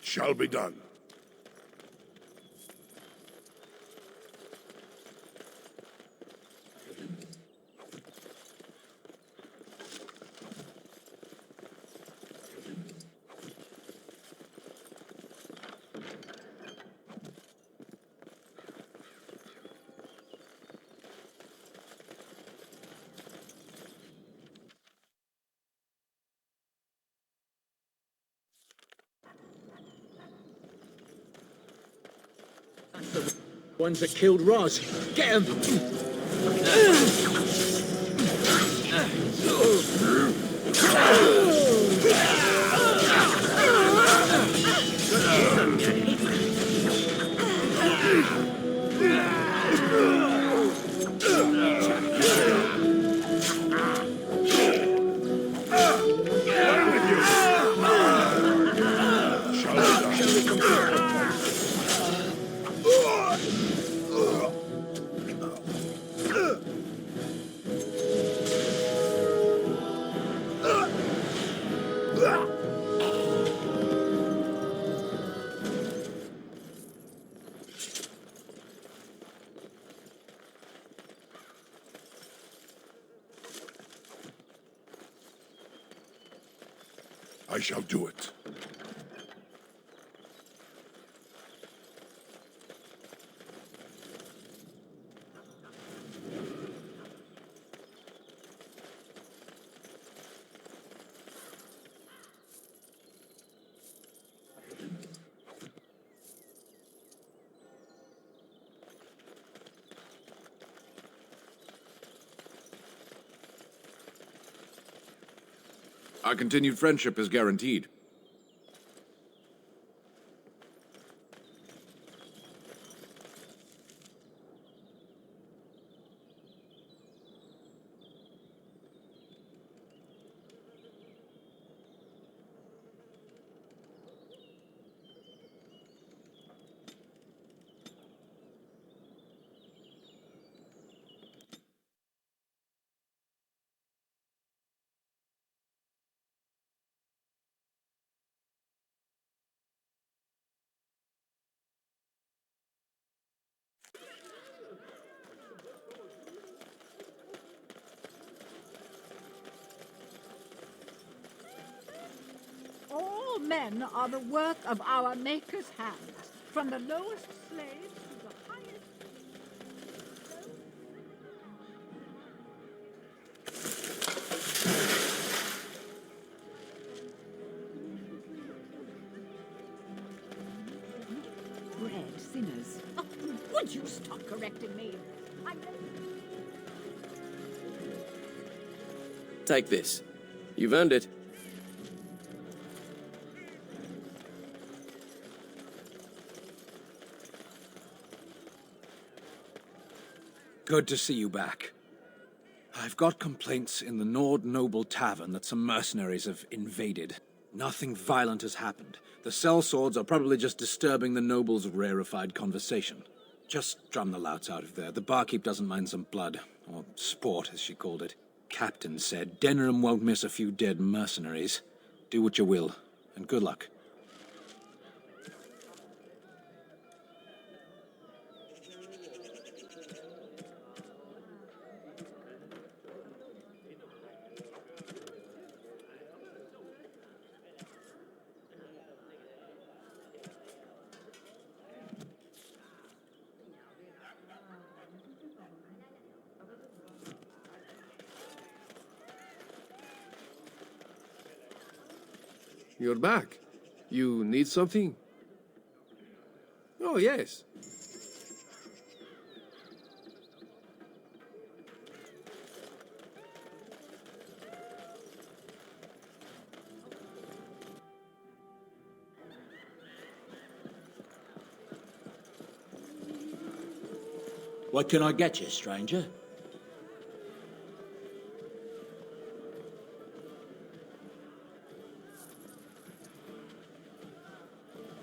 Shall be done. Ones that killed Roz. Get him! I shall do it. Our continued friendship is guaranteed. All men are the work of our Maker's hands, from the lowest slave to the highest. sinners. Oh, would you stop correcting me? Take this. You've earned it. Good to see you back. I've got complaints in the Nord Noble Tavern that some mercenaries have invaded. Nothing violent has happened. The sellswords are probably just disturbing the nobles' rarefied conversation. Just drum the louts out of there. The barkeep doesn't mind some blood. Or sport, as she called it. Captain said Denerium won't miss a few dead mercenaries. Do what you will, and good luck. You're back. You need something? Oh, yes. What can I get you, stranger?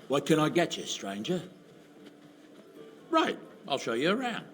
What can I get you, stranger? Right, I'll show you around.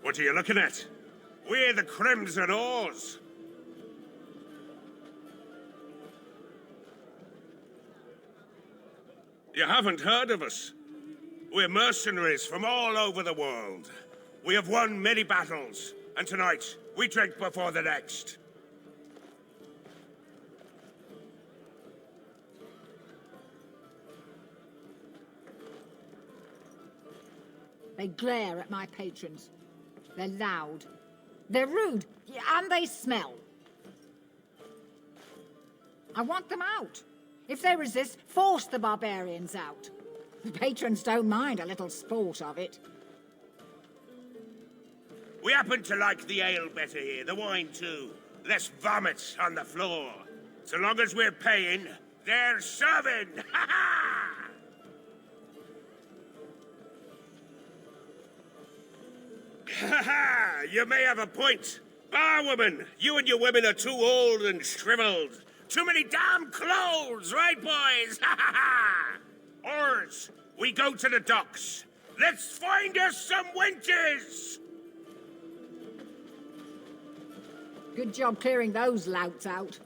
What are you looking at? We're the Crimson Oars. You haven't heard of us? We're mercenaries from all over the world. We have won many battles, and tonight we drink before the next. They glare at my patrons. They're loud. They're rude. And they smell. I want them out. If they resist, force the barbarians out. The patrons don't mind a little sport of it. We happen to like the ale better here, the wine too. Less vomit on the floor. So long as we're paying, they're serving! Ha ha! Ha ha! You may have a point. Barwoman, you and your women are too old and shriveled. Too many damn clothes, right, boys? Ha ha ha! Oars, we go to the docks. Let's find us some wenches! Good job clearing those louts out.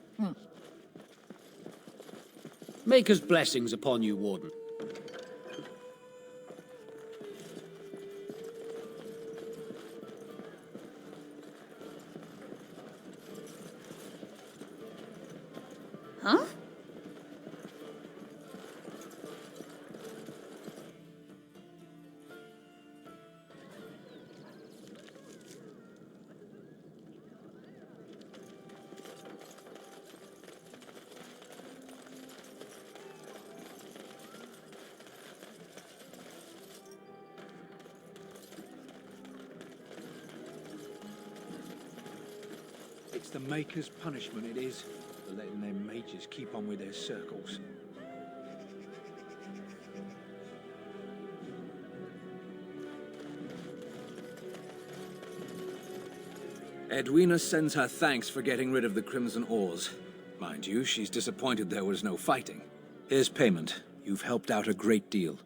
Maker's blessings upon you, Warden. Huh? It's the Maker's punishment, it is, for letting them mages keep on with their circles. Edwina sends her thanks for getting rid of the Crimson Oars. Mind you, she's disappointed there was no fighting. Here's payment. You've helped out a great deal.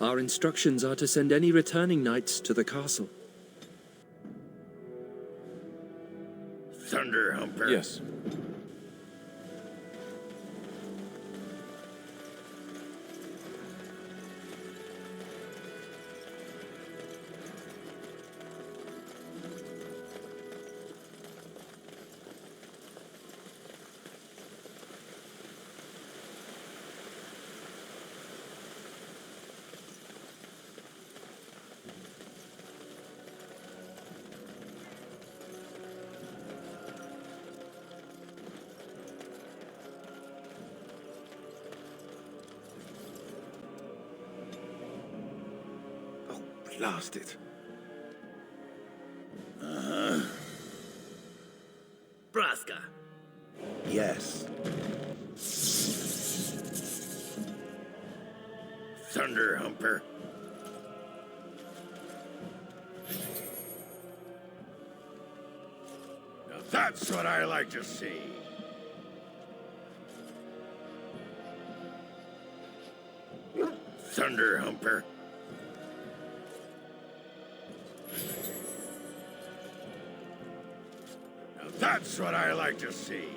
Our instructions are to send any returning knights to the castle. Thunderhumper. Yes. Blast it. Braska. Yes. Thunderhumper. Now that's what I like to see. Thunderhumper. Now that's what I like to see.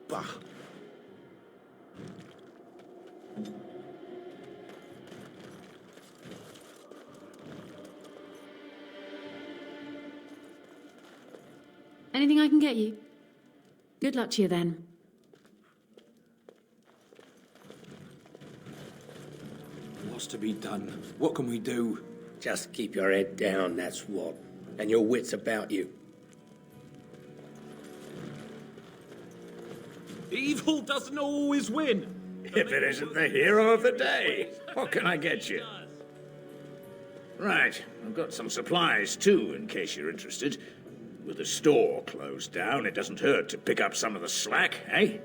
Bah. Anything I can get you? Good luck to you then. What's to be done? What can we do? Just keep your head down, that's what. And your wits about you. Evil doesn't always win. If it isn't the hero of the day, what can I get you? Right, I've got some supplies too, in case you're interested. With the store closed down, it doesn't hurt to pick up some of the slack, eh?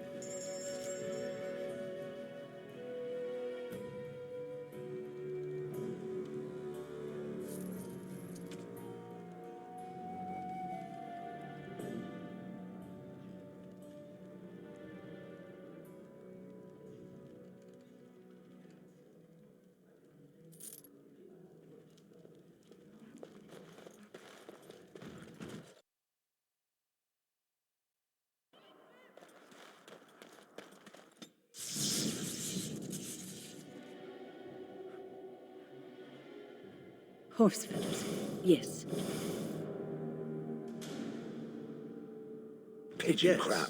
Horse feathers. Yes. Pigeon crap.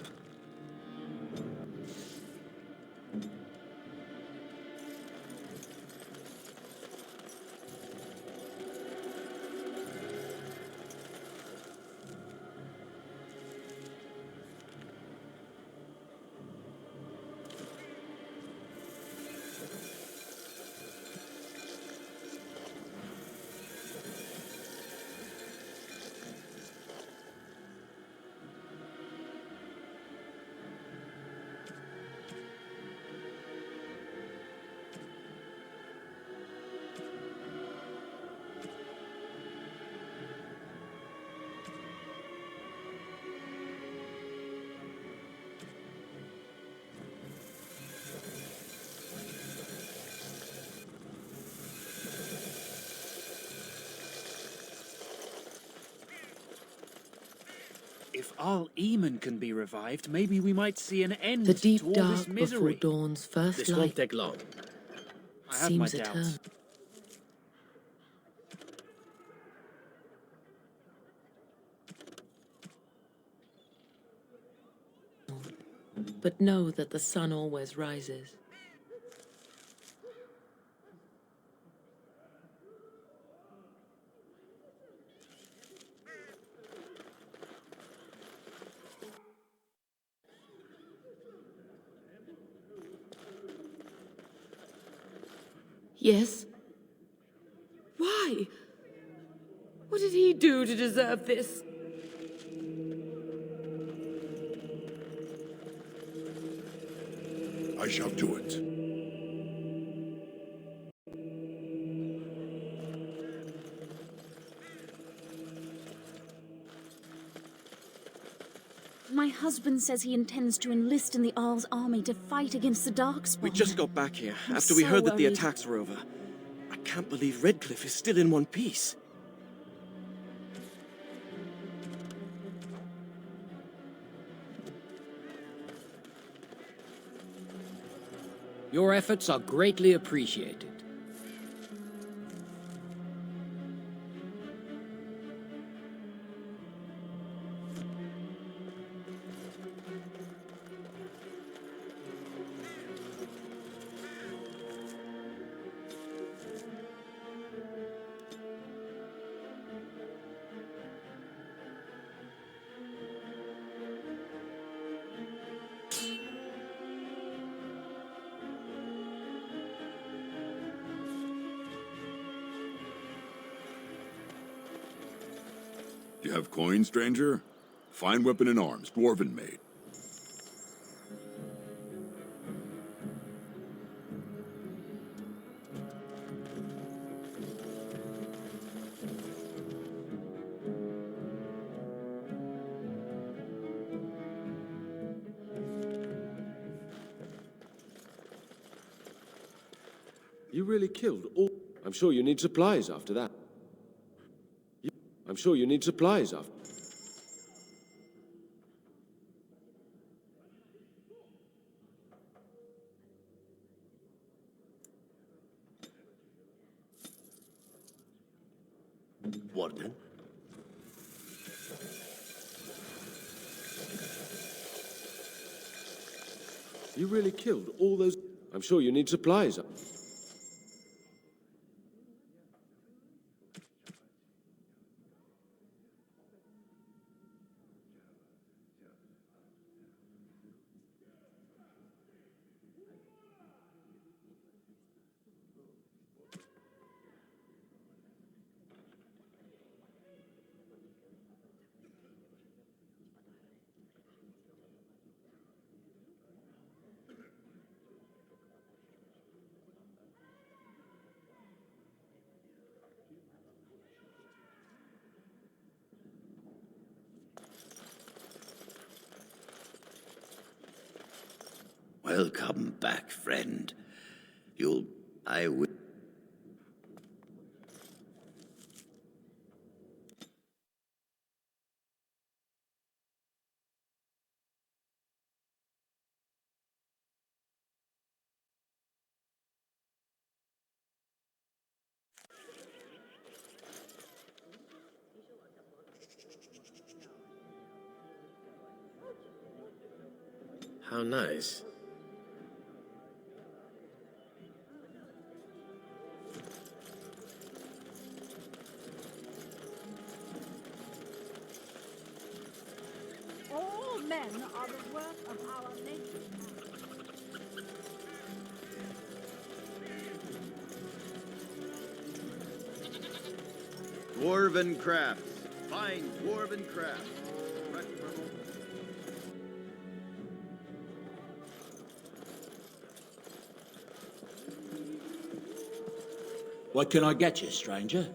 If all Eamon can be revived, maybe we might see an end The deep to all dark this misery. before dawn's first This light won't take long. I have my seems doubts. eternal. But know that the sun always rises. Yes? Why? What did he do to deserve this? I shall do it. My husband says he intends to enlist in the Arl's army to fight against the Darkspawn. We just got back here, I'm after we so heard that the worried. attacks were over. I can't believe Redkliff is still in one piece. Your efforts are greatly appreciated. Do you have coin, stranger? Fine weapon and arms, dwarven made. You really killed all... I'm sure you need supplies after that. I'm sure you need supplies after... Warden? You really killed all those... I'm sure you need supplies. Welcome back, friend. I will... How nice. All men are the work of our nature. Dwarven crafts. Fine dwarven crafts. What can I get you, stranger?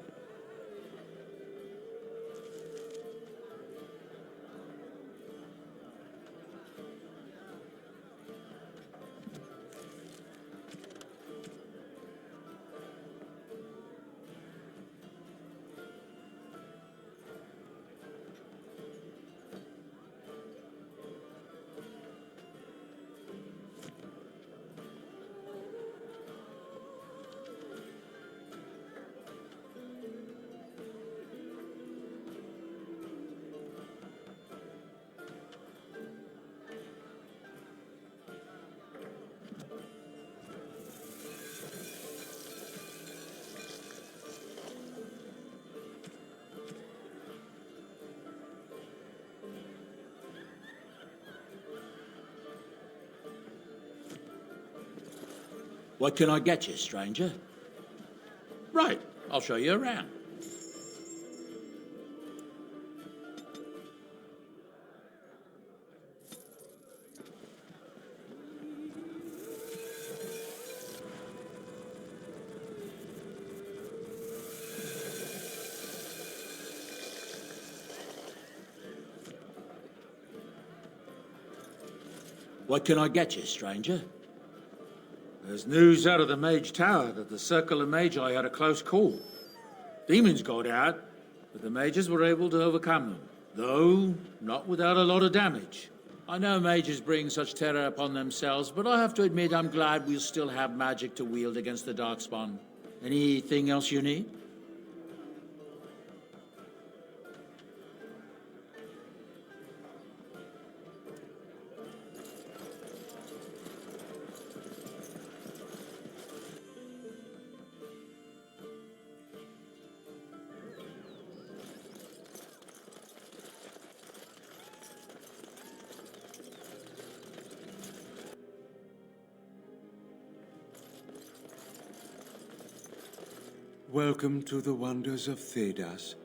What can I get you, stranger? I'll show you around. What can I get you, stranger? There's news out of the Mage Tower that the Circle of Magi had a close call. Demons got out, but the mages were able to overcome them, though not without a lot of damage. I know mages bring such terror upon themselves, but I have to admit I'm glad we'll still have magic to wield against the Darkspawn. Anything else you need? Welcome to the wonders of Thedas.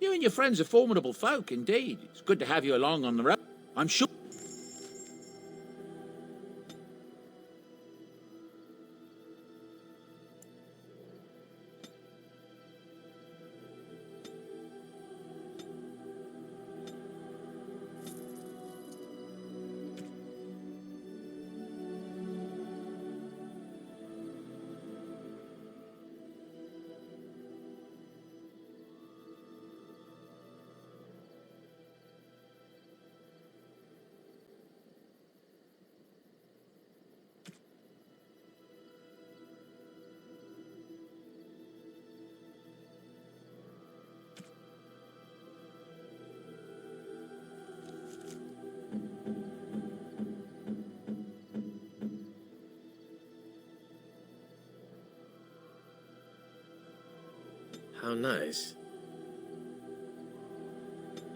You and your friends are formidable folk, indeed. It's good to have you along on the road. I'm sure... How nice.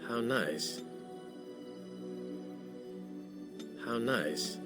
How nice. How nice.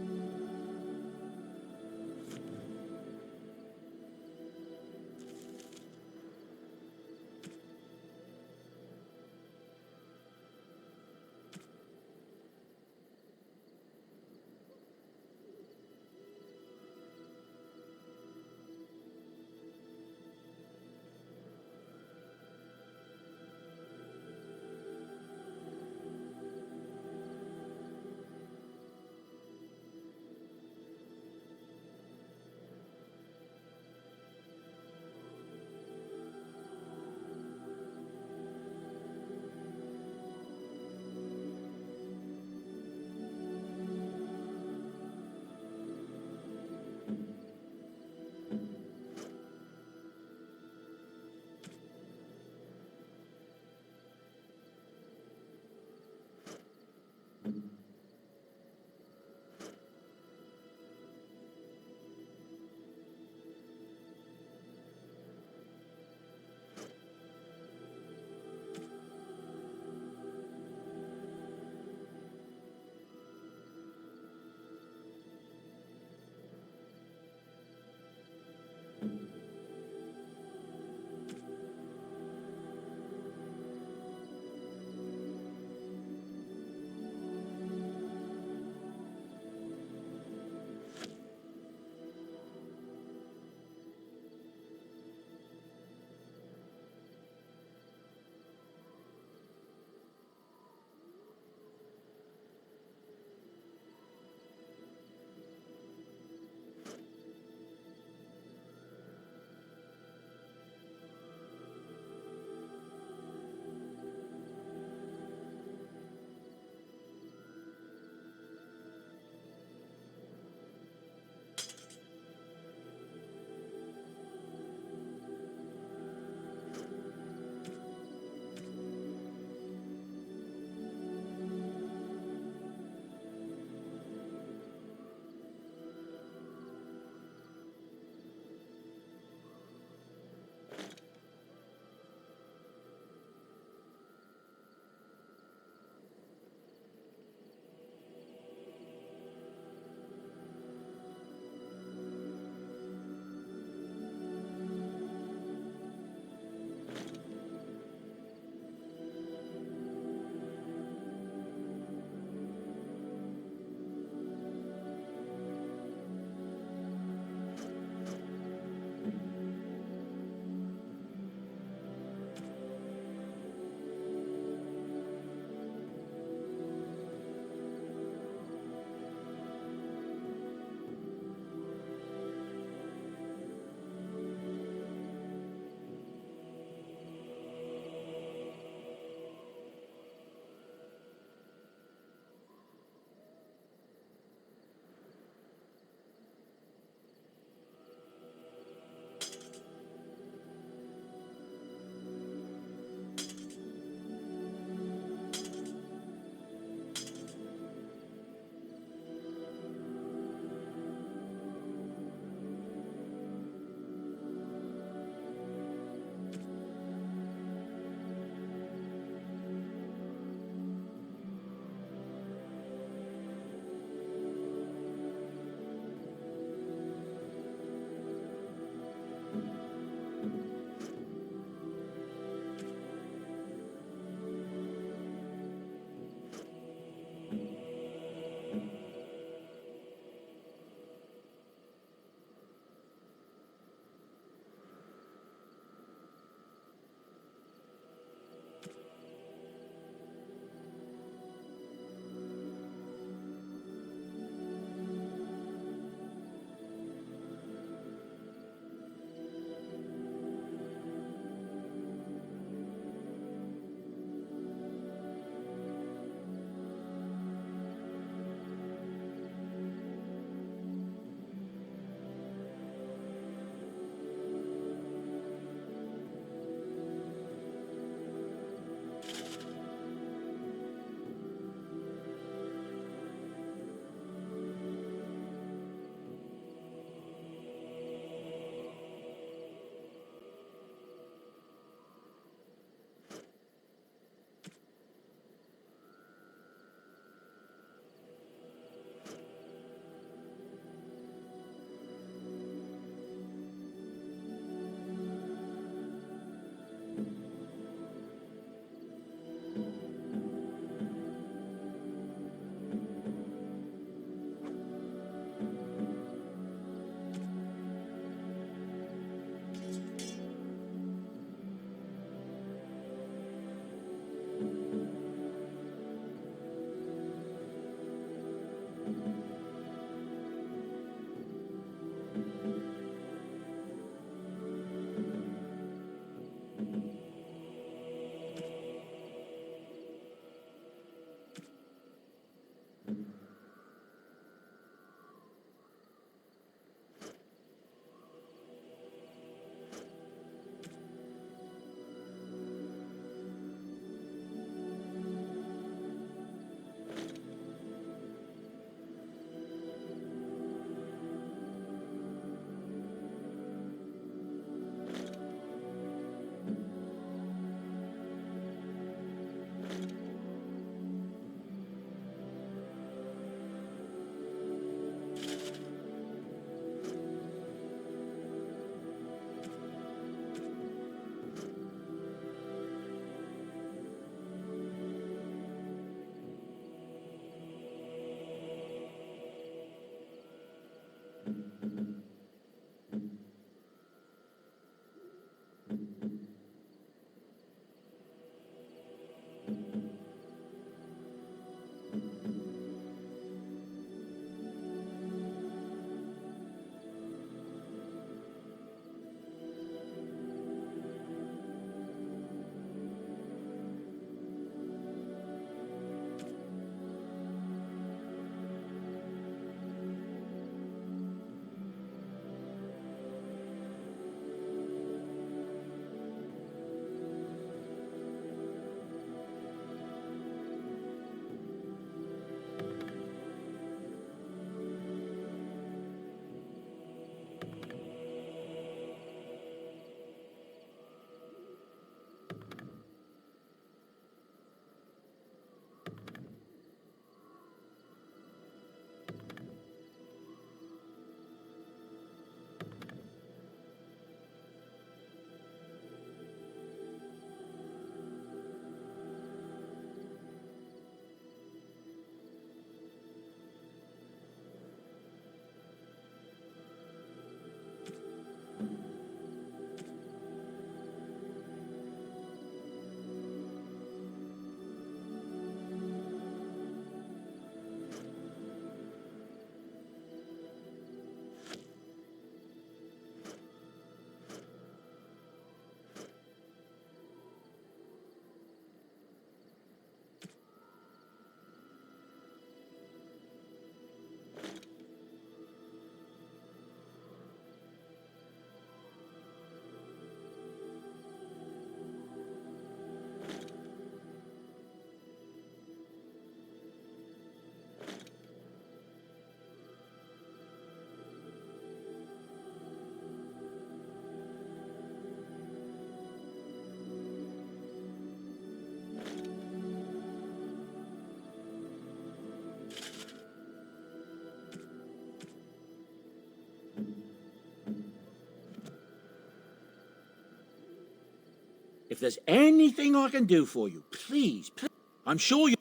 If there's anything I can do for you, please, please. I'm sure you...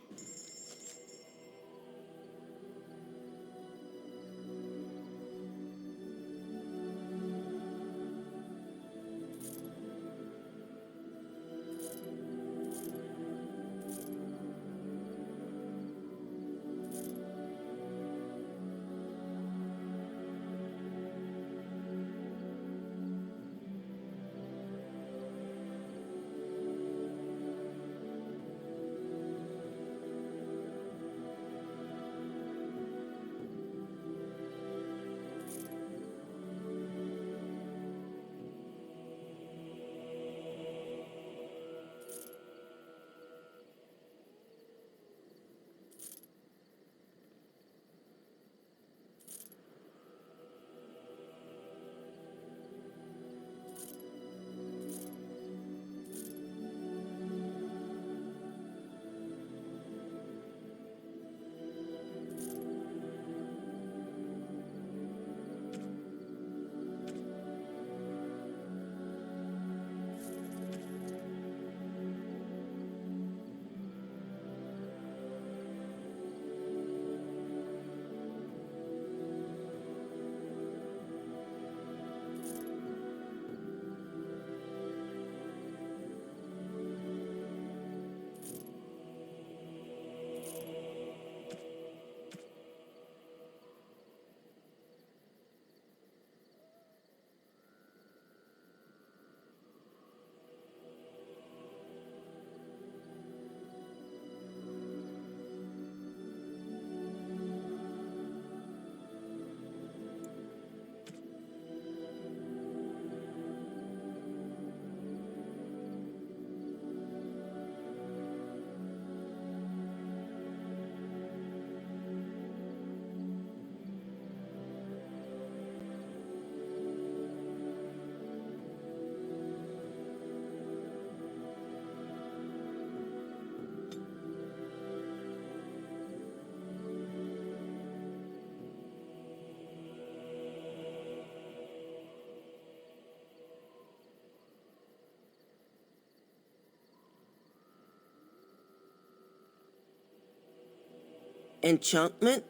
Enchantment?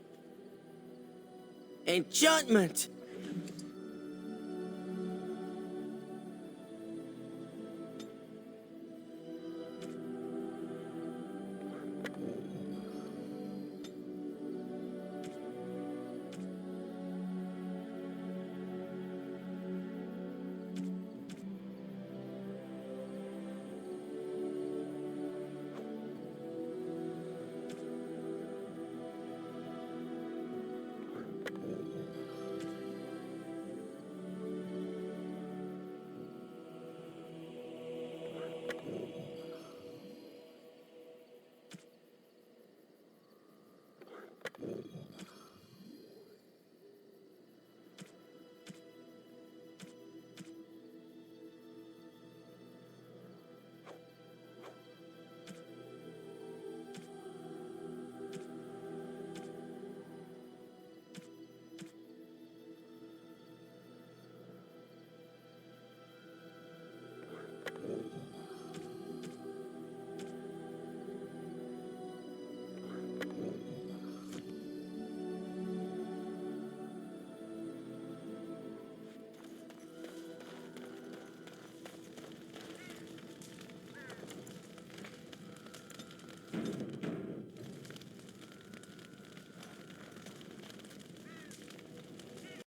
Enchantment!